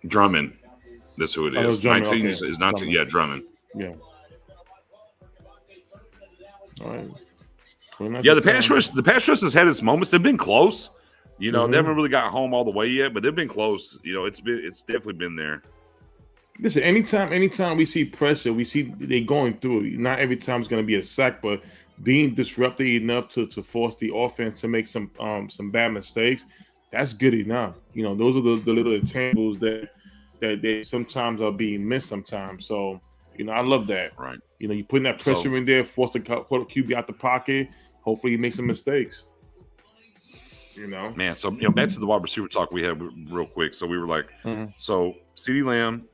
Drummond. That's who it is. 19 is 19. Yeah, Drummond. Yeah. All right. Yeah, the pass rush has had its moments. They've been close. They haven't really got home all the way yet, but they've been close. It's definitely been there. Listen, anytime we see pressure, we see they going through it. Not every time it's going to be a sack, but being disrupted enough to force the offense to make some bad mistakes, that's good enough. Those are the little intangibles that they sometimes are being missed sometimes. So I love that. Right. You putting that pressure in there, force the QB out the pocket. Hopefully, he makes some mistakes. Man, so back to the wide receiver talk we had real quick. So we were like, so CeeDee Lamb,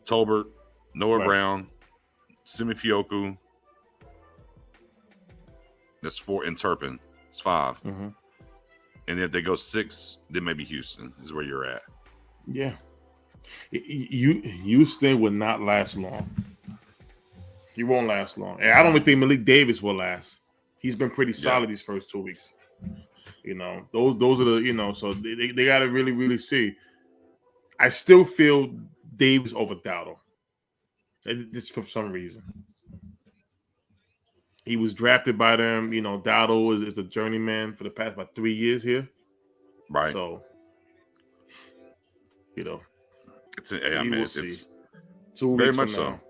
Tolbert, Noah Brown, Simi Fioku. That's 4, and Turpin. It's 5. And if they go 6, then maybe Houston is where you're at. Yeah. Houston will not last long. He won't last long. And I don't even think Malik Davis will last. He's been pretty solid these first 2 weeks. Those are the, so they got to really, really see. I still feel Davis over Dowdle. Just for some reason. He was drafted by them. Dowdle is a journeyman for the past about 3 years here. Right. So, it's 2 weeks very much from so. now.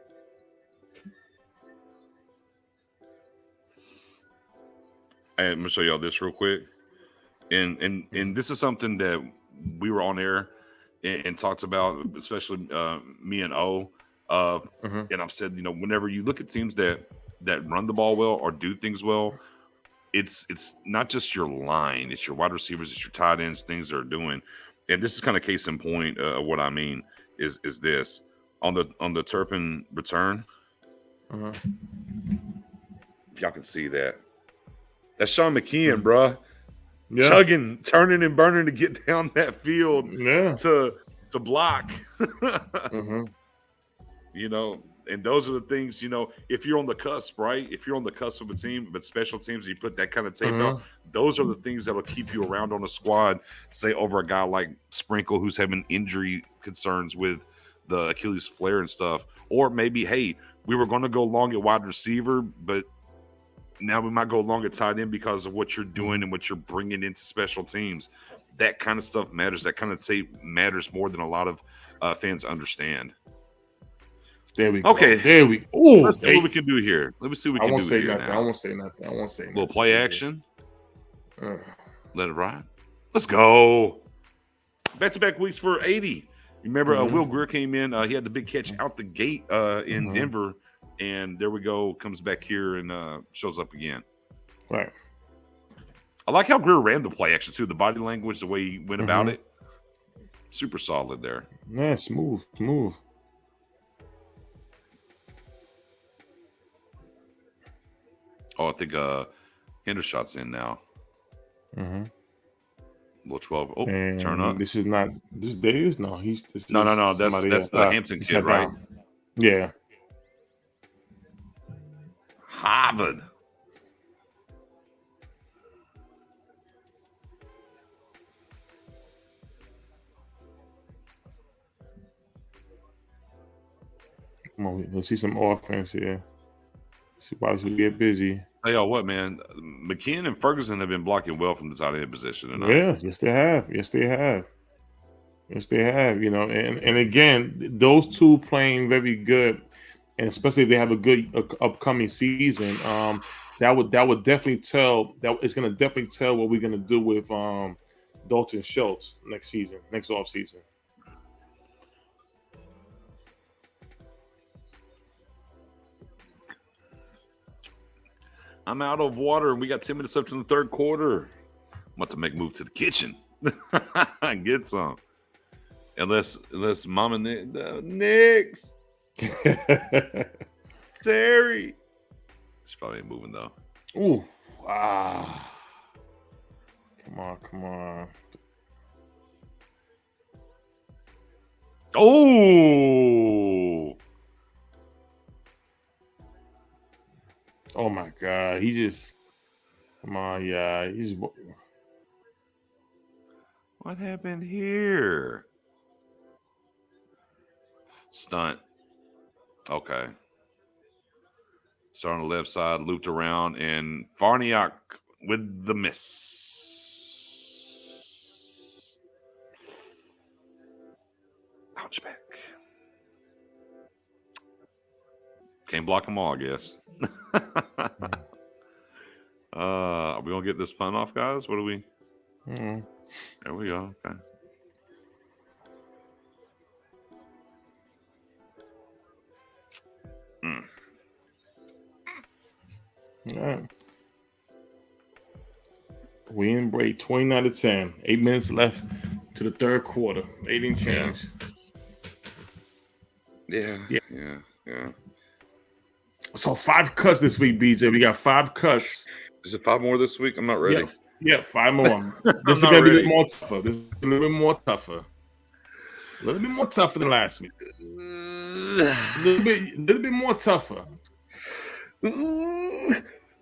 And I'm gonna show y'all this real quick. And this is something that we were on air and talked about, especially me and O. And I've said, whenever you look at teams that run the ball well or do things well, it's not just your line, it's your wide receivers, it's your tight ends, things they're doing. And this is kind of case in point of what I mean is this on the Turpin return. If y'all can see that. That's Sean McKeon, bruh. Yeah. Chugging, turning and burning to get down that field to block. And those are the things, if you're on the cusp, right? If you're on the cusp of a team, but special teams, you put that kind of tape out, those are the things that'll keep you around on a squad, say over a guy like Sprinkle who's having injury concerns with the Achilles flare and stuff. Or maybe, hey, we were going to go long at wide receiver, but now we might go long at tight end because of what you're doing and what you're bringing into special teams. That kind of stuff matters. That kind of tape matters more than a lot of fans understand. There we go. Okay. There we go. Let's see what we can do here. Let me see what we can do here now. I won't say nothing. A little play action. Let it ride. Let's go. Back-to-back weeks for 80. Remember, Will Greer came in. He had the big catch out the gate in Denver. And there we go. Comes back here and shows up again. Right. I like how Greer ran the play action too. The body language, the way he went about it. Super solid there. Yeah, smooth. Oh, I think Hendershot's in now. Little 12. Oh, and turn up. This is not this Davis? No, no. That's the Hampton kid, right? Yeah. Harvard. Come on, let's see some offense here. See why we should get busy. Tell y'all what, man. McKeon and Ferguson have been blocking well from the tight end position tonight. Yeah, yes they have. And again, those two playing very good, and especially if they have a good upcoming season, that would definitely tell. That it's going to definitely tell what we're going to do with Dalton Schultz next off season. I'm out of water, and we got 10 minutes left in the third quarter. I'm about to make a move to the kitchen and get some. Unless Mama Nick's. Terry. She probably ain't moving, though. Ooh. Come on. Oh. Oh my God! He just, come on, yeah. He's. What happened here? Stunt. Okay. Start on the left side, looped around, and Farniak with the miss. Ouch back. Can't block them all, I guess. Are we gonna get this punt off, guys? What do we? There we go. Okay. All right. We in break 29-10. 8 minutes left to the third quarter. 8 and change. Yeah. So 5 cuts this week, BJ. We got 5 cuts. Is it 5 more this week? I'm not ready. Yeah, 5 more. This is not gonna be a ready. little more tougher. This is a little bit more tougher. A little bit more tougher than last week. A little bit more tougher. A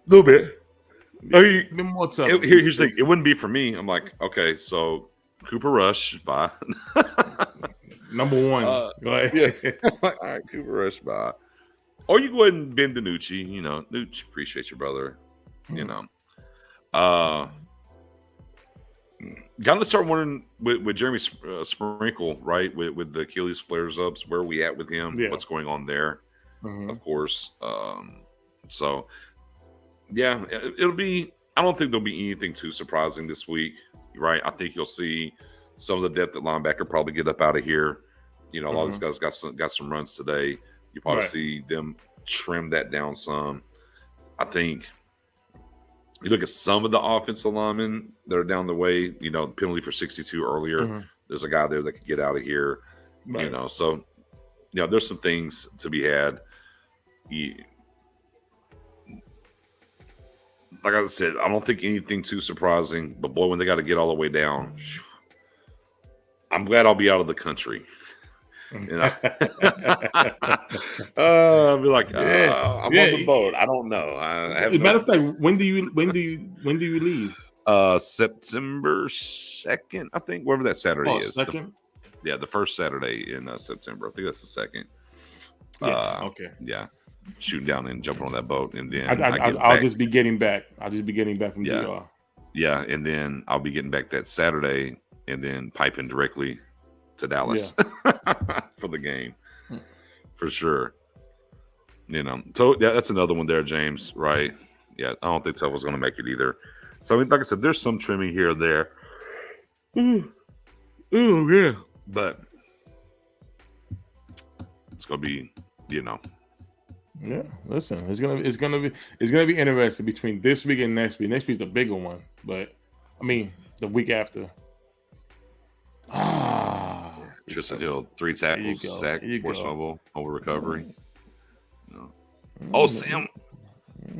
little bit. A bit more tougher. Here's the thing. It wouldn't be for me. I'm like, okay, so Cooper Rush, bye. Number 1. Go ahead. Yeah. All right, Cooper Rush, bye. Or you go ahead and Ben DiNucci. You know, Nooch, appreciate you, brother. You know. Got to start wondering with Jeremy Sprinkle, right? With the Achilles flares ups, where are we at with him? Yeah. What's going on there? Mhm. Of course. So, yeah, it'll be. I don't think there'll be anything too surprising this week, right? I think you'll see some of the depth at linebacker probably get up out of here. You know, a lot of these guys got some runs today. You probably see them trim that down some. I think you look at some of the offensive linemen that are down the way, you know, penalty for 62 earlier. There's a guy there that could get out of here, you know. So, you know, there's some things to be had. Like I said, I don't think anything too surprising, but boy, when they got to get all the way down, I'm glad I'll be out of the country. And I'll be like, I'm on the boat. I don't know. Matter of fact, when do you leave? September 2nd, I think, whatever that Saturday is. Second? The first Saturday in September. I think that's the second. Okay. Yeah. Shooting down and jumping on that boat. And then I'll just be getting back. I'll just be getting back from DR. Yeah. And then I'll be getting back that Saturday and then piping directly to Dallas for the game. For sure. You know, so yeah, that's another one there, James, right? Yeah, I don't think Tuffle's going to make it either. So, I mean, like I said, there's some trimming here or there. Oh, yeah. But it's going to be, you know. Yeah, listen, it's gonna be interesting between this week and next week. Next week's the bigger one, but I mean the week after. Tristan Hill, 3 tackles, sack, forced fumble, over recovery. No. Oh, Sam.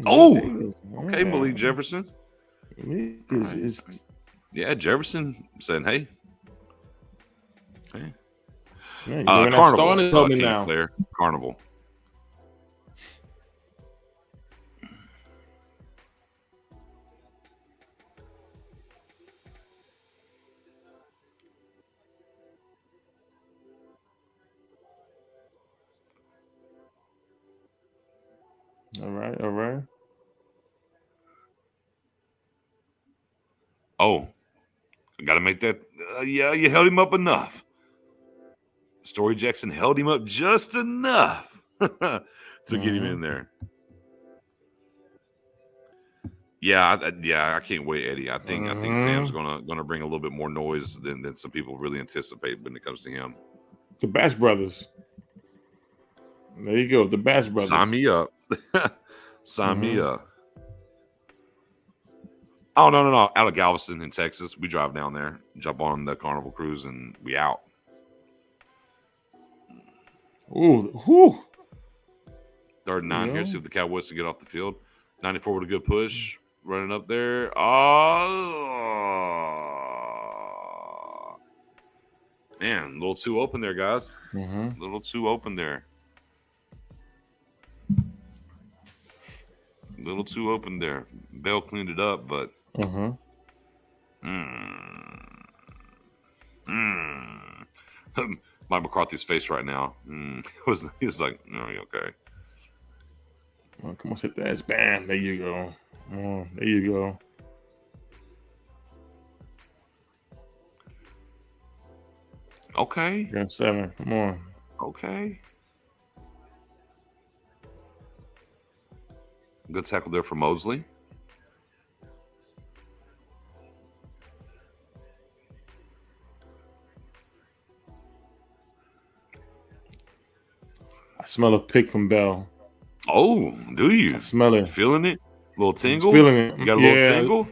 Oh, okay, Malik Jefferson. Yeah, Jefferson saying, hey. Yeah, Carnival. Player. Carnival. All right. Oh, got to make that. Yeah, you held him up enough. Story Jackson held him up just enough to get him in there. Yeah, I can't wait, Eddie. I think Sam's gonna bring a little bit more noise than some people really anticipate when it comes to him. The Bash Brothers. There you go, the Bash Brothers. Sign me up. Sign me up. Oh, no. Out of Galveston in Texas. We drive down there, jump on the Carnival cruise, and we out. Ooh. 3rd and 9 here. See if the Cowboys can get off the field. 94 with a good push. Running up there. Oh. Man, a little too open there, guys. A little too open there. A little too open there. Bell cleaned it up, but Mike McCarthy's face right now. He was like, "No, you okay?" Oh, come on, sit there. Bam! There you go. Oh, there you go. Okay. Got 7. Come on. Okay. Good tackle there for Mosley. I smell a pick from Bell. Oh, do you? I smell it. Feeling it? Little He's tingle. feeling it. You got a little Yeah, tingle.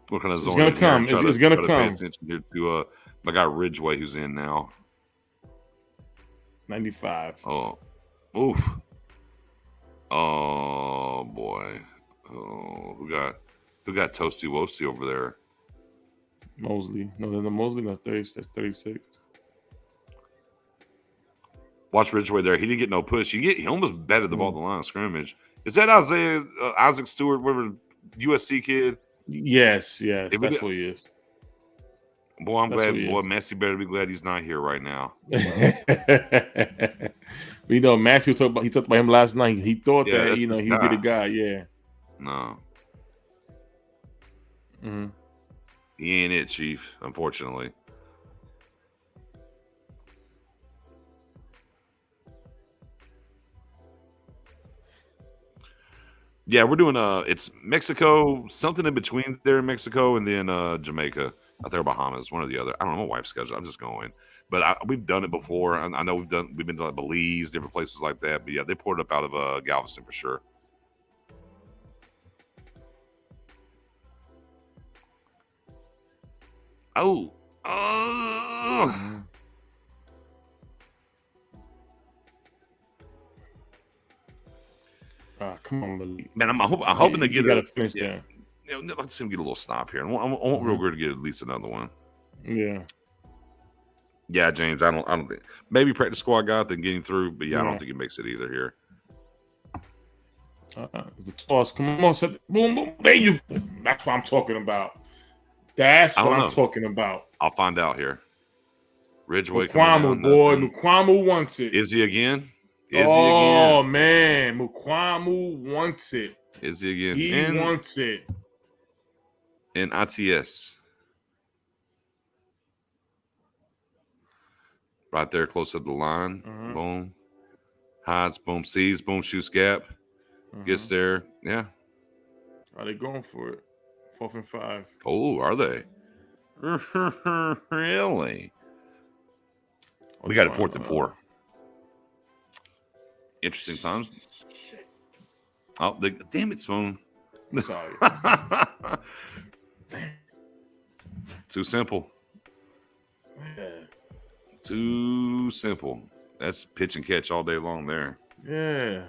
What kind of zone? gonna come. It's gonna Pay come. attention here to my guy Ridgeway, who's in now. 95. Oh, oof. Oh boy. Oh, who got Toasty Woasty over there? Mosley. No, the Mosley. No, 30. That's 36. Watch Ridgeway there. He didn't get no push. He almost batted the ball at the line of scrimmage. Is that Isaac Stewart, whatever USC kid? Yes, that's what he is. Boy, I'm glad. Boy, Messi better be glad he's not here right now. You know, Massey talked about him last night. He thought that that's he would his be the guy. Yeah. No, Mm-hmm. he ain't it, Chief. Unfortunately. Yeah, we're doing it's Mexico, something in between there in Mexico and then Jamaica. I think Bahamas, one or the other. I don't know my wife's schedule. I'm just going. But we've done it before. I know we've been to like Belize, different places like that. But yeah, they poured it up out of Galveston for sure. Oh. Come on, Malik. Man, I'm hoping to get gotta finish that. Let's see him get a little stop here. I want Real Good to get at least another one. Yeah. Yeah, James. I don't think maybe practice squad got then getting through, but yeah, I don't think he makes it either here. The toss. Come on, boom, boom. There you. That's what I'm talking about. That's what I'm talking about. I'll find out here. Ridgeway. Mukwamu, boy. Mukwamu wants it. Is he again? Oh man, Mukwamu wants it. Is he again? He wants it. In ITS. Right there, close to the line. Mm-hmm. Boom. Hides, boom, sees, boom, shoots gap. Mm-hmm. Gets there. Yeah. Are they going for it? 4th and 5. Oh, are they? Really? We got it 4th and 4. Interesting times. Oh, damn it, Spoon. Sorry. Too simple. Yeah. Too simple. That's pitch and catch all day long there. Yeah.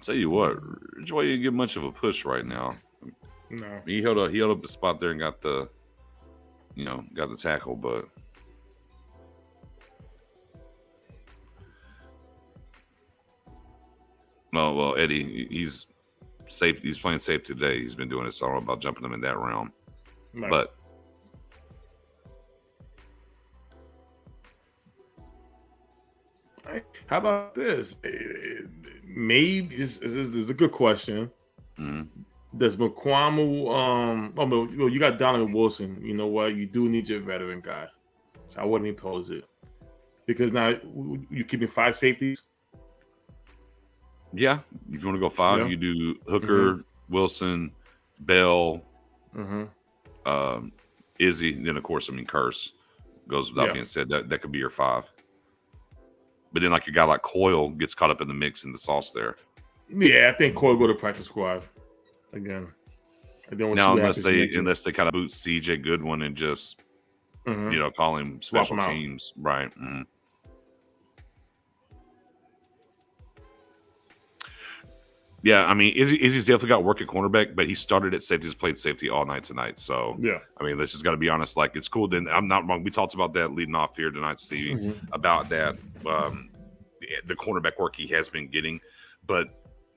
Tell you what, Joy didn't get much of a push right now. No. He held up the spot there and got the tackle, but well, Eddie, he's safe. He's playing safe today. He's been doing it, so I don't know about jumping him in that round. No. But how about this? Maybe this is a good question. mm-hmm. Does McQuamu? You got Donovan Wilson. You know what? You do need your veteran guy. So I wouldn't impose it because now you keeping 5 safeties. Yeah, if you want to go 5, you do Hooker, Wilson, Bell, Izzy. Then of course, Curse goes without being said. That could be your 5. But then, like a guy like Coyle gets caught up in the mix in the sauce there. Yeah, I think Coyle go to practice squad again. Now, unless they kind of boot CJ Goodwin and just call him special teams, right? Mm-hmm. Yeah, I mean, Izzy's definitely got work at cornerback, but he started at safety, he's played safety all night tonight. So, yeah, I mean, let's just got to be honest. Like, it's cool. Then I'm not wrong. We talked about that leading off here tonight, Stevie, about that the cornerback work he has been getting. But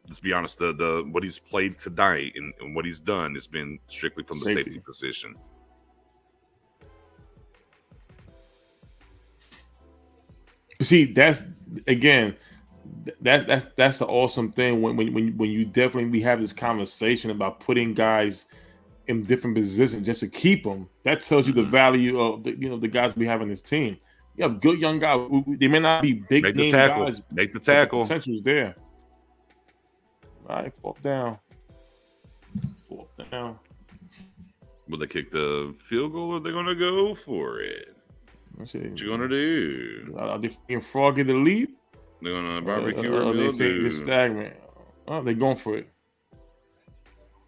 let's be honest, the what he's played tonight and what he's done has been strictly from the safety position. See, that's again. that's the awesome thing when you definitely we have this conversation about putting guys in different positions just to keep them. That tells you the value of the guys we have in this team. You have good young guys. They may not be big Make the name tackle. guys. Make the but tackle. The potential is there. All right, fourth down. Will they kick the field goal or are they going to go for it? Let's see. What you going to do? Are they being froggy the lead? They're going to barbecue or they think mildew? it's stagnant? Oh, they're going for it.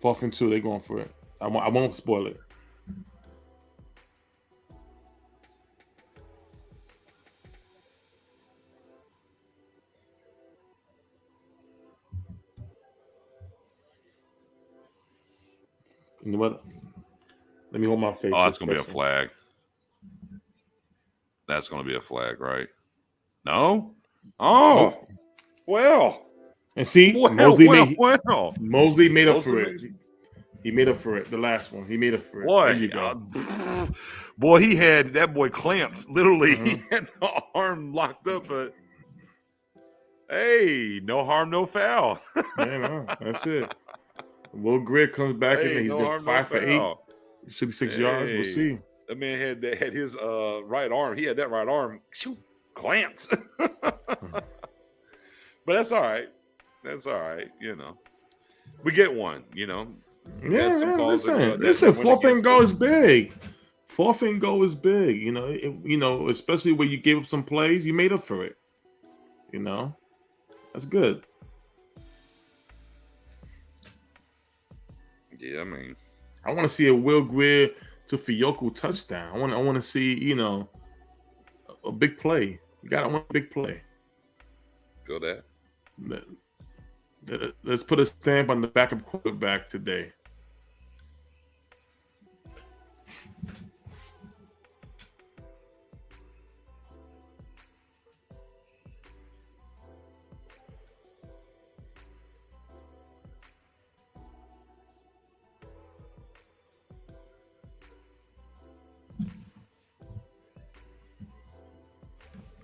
4th and 2, they're going for it. I won't spoil it. You know what? Let me hold my face. Oh, that's going to be a flag. That's going to be a flag, right? No? Oh, Nope. well. And see, Mosley made up for it. He made up for it. The last one, he made up for it. Boy, there you go. Boy, he had that boy clamped. Literally, he had the arm locked up. But hey, no harm, no foul. Yeah, no, that's it. Will Greer comes back in there. He's been 5 for 8, 66 yards. We'll see. That man had his right arm. He had that right arm clamped. But that's all right. That's all right. We get one. Yeah, listen. 4th and goal is big. 4th and goal is big. Especially when you gave up some plays, you made up for it. That's good. Yeah, I mean, I want to see a Will Greer to Fiyoko touchdown. I want to see a big play. I want a big play. Go that. Let's put a stamp on the backup quarterback today.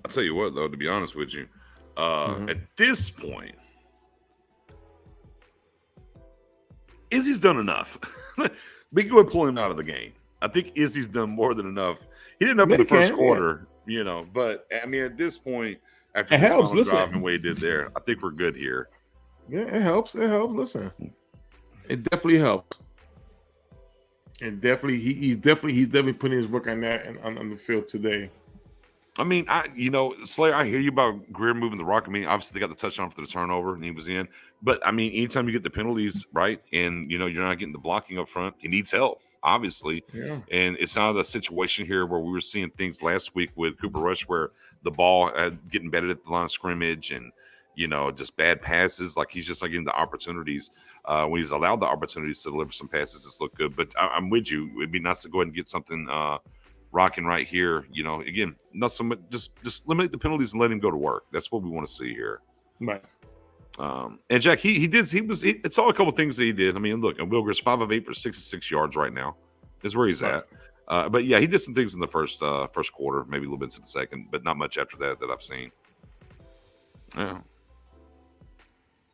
I'll tell you what, though, to be honest with you, at this point, Izzy's done enough. We can go and pull him out of the game. I think Izzy's done more than enough. He didn't up in the first quarter, but I mean, at this point, after this final drive and what he did there, I think we're good here. Yeah, it helps. Listen, it definitely helps. And definitely, he's definitely putting his work on that and on the field today. I mean, Slayer, I hear you about Greer moving the rock. I mean, obviously they got the touchdown for the turnover and he was in. But I mean, anytime you get the penalties, right, and you're not getting the blocking up front, he needs help, obviously. Yeah. And it's not a situation here where we were seeing things last week with Cooper Rush where the ball getting batted at the line of scrimmage and just bad passes. Like he's just not getting the opportunities. When he's allowed the opportunities to deliver some passes, it's looked good. But I'm with you. It'd be nice to go ahead and get something rocking right here. Again, not so much. Just eliminate the penalties and let him go to work. That's what we want to see here. Right. And Jack, it's all a couple things that he did. I mean, look, and Wilger's 5 of 8 for 66 yards right now. Is where he's at. But yeah, he did some things in the first quarter, maybe a little bit into the second, but not much after that I've seen. Yeah.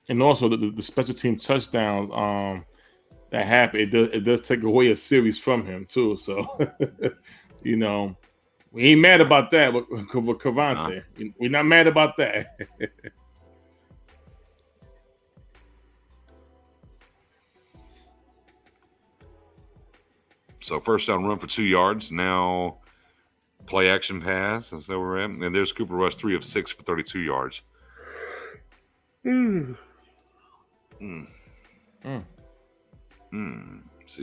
And also the special team touchdowns that happen, it does take away a series from him too. So we ain't mad about that with Cavante. We're not mad about that. So first down run for 2 yards. Now play action pass. That's where we're at. And there's Cooper Rush, 3 of 6 for 32 yards. See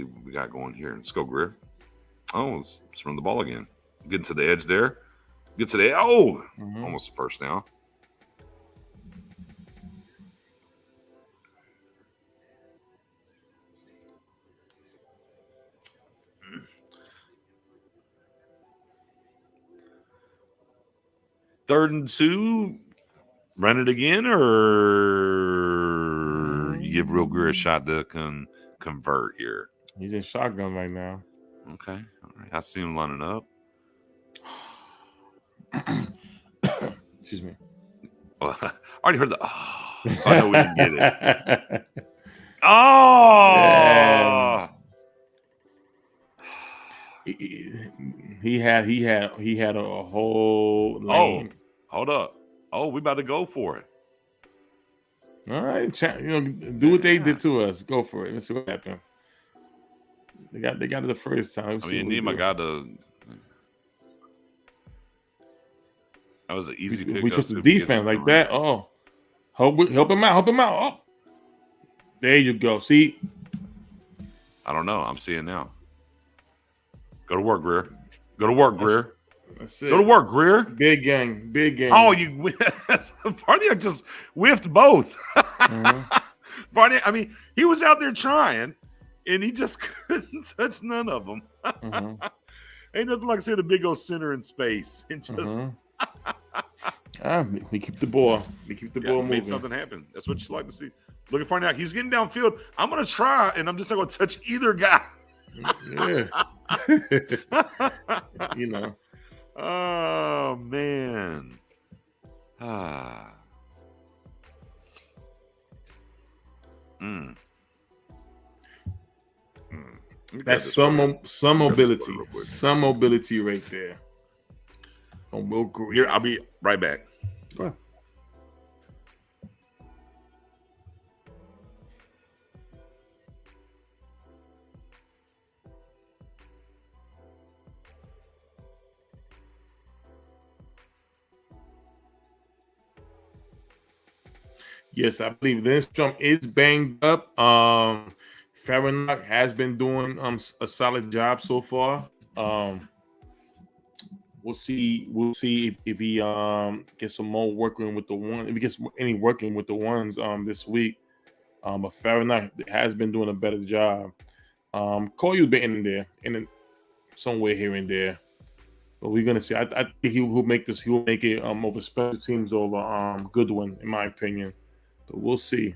what we got going here. Let's go, Greer. Oh, let's run the ball again. Get to the edge there. Get to the almost a first down. Third and 2, run it again, or you give Real Greer a shot to convert here? He's in shotgun right now. Okay. All right. I see him lining up. Excuse me. Well, I already heard the. Oh, so I know we didn't get it. it. Oh, He had a whole lane. Hold up. Oh, we about to go for it. All right, do what they did to us. Go for it. Let's see what happened. They got it the first time. I mean, Nima got to. That was an easy pick. We trust the defense like that. Oh, help him out. Help him out. Oh, there you go. See, I don't know. I'm seeing now. Go to work, Greer. Go to work, Greer. That's it. Go to work, Greer. Big game. Oh, you Barney just whiffed both. Barney, I mean, he was out there trying, and he just couldn't touch none of them. Ain't nothing like seeing a big old center in space and just. We keep the ball. We keep the ball moving. Made something happen. That's what you like to see. Looking for now. He's getting downfield. I'm gonna try, and I'm just not gonna touch either guy. Yeah. You know. Oh man. That's some mobility. Some mobility right there. We'll go here. I'll be right back. Go ahead. Yes, I believe Lindstrom is banged up. Farrakhan has been doing a solid job so far. We'll see if he gets some more working with the one. If he gets any working with the ones this week. But Farrakhan has been doing a better job. Koyu's been in there, somewhere here and there. But we're gonna see. I think he will make this. He will make it over special teams over Goodwin, in my opinion. But we'll see.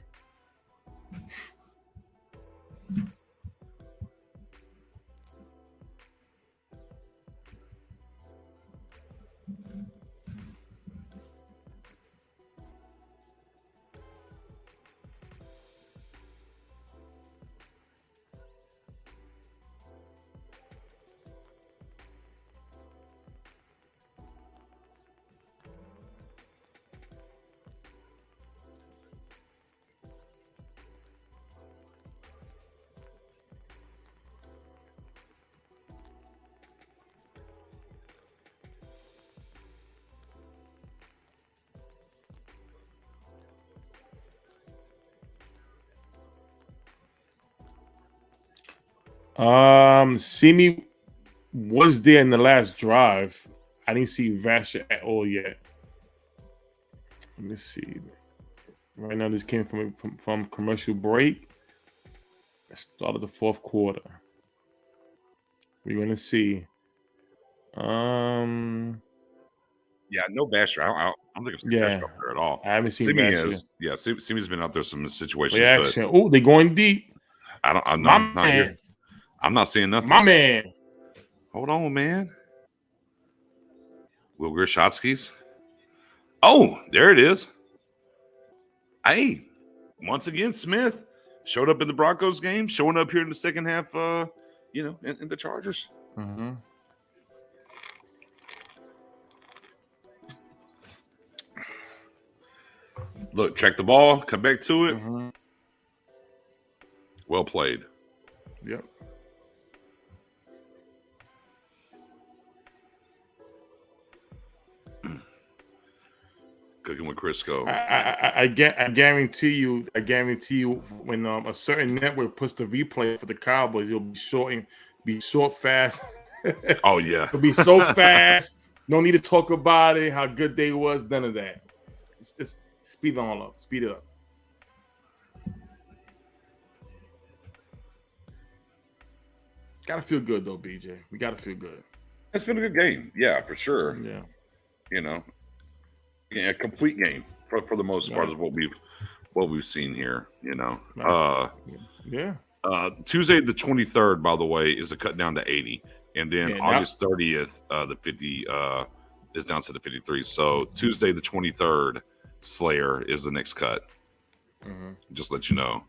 Simi was there in the last drive. I didn't see Vasher at all yet. Let me see. Right now, this came from commercial break. Start of the fourth quarter. We're gonna see. Yeah, no Basher. I don't think I've seen Basher out there at all. I haven't seen Simi Basher. has. Yeah, Simi's been out there some situations. Reaction. Oh, they're going deep. I'm not here. I'm not seeing nothing. My man. Hold on, man. Will Gershotsky's. Oh, there it is. Hey, once again, Smith showed up in the Broncos game, showing up here in the second half, in the Chargers. Mm-hmm. Look, check the ball, come back to it. Mm-hmm. Well played. Yep. Cooking with Crisco. I guarantee you. When a certain network puts the replay for the Cowboys, it'll be short, fast. Oh yeah, it'll be so fast. No need to talk about it. How good they was. None of that. It's just speed it up. Speed it up. Gotta feel good though, BJ. We gotta feel good. It's been a good game. Yeah, for sure. Yeah. A complete game for the most part is what we've seen here. Yeah. Tuesday the 23rd, by the way, is a cut down to 80, and then August 30th, the 50 is down to the 53. So Tuesday the 23rd, Slayer is the next cut. Just let you know.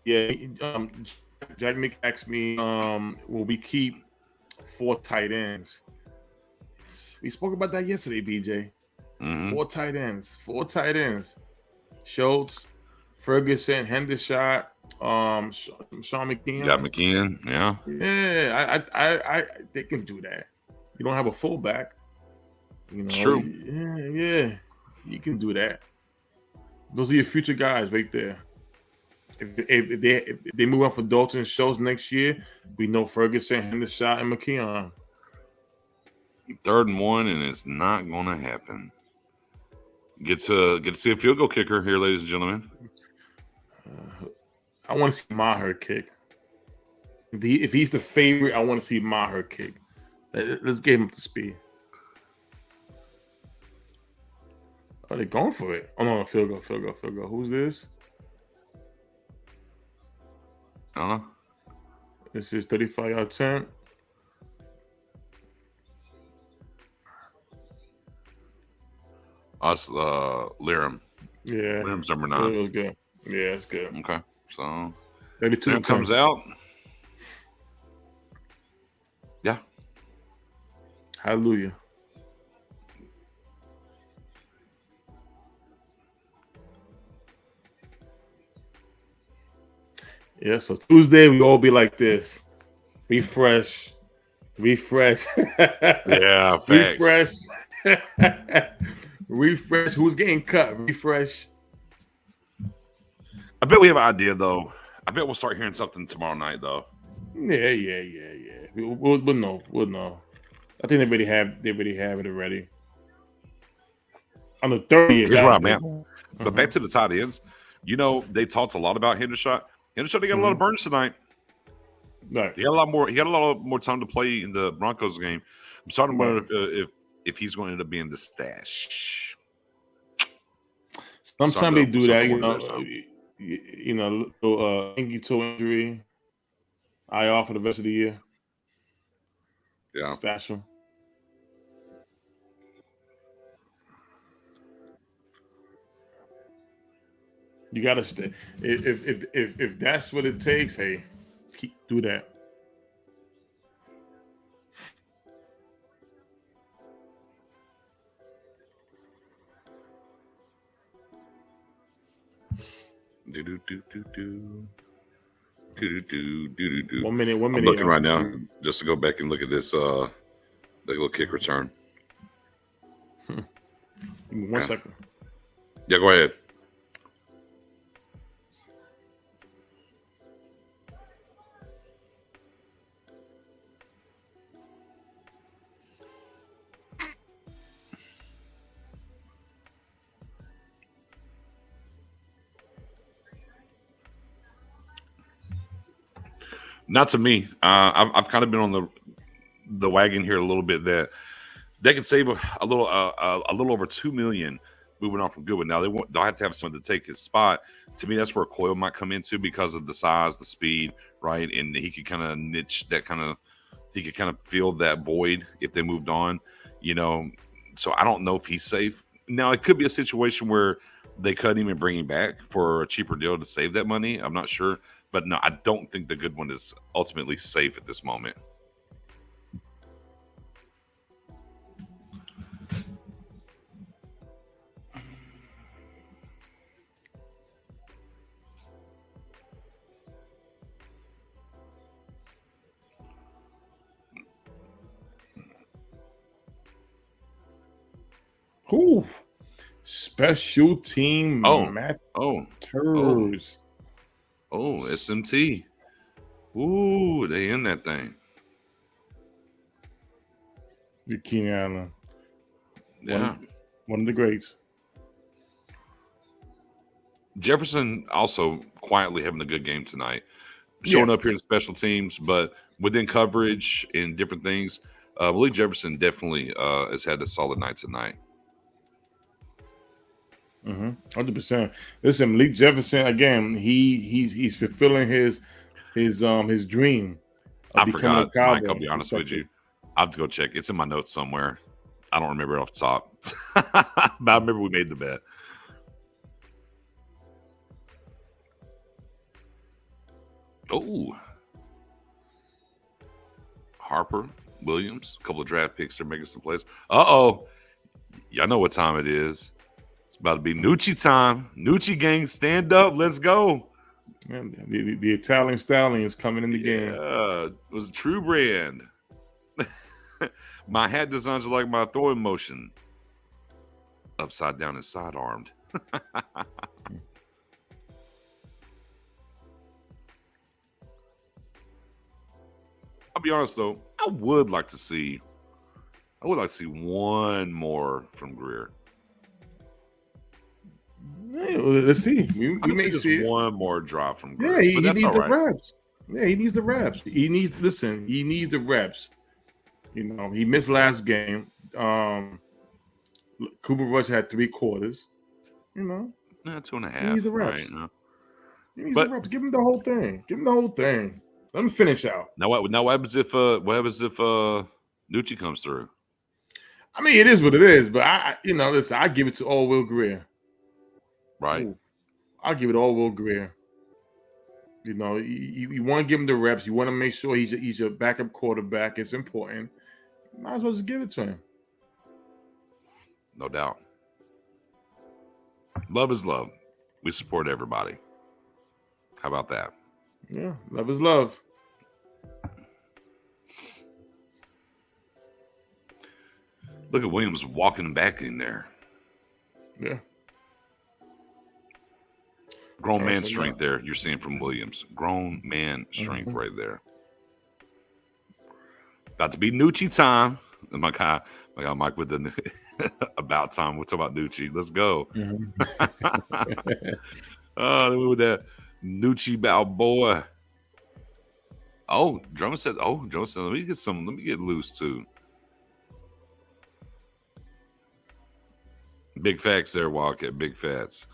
Yeah, Jack Mick asked me, will we keep 4 tight ends? We spoke about that yesterday, BJ. 4 tight ends. Schultz, Ferguson, Hendershot, Sean McKeon. Got McKeon, yeah. Yeah, I they can do that. You don't have a fullback. You know, It's true. Yeah, you can do that. Those are your future guys right there. If they move on for Dalton Schultz next year, we know Ferguson, Hendershot, and McKeon. 3rd and 1, and it's not going to happen. Get to see a field goal kicker here, ladies and gentlemen. I want to see Maher kick. If he's the favorite, I want to see Maher kick. Let's get him up to speed. Are they going for it? Oh no, field goal. Who's this? I don't know. This is 35-yard attempt. Us, Liram. Yeah. Liram's number 9. It was good. Yeah, it's good. Okay. So 32 Liram comes out. Yeah. Hallelujah. Yeah, so Tuesday we all be like this. Refresh. Yeah, facts. Refresh. Who's getting cut? Refresh. I bet we have an idea, though. I bet we'll start hearing something tomorrow night, though. Yeah. We'll know. I think they already have it already. On the 30th. Here's where I'm at. But back to the tight ends. You know, they talked a lot about Hendershot. Hendershot got a lot of burns tonight. Right. He got a lot more time to play in the Broncos game. I'm starting to wonder if he's going to end up being the stash. Sometimes they do that, you know, ankle toe injury, IR for the rest of the year. Yeah. Stash him. You gotta stay. If that's what it takes, hey, do that. One minute. I'm looking right now just to go back and look at this the little kick return. One second. Yeah, go ahead. Not to me. I've kind of been on the wagon here a little bit that they can save a little over $2 million moving on from Goodwin. Now they'll have to have someone to take his spot. To me, that's where Coyle might come into because of the size, the speed, right? And he could kind of niche that he could kind of fill that void if they moved on, you know. So I don't know if he's safe. Now it could be a situation where they cut him and bring him back for a cheaper deal to save that money. I'm not sure. But no, I don't think the Goodwin is ultimately safe at this moment. Whew. Special team Matters. Oh, SMT. Ooh, they in that thing. The Keenan Allen. Yeah. One of the greats. Jefferson also quietly having a good game tonight. Showing up here in special teams, but within coverage and different things. I believe Jefferson definitely has had a solid night tonight. 100%. Listen, Malik Jefferson again. He's fulfilling his dream. I forgot, Mike. I'll be honest with you. I'll have to go check. It's in my notes somewhere. I don't remember it off the top. But I remember we made the bet. Oh. Harper, Williams, a couple of draft picks. They're making some plays. Uh-oh. Y'all know what time it is. It's about to be Nucci time. Nucci gang, stand up. Let's go. Yeah, the Italian stallion is coming in the game. It was a true brand. My hat designs are like my throwing motion. Upside down and side armed. I'll be honest though, I would like to see one more from Greer. Yeah, well, let's see. We may just see one more drop from Greer. Yeah, he But needs that's the all right. reps. Yeah, he needs the reps. He needs the reps. You know, he missed last game. Cooper Rush had 3 quarters. You know, Yeah, 2.5. he needs the reps. Right, no. He needs the reps. Give him the whole thing. Give him the whole thing. Let him finish out. Now what happens if Nucci comes through? I mean, it is what it is, but listen, I give it to all Will Greer. Right. Ooh, I'll give it all Will Greer. You know, you want to give him the reps. You want to make sure he's a backup quarterback. It's important. Might as well just give it to him. No doubt. Love is love. We support everybody. How about that? Yeah, love is love. Look at Williams walking back in there. Yeah. Grown man strength there. You're seeing from Williams. Grown man strength right there. About to be Nucci time. My guy Mike with the about time. We'll talk about Nucci. Let's go. With that Nucci Balboa. Drummond said, let me get loose too. Big facts there, Wildcat. Big facts.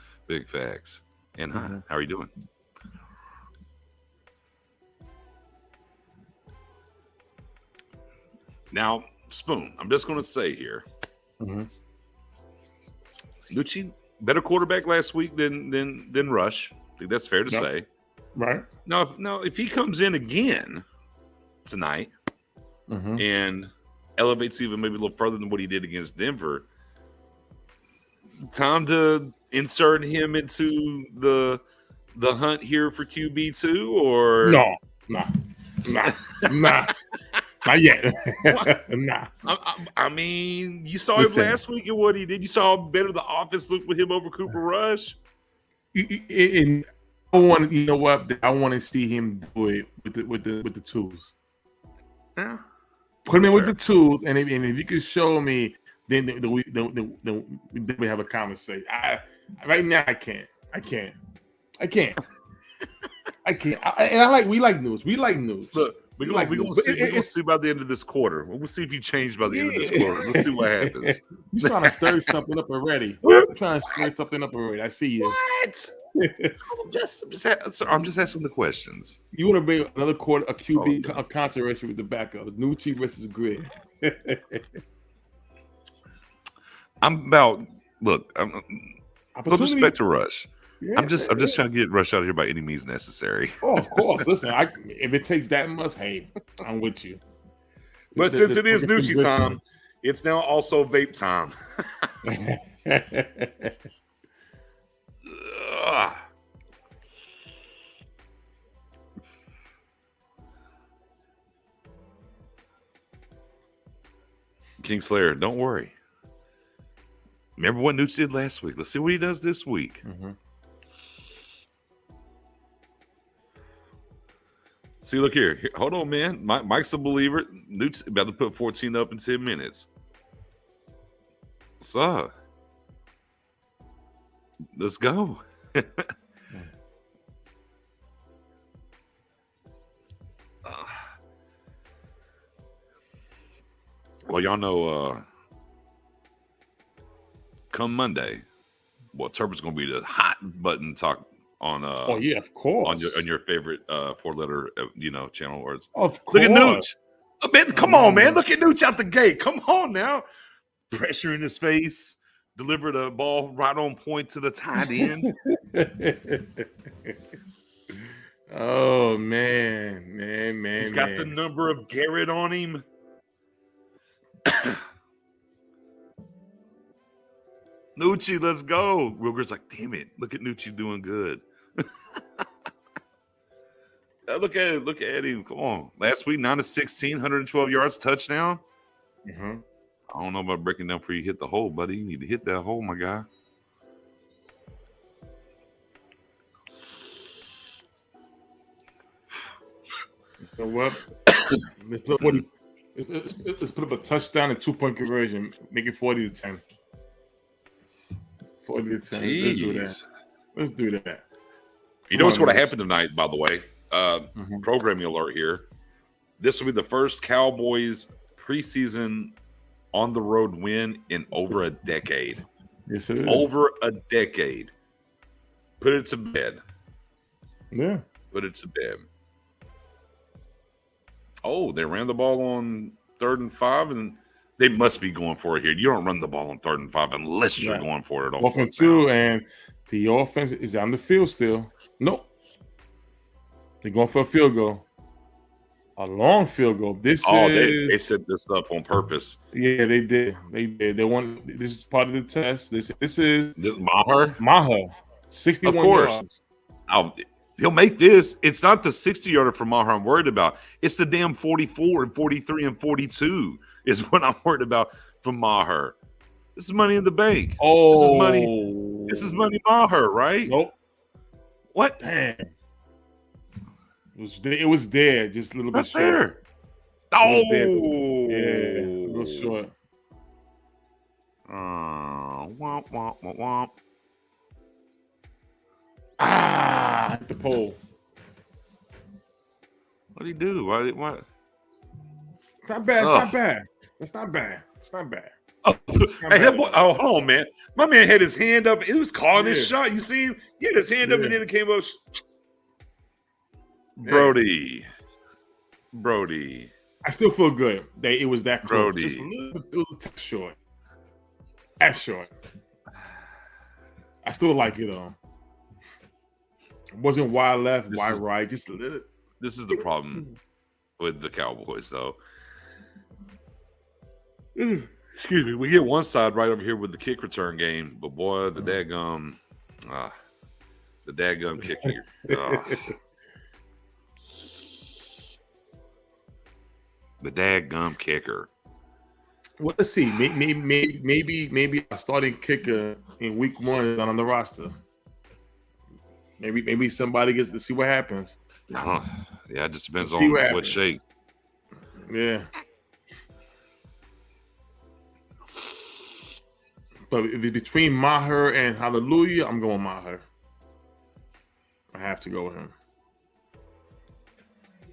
And hi, how are you doing? Now, Spoon, I'm just going to say here. Nucci, better quarterback last week than Rush. I think that's fair to say. Right. Now, if he comes in again tonight and elevates even maybe a little further than what he did against Denver, time to insert him into the hunt here for QB2 or nah, not yet. Nah. I mean, you saw him last week and what he did. You saw how better the offense looked with him over Cooper Rush. And I want to, you know what? I want to see him do it with the tools. Yeah. Put him in with the tools, and if you could show me, then we have a conversation. Right now, I can't. We like news. We like news. Look, we're gonna see by the end of this quarter. We'll see if you change by the end of this quarter. We'll see what happens. You're trying to stir something up already. I see you. What? I'm just asking the questions. You want to bring another quarter, a QB controversy with the backup, Nucci versus Grid. Look, with respect to Rush. Yeah, I'm just trying to get Rush out of here by any means necessary. Oh, of course. Listen, if it takes that much, hey, I'm with you. But since it is Nucci time, it's now also vape time. Kingslayer, don't worry. Remember what Nucci did last week. Let's see what he does this week. See, look here. Hold on, man. Mike's a believer. Nucci about to put 14 up in 10 minutes. So, let's go. Well, y'all know, come Monday, Turpin's going to be the hot button talk on. Oh yeah, of course. On your favorite 4-letter channel words. Of course. Look at Nooch. Come on, man. Look at Nooch out the gate. Come on now. pressure in his face, delivered a ball right on point to the tight end. Oh man. He's got the number of Garrett on him. Nucci, let's go. Ruger's like, damn it. Look at Nucci doing good. Look at it. Look at him. Come on. Last week, 9-16, 112 yards, touchdown. Mm-hmm. I don't know about breaking down before you hit the hole, buddy. You need to hit that hole, my guy. So what? Let's put up a touchdown and 2-point conversion. Make it 40-10. 40-10. Let's do that. Let's do that. You know what's going to happen tonight, by the way? Programming alert here. This will be the first Cowboys preseason on the road win in over a decade. Yes, it is. Over a decade. Put it to bed. Yeah. Put it to bed. Oh, they ran the ball on 3rd and 5, and they must be going for it here. You don't run the ball on 3rd and 5 unless you're going for it. On 4th and 2, and the offense is on the field still. Nope. They're going for a field goal. A long field goal. They set this up on purpose. Yeah, they did. They want. This is part of the test. This is Maher. 61 of course. yards. He'll make this. It's not the 60-yarder from Maher I'm worried about. It's the damn 44 and 43 and 42 is what I'm worried about from Maher. This is money in the bank. Oh, This is money Maher, right? Nope. What? Damn. It was there, just a little bit short. There. Oh, yeah, a little short. Womp, womp, womp, womp. Hit the pole. What did he do? What? It's not bad. It's not bad. It's not bad. It's not bad. Oh, hold on, man. My man had his hand up. It was calling his shot. You see him? He had his hand up, and then it came up. Brody. I still feel good that it was that close. Brody. Just a little short. That's short. I still like it though. It wasn't wide left, wide right. Just a little. This is the problem with the Cowboys, though. Excuse me. We get one side right over here with the kick return game, but boy, the daggum kicker. The daggum kicker. Well, let's see. Maybe a starting kicker in week 1 is not on the roster. Maybe somebody gets to see what happens. Yeah, it just depends on what shape. Yeah. But if it's between Maher and Hallelujah, I'm going Maher. I have to go with him.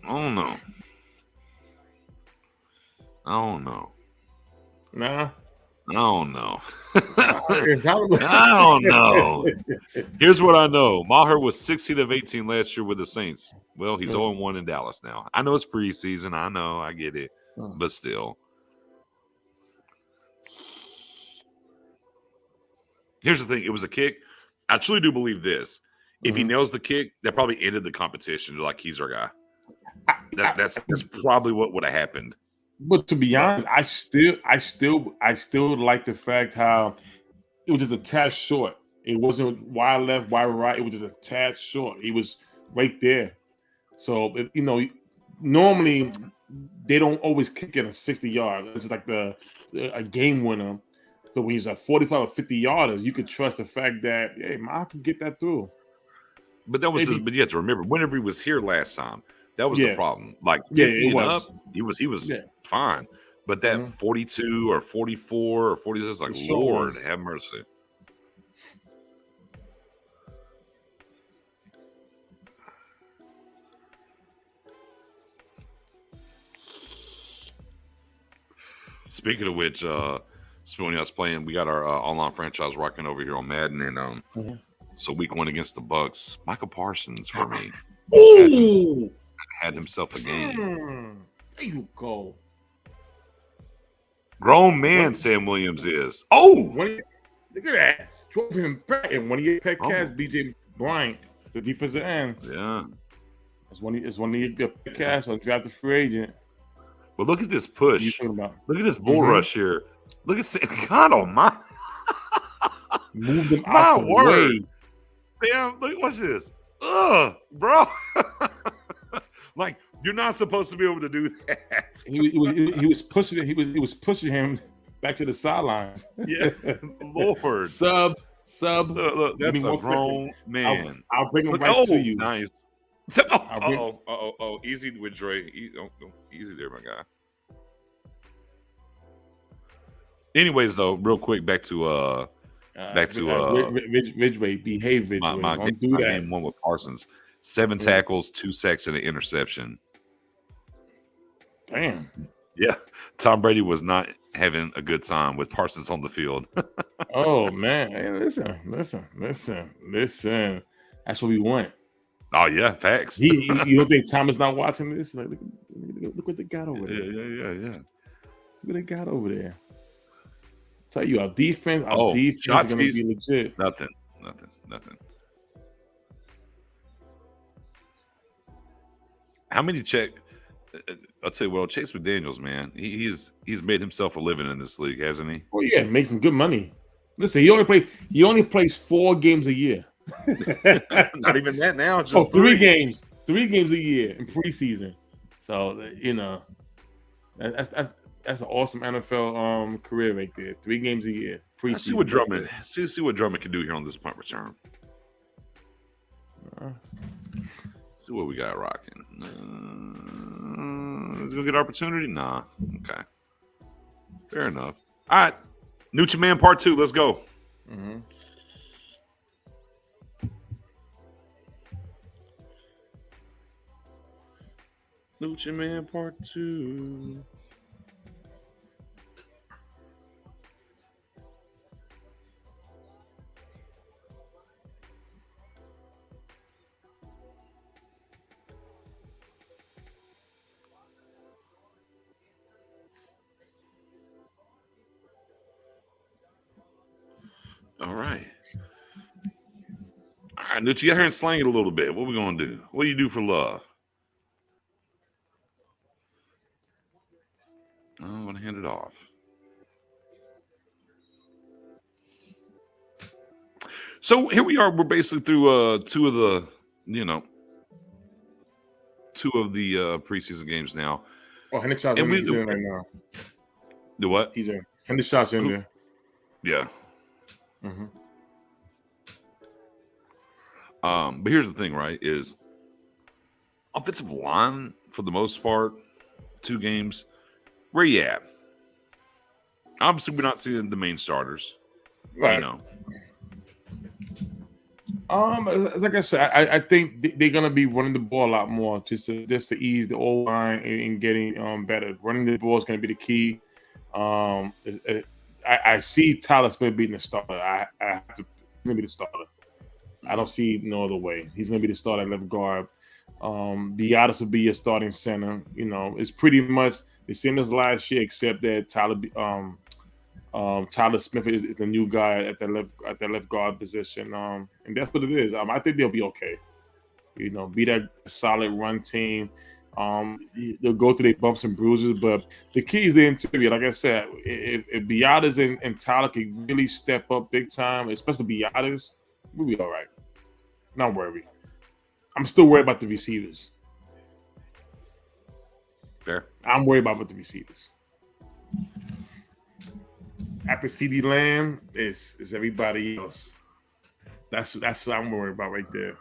I don't know. Nah. I don't know. I don't know. Here's what I know. Maher was 16 of 18 last year with the Saints. Well, he's 0-1 in Dallas now. I know it's preseason. I know. I get it. But still. Here's the thing. It was a kick. I truly do believe this. If he nails the kick, that probably ended the competition. Like, he's our guy. That's probably what would have happened. But to be honest, I still like the fact how it was just a tad short. It wasn't wide left, wide right. It was just a tad short. He was right there. So normally they don't always kick in a 60-yard. This is like a game winner. But when he's a 45 or 50-yarder, you could trust the fact that I can get that through. But but you have to remember, whenever he was here last time, that was the problem. Like 50 and up, he was fine. But that 42 or 44 or 46, like, Lord have mercy. Speaking of which, when I was playing, we got our online franchise rocking over here on Madden, and so week 1 against the Bucks, Michael Parsons for me. Had himself a game. There you go. Grown man Sam Williams is. Oh, Look at that. Drove him back. And one of your pet cats, Oh. BJ Bryant, the defensive end. yeah. It's one of your pet cats on draft the free agent. But look at this What are you push. talking about? Look at this bull Mhm. rush here. Look at Sam. God almighty. Move them My out the word. way. Sam, look, watch this. Ugh, bro. Like, you're not supposed to be able to do that. He was pushing it. He was pushing him back to the sidelines. Yeah, Lord. Sub. Look, Give me that's a 1 second. grown man. I'll bring him Look, right to you. Nice. bring- Oh, easy with Dre. Easy there, my guy. Anyways, though, real quick, back to Ridgeway, behave, Ridgeway. my Don't do that. game one with Parsons. 7 tackles, 2 sacks, and an interception. Damn. Yeah, Tom Brady was not having a good time with Parsons on the field. Oh man. Hey, listen. That's what we want. Oh yeah, facts. You don't think Tom is not watching this? Like, look what they got over there. Yeah. Look what they got over there. Tell you, our defense is Shotsky's- gonna be legit. Nothing. How many check? I'll tell you, Chase McDaniels, man, he's made himself a living in this league, hasn't he? Oh yeah, make some good money. Listen, he only plays 4 games a year. Not even that now. It's just 3 games. 3 games a year in preseason. So that's an awesome NFL career right there. 3 games a year. Preseason. Let's see what Drummond. See what Drummond can do here on this punt return. See what we got rocking. Is it a good opportunity? Nah. Okay. Fair enough. All right. Nucci Man Part 2. Let's go. Mm-hmm. Nucci Man Part 2. All right. All right, Nucci, get here and slang it a little bit. What we going to do? What do you do for love? I'm going to hand it off. So here we are. We're basically through two of the preseason games now. Oh, Hendershot's in right now. The what? He's in. Hendershot's in there. Yeah. Mm-hmm. But here's the thing, right? Is offensive line for the most part, 2 games. Where you at? Obviously, we're not seeing the main starters. Right. Like I said, I think they're gonna be running the ball a lot more just to ease the old line and getting better. Running the ball is gonna be the key. I see Tyler Smith being the starter. I have to gonna be the starter. I don't see no other way. He's gonna be the starter at left guard. Biadasz will be your starting center. It's pretty much the same as last year, except that Tyler Smith is the new guy at the left guard position. And that's what it is. I think they'll be okay. Be that solid run team. They'll go through their bumps and bruises, but the key is the interior. Like I said, if Biadasz and Tyler can really step up big time, especially Biadasz, we'll be all right. Not worried. I'm still worried about the receivers. Fair. I'm worried about the receivers. After CeeDee Lamb, it's everybody else. That's what I'm worried about right there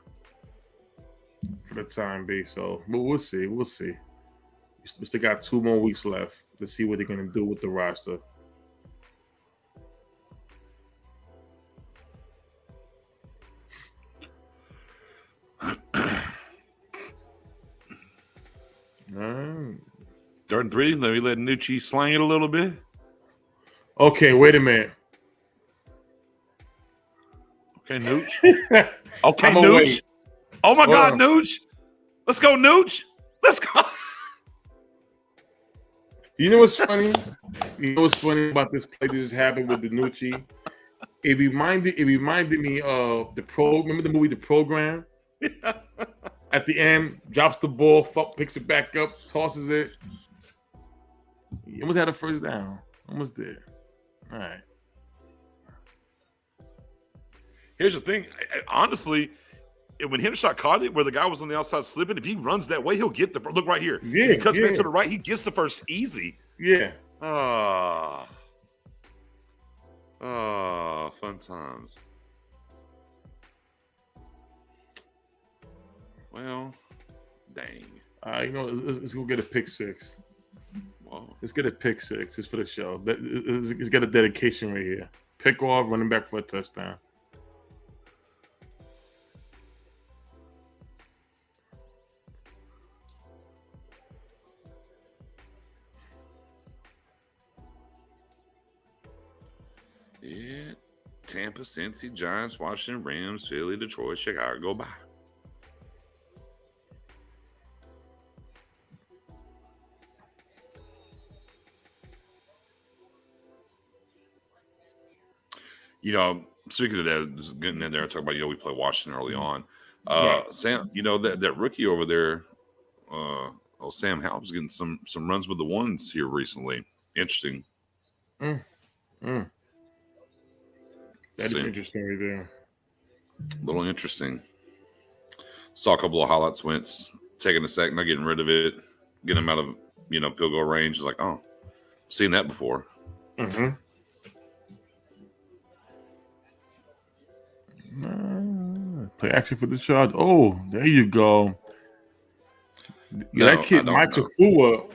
for the time being. So, but we'll see. We still got 2 more weeks left to see what they're gonna do with the roster. Third and 3. Let me let Nucci slang it a little bit. Okay, wait a minute. Okay, Nooch. Okay, I'm Nooch. away. Oh my God, Nooch. Let's go, Nooch. Let's go. You know what's funny? You know what's funny about this play that just happened with Danucci? It reminded me of remember the movie The Program? At the end, drops the ball, picks it back up, tosses it. He almost had a first down. Almost there. All right. Here's the thing. Honestly, when Hendershot caught it, where the guy was on the outside slipping, if he runs that way, he'll get the look right here. Yeah, if he cuts back to the right, he gets the first easy. Yeah. Fun times. Well, dang. Let's go get a pick six. Whoa. Let's get a pick six just for the show. It's got a dedication right here. Pick off, running back for a touchdown. Yeah. Tampa, Cincy, Giants, Washington, Rams, Philly, Detroit, Chicago. Bye. Speaking of that, just getting in there and talking about, we play Washington early on. Sam, that rookie over there, Sam Howell's getting some runs with the ones here recently. Interesting. That is interesting right there. A little interesting. Saw a couple of highlights, Wentz taking a sack, not getting rid of it, getting him out of field goal range. It's like, oh, seen that before. Mm-hmm. Play action for the charge. Oh, there you go. That kid, Mike Tafua,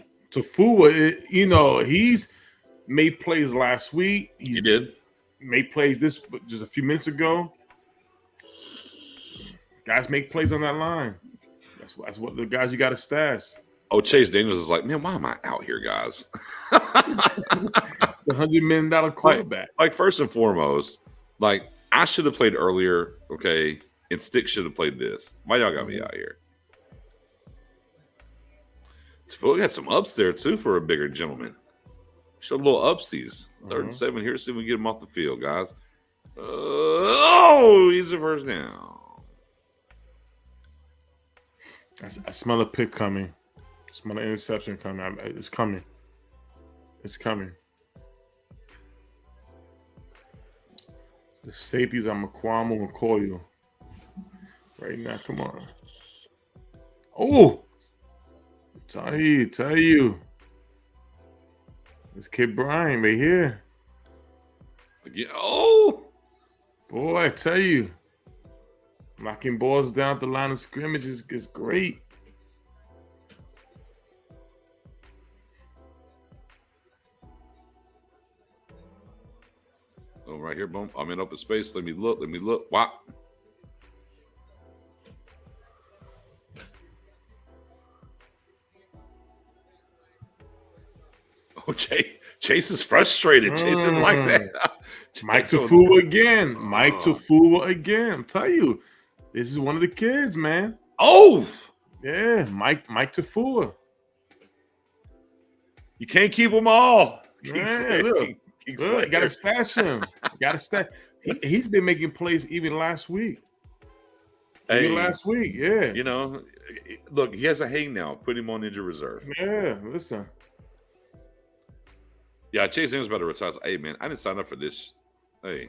he's made plays last week. He did. Made plays just a few minutes ago. Guys make plays on that line. That's what the guys you got to stash. Oh, Chase Daniels is like, man, why am I out here, guys? It's a $100 million quarterback. Like first and foremost, like I should have played earlier, okay, and Stick should have played this. Why y'all got me out here? Tafua got some ups there too for a bigger gentleman. Showed a little upsies. 3rd and 7 here. See if we can get him off the field, guys. He's the first down. I smell a pick coming. I smell an interception coming. It's coming. It's coming. The safeties are Maquamo and Koyo. Right now, come on. Oh! Tell you. This kid Brian right here. Yeah. Oh! Boy, I tell you. Knocking balls down the line of scrimmage is great. Oh, right here, boom. I'm in open space. Let me look. Wow. Oh, Chase is frustrated. Chase didn't like that. Mike Tafua again. I'm telling you, this is one of the kids, man. Oh! Yeah, Mike Tafua. You can't keep them all. Look, gotta stash him. He's been making plays even last week. Yeah. Look, he has a hang now. Put him on injured reserve. Yeah, listen. Yeah, Chase Daniels about to retire. Hey, man, I didn't sign up for this. Hey.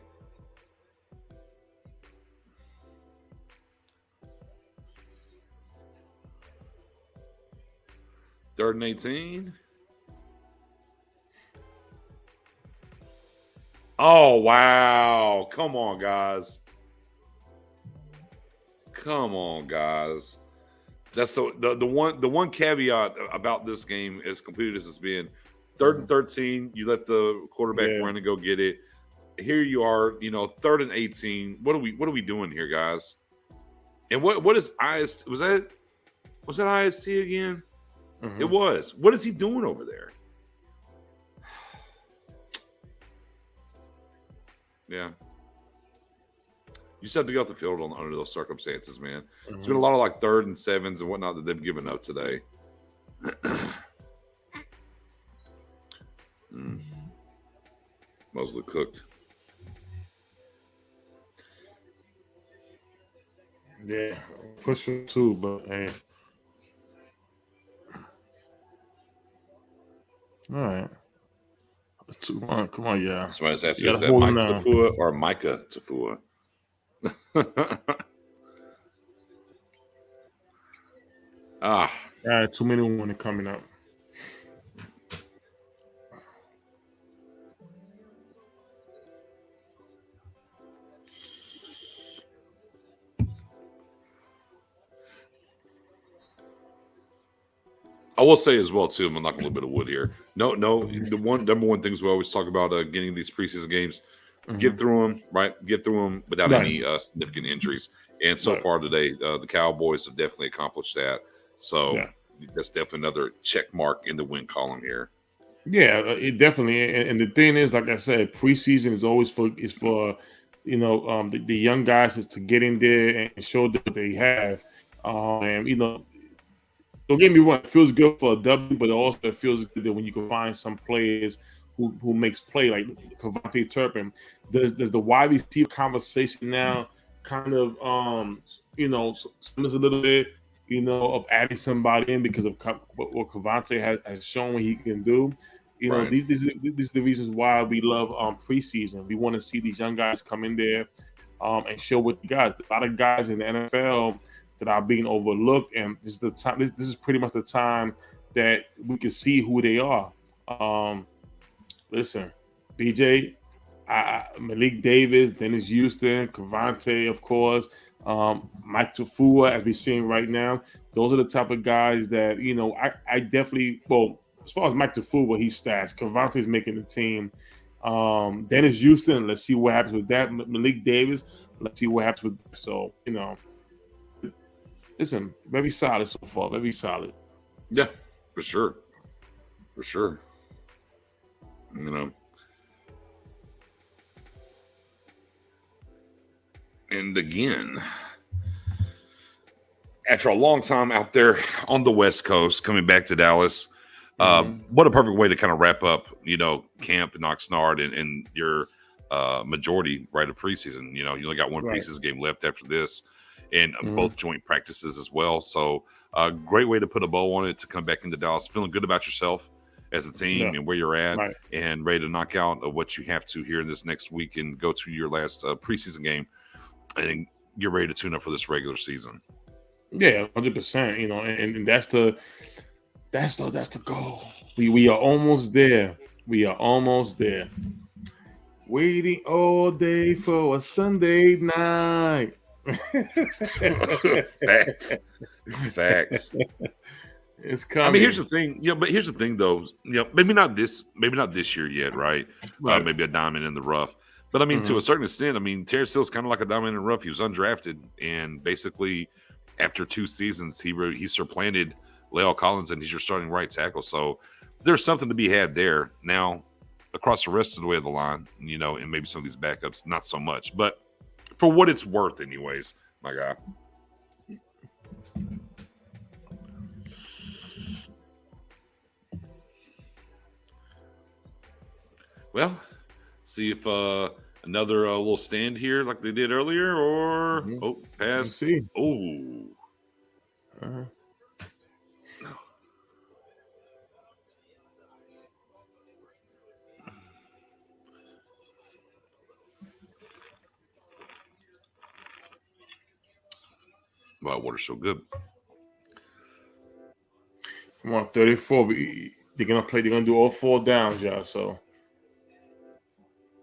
Third and 18. Oh, wow. Come on, guys. That's the one caveat about this game, as completed as it's been. 3rd and 13, you let the quarterback run and go get it. Here you are, 3rd and 18. What are we doing here, guys? And what is IST? Was that IST again? Mm-hmm. It was. What is he doing over there? Yeah. You just have to get off the field under those circumstances, man. Mm-hmm. There's been a lot of 3rd and 7s and whatnot that they've given up today. Mostly cooked. Yeah, push him too, but hey. All right. Come on, yeah. Somebody's asking, You is gotta that hold him Mike down. Tafua or Micah Tafua? All right, too many women coming up. I will say as well too. I'm knocking a little bit of wood here. No. The number one things we always talk about getting these preseason games, get through them, right? Get through them without any significant injuries. And so far today, the Cowboys have definitely accomplished that. So that's definitely another check mark in the win column here. Yeah, it definitely. And the thing is, like I said, preseason is always for the young guys to get in there and show that they have. And don't get me wrong, it feels good for a W, but also it feels good that when you can find some players who makes play like Cavante Turpin. Does the wide receiver conversation now kind of there's a little bit of adding somebody in because of what Cavante has shown what he can do. Right. These are the reasons why we love preseason. We want to see these young guys come in there and show what the guys. A lot of guys in the NFL that are being overlooked, and this is the time. This is pretty much the time that we can see who they are. Listen, BJ, Malik Davis, Dennis Houston, Cavante, of course, Mike Tafua, as we're seeing right now. Those are the type of guys that I definitely. Well, as far as Mike Tafua, he's stashed. Cavante's making the team. Dennis Houston, let's see what happens with that. Malik Davis, let's see what happens with. So listen, very solid so far. Very solid. Yeah, for sure. And again, after a long time out there on the West Coast, coming back to Dallas, what a perfect way to kind of wrap up, camp in Oxnard and your majority right of preseason. You only got one preseason game left after this, and both joint practices as well. So, great way to put a bow on it to come back into Dallas, feeling good about yourself as a team and where you're at, and ready to knock out what you have to here in this next week and go to your last preseason game, and get ready to tune up for this regular season. Yeah, 100%. And that's the goal. We are almost there. Waiting all day for a Sunday night. Facts. It's coming. I mean, here's the thing. But here's the thing, though. Maybe not this year yet, right? Maybe a diamond in the rough. But I mean, to a certain extent, Terrence Hill's kind of like a diamond in the rough. He was undrafted, and basically, after 2 seasons, he supplanted La'el Collins, and he's your starting right tackle. So there's something to be had there. Now, across the rest of the way of the line, and maybe some of these backups, not so much. But for what it's worth, anyways, my guy. Well, see if another little stand here like they did earlier, or pass. Let's see. Oh. No. Wow, water's so good. Come on, 34. They're gonna do all 4 downs, y'all. So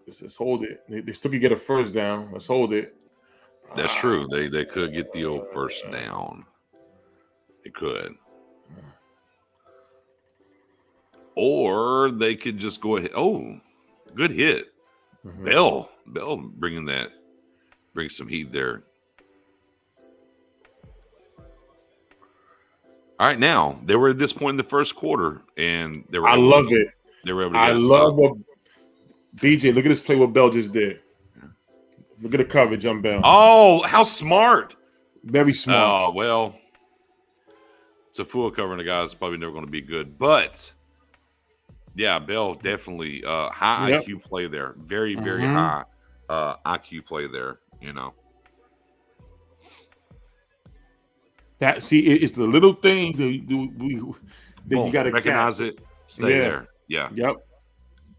let's hold it. They still could get a first down. Let's hold it. That's true. They could get the old first down. They could. Or they could just go ahead. Oh, good hit. Bell bringing some heat there. All right, now they were at this point in the first quarter, and they were. I love it. They were able to. I love what BJ. Look at this play. What Bell just did. Look at the coverage on Bell. Oh, how smart! Very smart. Oh well, Tafua covering a guy is probably never going to be good, but Yeah, Bell definitely high Yep. IQ play there. Very, very Mhm. high IQ play there, you know. It's the little things that that you Boom, got to catch. recognize it, stay Yeah. there. Yeah. Yep.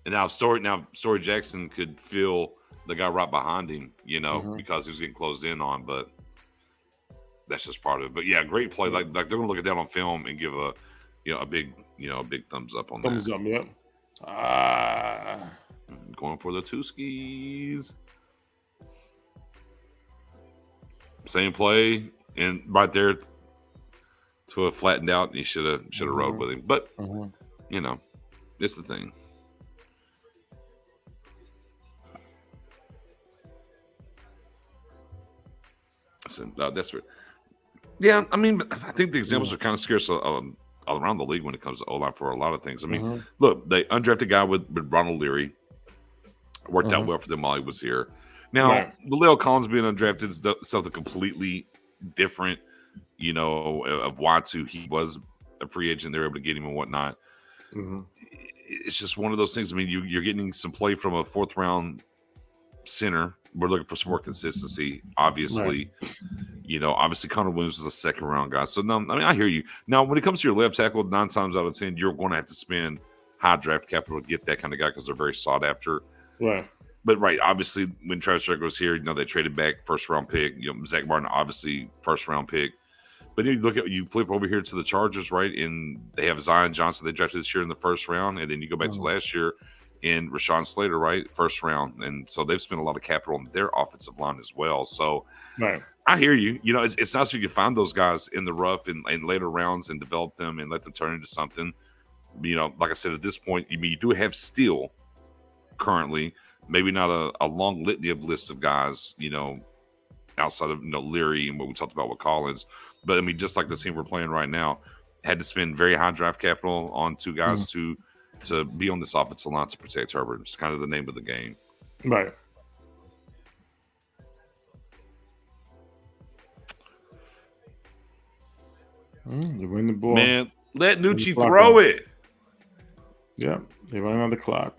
And Story Jackson could feel the guy right behind him, you know, Mhm. because he was getting closed in on, but that's just part of it. But yeah, great play. Like they're gonna look at that on film and give a big thumbs up on Thumbs that. up. Yep. Going for the two skis. Same play and right there to have flattened out. And he should have rode with him, but you know, it's the thing. So that's right. Yeah, I mean, I think the examples are kind of scarce all around the league when it comes to O-line for a lot of things. I mean, look, they undrafted guy with Ronald Leary worked out well for them while he was here. Now, La'el Collins being undrafted is something completely different, you know, of Watsu. He was a free agent. They were able to get him and whatnot. It's just one of those things. I mean, you're getting some play from a fourth round center. We're looking for some more consistency, obviously. You know, obviously Connor Williams is a second round guy. So, no, I mean, I hear you. Now, when it comes to your left tackle, 9 times out of 10, you're going to have to spend high draft capital to get that kind of guy because they're very sought after. Right. But, obviously, when Travis Strickland was here, you know, they traded back first round pick. You know, Zach Martin, obviously, first round pick. But you flip over here to the Chargers, right? And they have Zion Johnson. They drafted this year in the first round. And then you go back to last year and Rashawn Slater, right? First round. And so they've spent a lot of capital on their offensive line as well. So I hear you. You know, it's nice if you can find those guys in the rough and later rounds and develop them and let them turn into something. You know, like I said, at this point, you do have Steele currently, maybe not a long litany of lists of guys, you know, outside of, you know, Leary and what we talked about with Collins. But I mean, just like the team we're playing right now, had to spend very high draft capital on two guys to be on this offensive line to protect Herbert. It's kind of the name of the game. Right. They win the ball. Man, let Nucci throw it. Yeah, they run on the clock.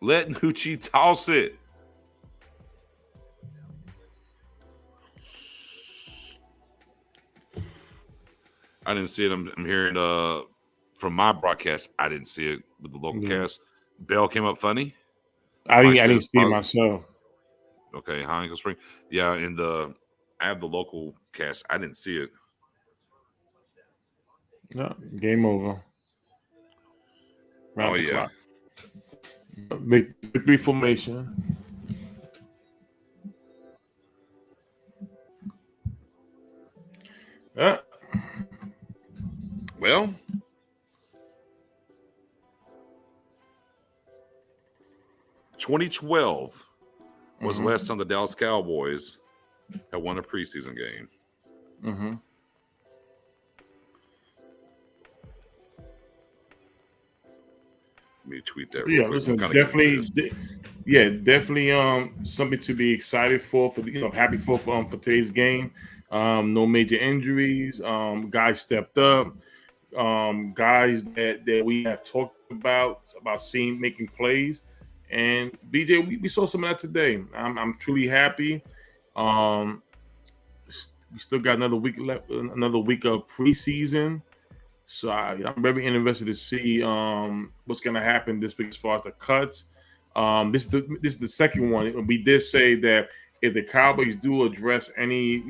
Let Nucci toss it. I didn't see it. I'm hearing from my broadcast. I didn't see it with the local cast. Bell came up funny. I didn't see it myself. Okay, High Ankle Spring. Yeah, I have the local cast. I didn't see it. Yeah, game over. Round the clock. Victory formation. Yeah. Well, (2012) was the last time the Dallas Cowboys had won a preseason game. Let me tweet that. Yeah, listen, definitely something to be excited for happy for today's game. No major injuries. Guys stepped up. Guys that we have talked about seeing making plays. And BJ, we saw some of that today. I'm truly happy. We still got another week left, another week of preseason. So I'm very interested to see what's going to happen this week as far as the cuts. This is the second one. We did say that if the Cowboys do address any,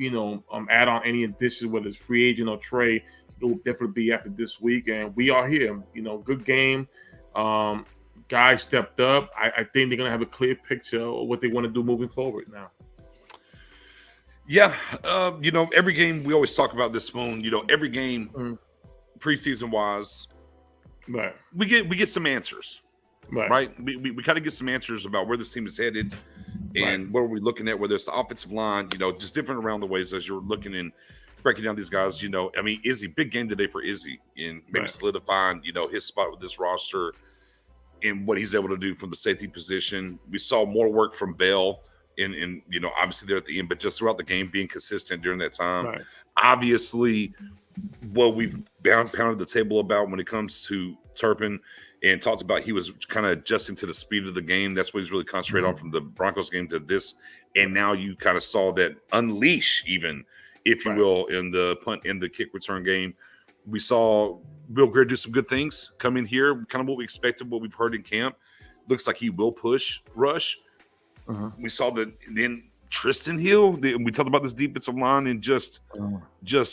add on any additions, whether it's free agent or trade, it will definitely be after this week. And we are here. Good game. Guys stepped up. I think they're going to have a clear picture of what they want to do moving forward now. Yeah. Every game, we always talk about this, Spoon. Every game preseason wise, right? We get some answers. Right. We kind of get some answers about where this team is headed and what are we looking at, whether it's the offensive line, just different around the ways as you're looking and breaking down these guys. I mean, Izzy, big game today for Izzy and maybe solidifying, his spot with this roster and what he's able to do from the safety position. We saw more work from Bell in obviously there at the end, but just throughout the game being consistent during that time. Right. Obviously, what we've pounded the table about when it comes to Turpin and talked about he was kind of adjusting to the speed of the game. That's what he's really concentrated on from the Broncos game to this. And now you kind of saw that unleash, even if you will, in the punt and the kick return game. We saw Will Greer do some good things come in here, kind of what we expected, what we've heard in camp. Looks like he will push rush. We saw that then Tristan Hill. We talked about this defensive line and just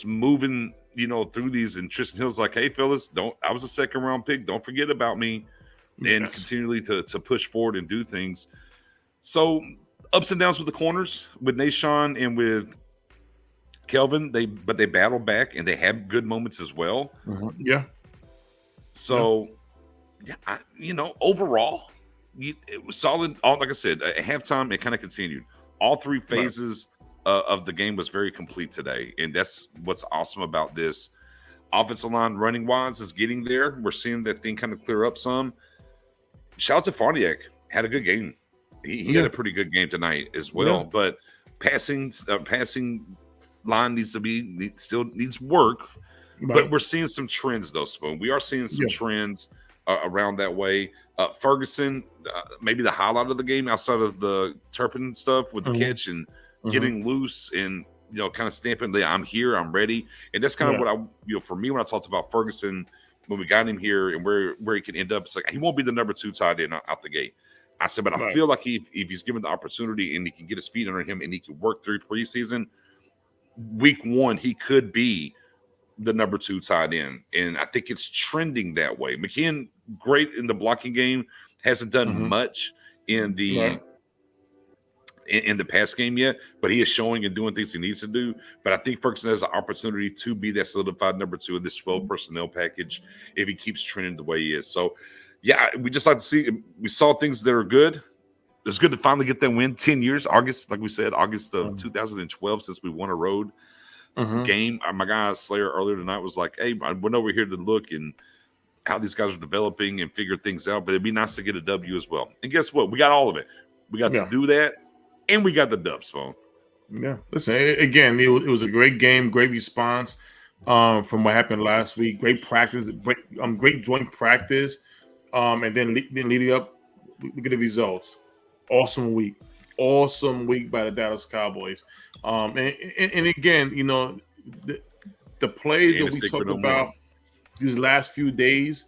moving, through these. And Tristan Hill's like, "Hey, fellas, I was a second round pick. Don't forget about me." And continually to push forward and do things. So ups and downs with the corners, with Nashawn and with Kelvin. They battle back and they have good moments as well. So, overall, it was solid. Like I said, at halftime, it kind of continued. All three phases of the game was very complete today, and that's what's awesome about this. Offensive line running wise is getting there. We're seeing that thing kind of clear up some. Shout out to Farniak. Had a good game. He had a pretty good game tonight as well. But passing line still needs work. But we're seeing some trends though, Spoon. We are seeing some trends around that way. Ferguson, maybe the highlight of the game outside of the Turpin stuff with the catch and getting loose and kind of stamping the "I'm here, I'm ready." And that's kind of what for me when I talked about Ferguson when we got him here and where he can end up. It's like he won't be the number 2 tight end out the gate. I said, but I feel like if he's given the opportunity and he can get his feet under him and he can work through preseason, week 1 he could be the number 2 tight end. And I think it's trending that way. McKeon, great in the blocking game, hasn't done much in the in the pass game yet, but he is showing and doing things he needs to do. But I think Ferguson has an opportunity to be that solidified number 2 in this 12 personnel package if he keeps trending the way he is. So, yeah, we just like to see. We saw things that are good. It's good to finally get that win. 10 years, August, like we said, August of 2012 since we won a road game. My guy Slayer earlier tonight was like, "Hey, I went over here to look and how these guys are developing and figure things out, but it'd be nice to get a W as well." And guess what? We got all of it. We got to do that, and we got the dubs, phone. Yeah, listen. Again, it was a great game, great response from what happened last week. Great practice, great joint practice, and then leading up, we get the results. Awesome week by the Dallas Cowboys. And again, the plays that we talked about these last few days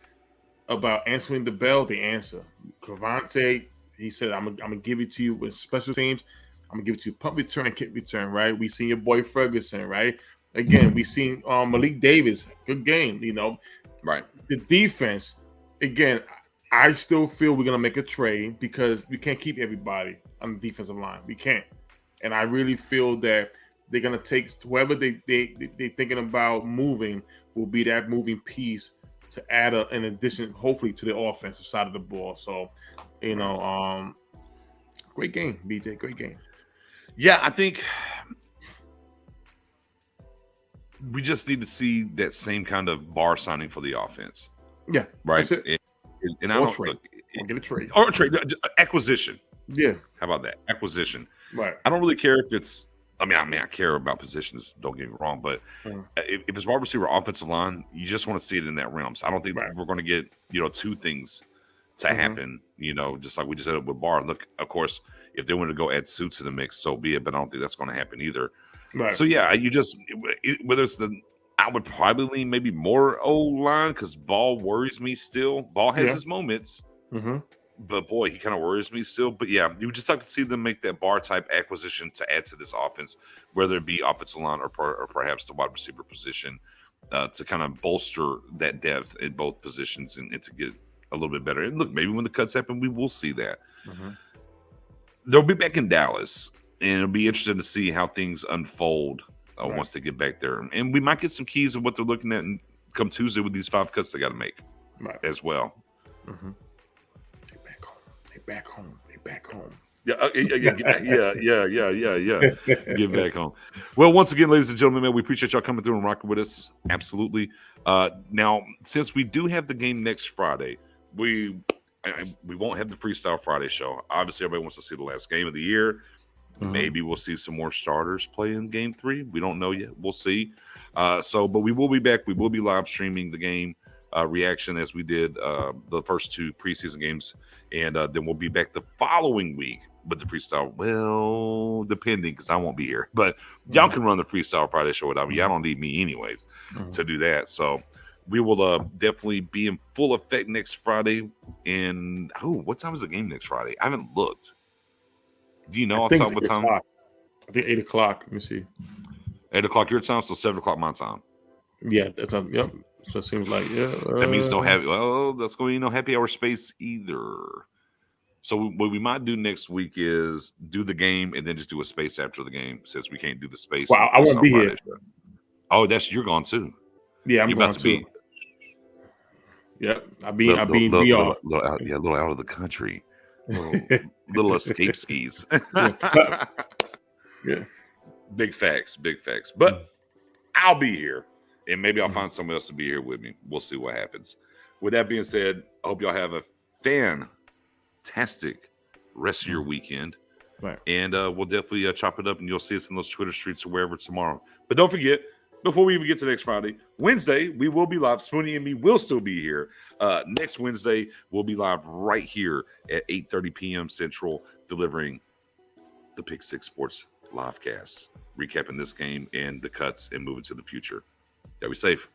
about answering the bell, the answer. Cavante, he said, I'm gonna give it to you with special teams. I'm gonna give it to you punt return, kick return, right? We seen your boy Ferguson, right? Again, we seen Malik Davis, good game, Right. The defense, again, I still feel we're gonna make a trade because we can't keep everybody on the defensive line. We can't, and I really feel that they're gonna take whoever they thinking about moving will be that moving piece to add an addition, hopefully, to the offensive side of the ball. So, great game, BJ. Great game. Yeah, I think we just need to see that same kind of bar signing for the offense. Yeah, right. That's it. And I don't get a trade or a trade acquisition. Yeah, how about that acquisition? Right. I don't really care if it's. I mean, I care about positions. Don't get me wrong, but if it's wide receiver, offensive line, you just want to see it in that realm. So I don't think we're going to get 2 things to happen. Just like we just ended up with Barr. Look, of course, if they want to go add Sue to the mix, so be it. But I don't think that's going to happen either. Right. So yeah, you just whether it's I would probably lean maybe more O-line because Ball worries me still. Ball has his moments, but boy, he kind of worries me still. But yeah, you would just like to see them make that Barr type acquisition to add to this offense, whether it be offensive line or perhaps the wide receiver position, to kind of bolster that depth at both positions and to get a little bit better. And look, maybe when the cuts happen, we will see that. They'll be back in Dallas, and it'll be interesting to see how things unfold once they get back there. And we might get some keys of what they're looking at and come Tuesday with these 5 cuts they got to make as well. They back home. Yeah. Get back home. Well, once again, ladies and gentlemen, man, we appreciate y'all coming through and rocking with us. Absolutely. Now, since we do have the game next Friday, we won't have the Freestyle Friday show. Obviously, everybody wants to see the last game of the year. Maybe we'll see some more starters play in game 3. We don't know yet. We'll see. But we will be back. We will be live streaming the game reaction as we did the first 2 preseason games, and then we'll be back the following week with the freestyle. Well, depending, because I won't be here, but y'all can run the Freestyle Friday show without me. Y'all don't need me anyways to do that. So we will definitely be in full effect next Friday. And what time is the game next Friday? I haven't looked. Do you know off the top of time? I think 8 o'clock. Let me see. 8 o'clock your time, so 7 o'clock my time. Yeah, that's yep. So it seems like that means no happy. Well, that's going to be no happy hour space either. So what we might do next week is do the game and then just do a space after the game, since we can't do the space. Well, I won't be here. Oh, you're gone too. Yeah, I'm going to. Yep, I'll be in VR. A little out of the country. Little escape skis. Yeah. Big facts. But I'll be here, and maybe I'll find someone else to be here with me. We'll see what happens. With that being said, I hope y'all have a fantastic rest of your weekend. Right. And we'll definitely chop it up, and you'll see us in those Twitter streets or wherever tomorrow. But don't forget, before we even get to next Friday, Wednesday, we will be live. Spoonie and me will still be here. Next Wednesday, we'll be live right here at 8:30 p.m. Central, delivering the Pick Six Sports livecast, recapping this game and the cuts and moving to the future. Y'all be safe.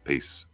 Peace.